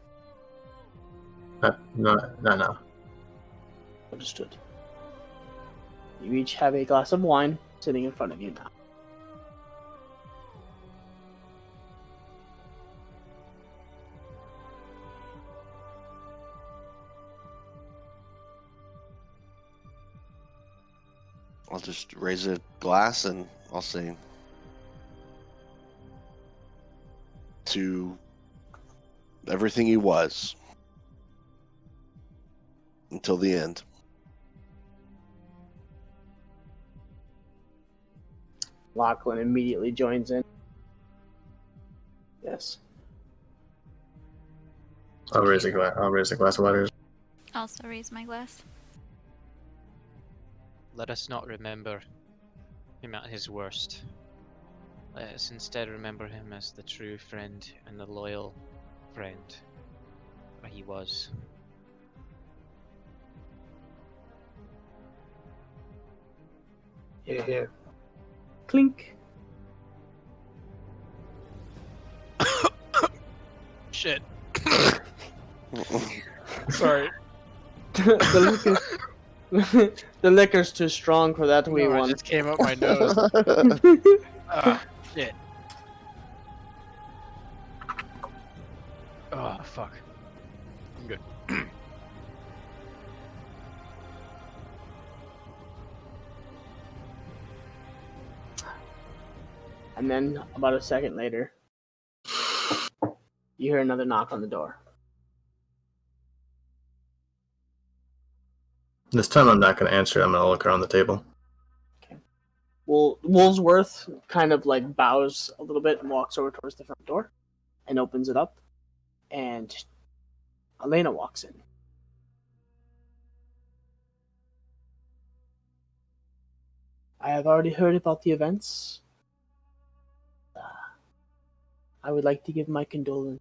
No. Understood. You each have a glass of wine sitting in front of you now. I'll just raise a glass and I'll say, to everything he was until the end. Lachlan immediately joins in. Yes. I'll raise a glass of water. Also raise my glass. Let us not remember him at his worst. Let us instead remember him as the true friend and the loyal friend that he was. Yeah. Clink. Shit. Sorry. the liquor's too strong for that wee No, it one. just came up my nose. Ah, shit. Oh, fuck. I'm good. And then, about a second later, you hear another knock on the door. This time I'm not going to answer. I'm going to look around the table. Well, Woolsworth kind of like bows a little bit and walks over towards the front door and opens it up. And Elena walks in. I have already heard about the events. I would like to give my condolences.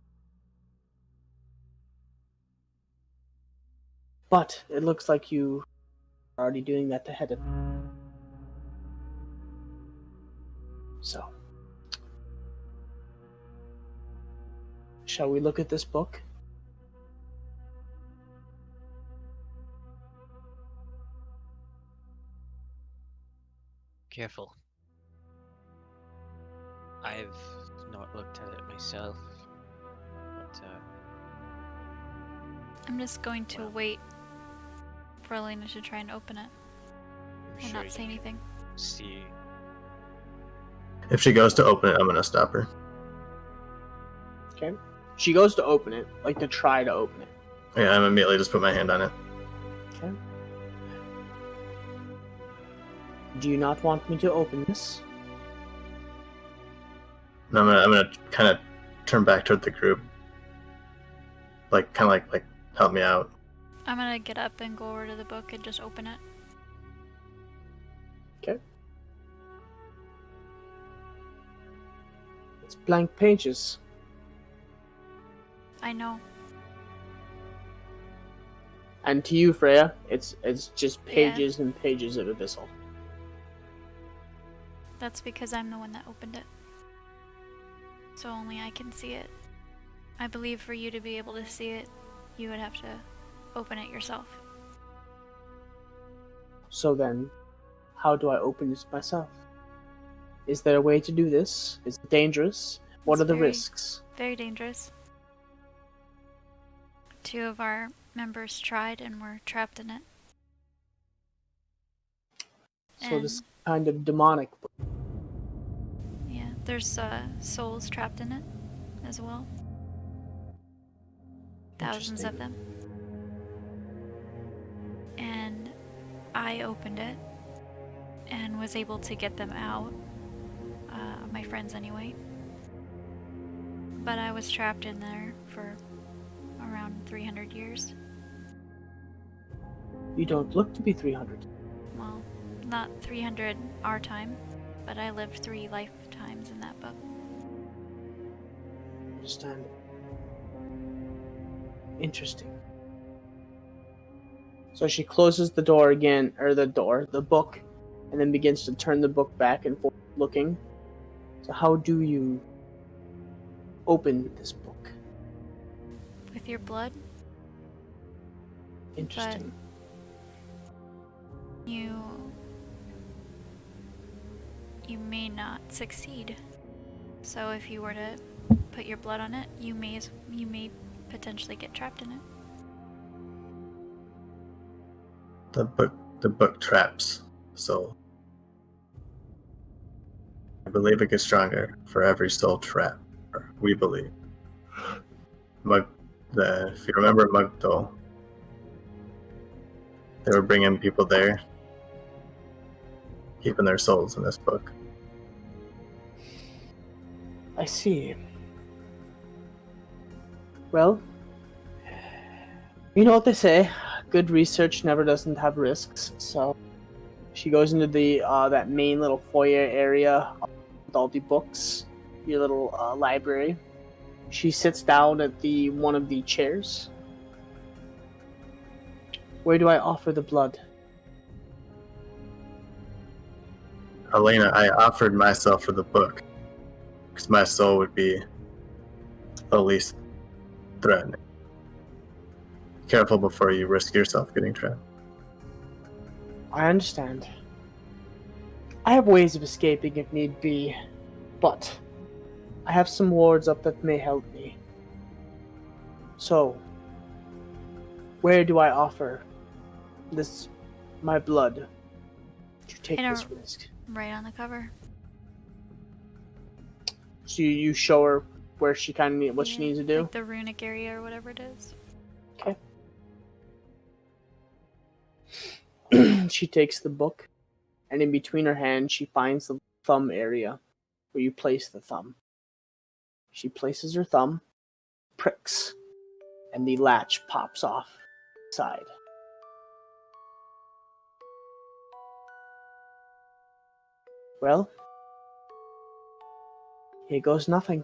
But it looks like you are already doing that ahead of me. So, shall we look at this book? Careful. I've not looked at it myself, but I'm just going to wait for Elena to try and open it I'm and sure not you say can anything. see. If she goes to open it, I'm going to stop her. Okay. She goes to open it, like to try to open it. Yeah, I'm immediately just put my hand on it. Okay. Do you not want me to open this? And I'm gonna kind of turn back toward the group. Like, kind of like help me out. I'm gonna get up and go over to the book and just open it. Okay. It's blank pages. I know. And to you, Freya, it's just Yeah. pages and pages of abyssal. That's because I'm the one that opened it. So only I can see it. I believe for you to be able to see it, you would have to open it yourself. So then, how do I open this myself? Is there a way to do this? Is it dangerous? What It's are the very- risks? Very dangerous. 2 of our members tried and were trapped in it. So this And- kind of demonic. Yeah, there's souls trapped in it as well. Thousands of them. And I opened it and was able to get them out. My friends anyway. But I was trapped in there for around 300 years. You don't look to be 300. Well, not 300 our time, but I lived 3 lifetimes in that book. Understand. Interesting. So she closes the door again, or the book, and then begins to turn the book back and forth, looking. So how do you open this book? With your blood, Interesting. you may not succeed. So if you were to put your blood on it, you may potentially get trapped in it. The book traps. So I believe it gets stronger for every soul trap. We believe. If you remember Mugdol, they were bringing people there, keeping their souls in this book. I see. Well, you know what they say, good research never doesn't have risks, so she goes into the that main little foyer area with all the books, your little library. She sits down at one of the chairs. Where do I offer the blood? Elena, I offered myself for the book because my soul would be the least threatening. Careful before you risk yourself getting trapped. I understand. I have ways of escaping if need be, but I have some wards up that may help me. So, where do I offer my blood to take this risk? Right on the cover. So you show her where she kind of what she needs to do. Like the runic area or whatever it is. Okay. She takes the book, and in between her hands, she finds the thumb area where you place the thumb. She places her thumb, pricks, and the latch pops off side. Well, here goes nothing.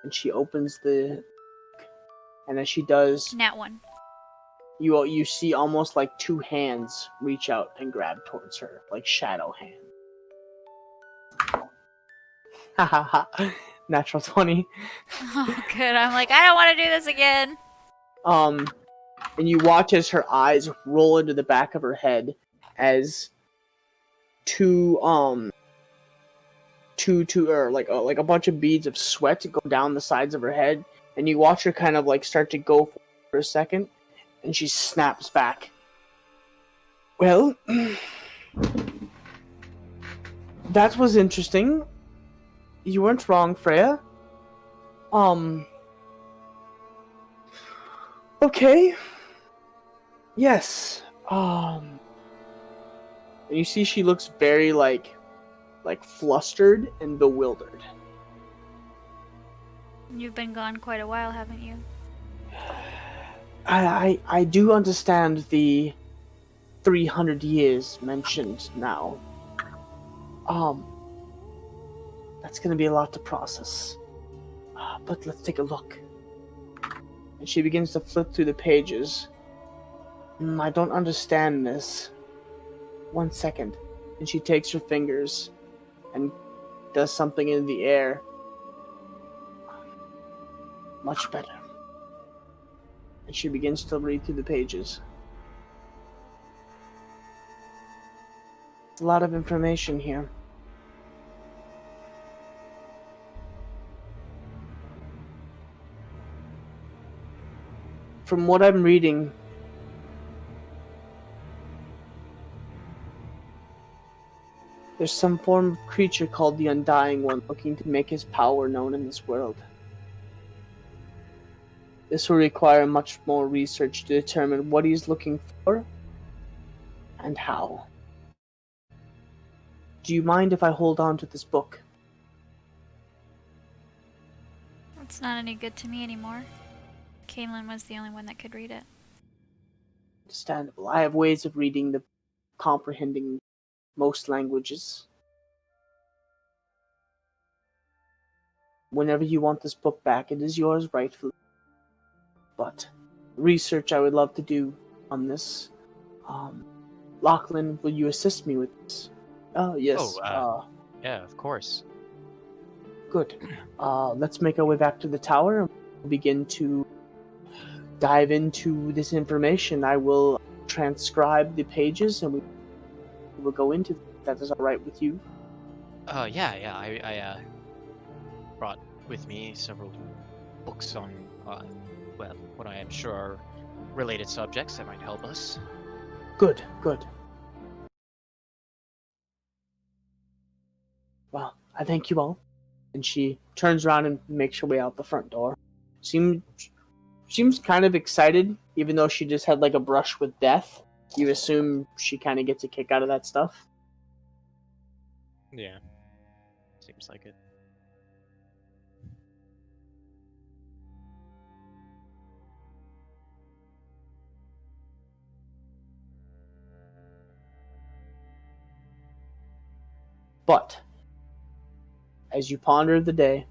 And she opens and as she does, Nat 1. you see almost like 2 hands reach out and grab towards her, like shadow hands. Ha ha ha. Natural 20. Oh, good. I'm like, I don't want to do this again. And you watch as her eyes roll into the back of her head as like a bunch of beads of sweat go down the sides of her head, and you watch her kind of like start to go for a second, and she snaps back. Well, that was interesting. You weren't wrong, Freya. Okay. Yes. And you see she looks very like flustered and bewildered. You've been gone quite a while, haven't you? I do understand the 300 years mentioned now. That's gonna be a lot to process. But let's take a look. And she begins to flip through the pages. I don't understand this. 1 second. And she takes her fingers and does something in the air. Much better. And she begins to read through the pages. It's a lot of information here. From what I'm reading, there's some form of creature called the Undying One looking to make his power known in this world. This will require much more research to determine what he's looking for and how. Do you mind if I hold on to this book? It's not any good to me anymore. Caitlin was the only one that could read it. Understandable. I have ways of reading the comprehending most languages. Whenever you want this book back, it is yours rightfully. But research I would love to do on this. Lachlan, will you assist me with this? Oh, yes. Yeah, of course. Good. Let's make our way back to the tower and we'll begin to dive into this information. I will transcribe the pages and we will go into that. That is all right with you? Yeah. I brought with me several books on, well, what I am sure are related subjects that might help us. Good. Well, I thank you all. And she turns around and makes her way out the front door. Seems kind of excited, even though she just had like a brush with death. You assume she kind of gets a kick out of that stuff. Yeah. Seems like it. But as you ponder the day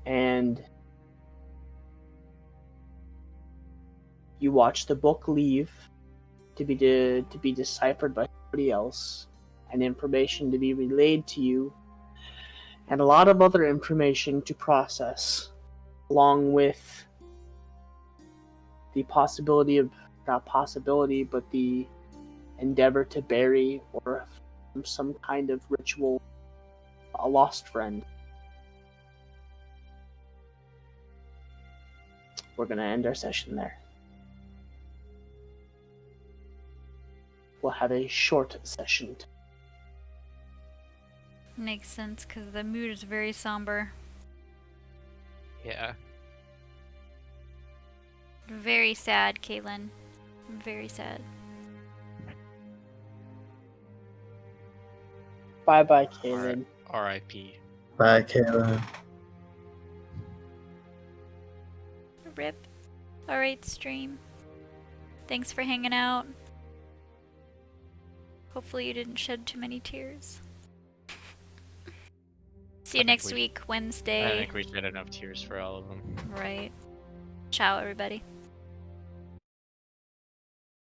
and you watch the book leave to be deciphered by somebody else and information to be relayed to you and a lot of other information to process, along with the possibility of, not possibility, but the endeavor to bury or some kind of ritual a lost friend. We're going to end our session there. We'll have a short session. Makes sense, because the mood is very somber. Yeah. Very sad, Caitlin. Very sad. Bye-bye, Kaylin. R.I.P. Bye, Kayla. Rip. Alright, stream. Thanks for hanging out. Hopefully you didn't shed too many tears. See you next week, I Wednesday. think we shed enough tears for all of them. Right. Ciao, everybody.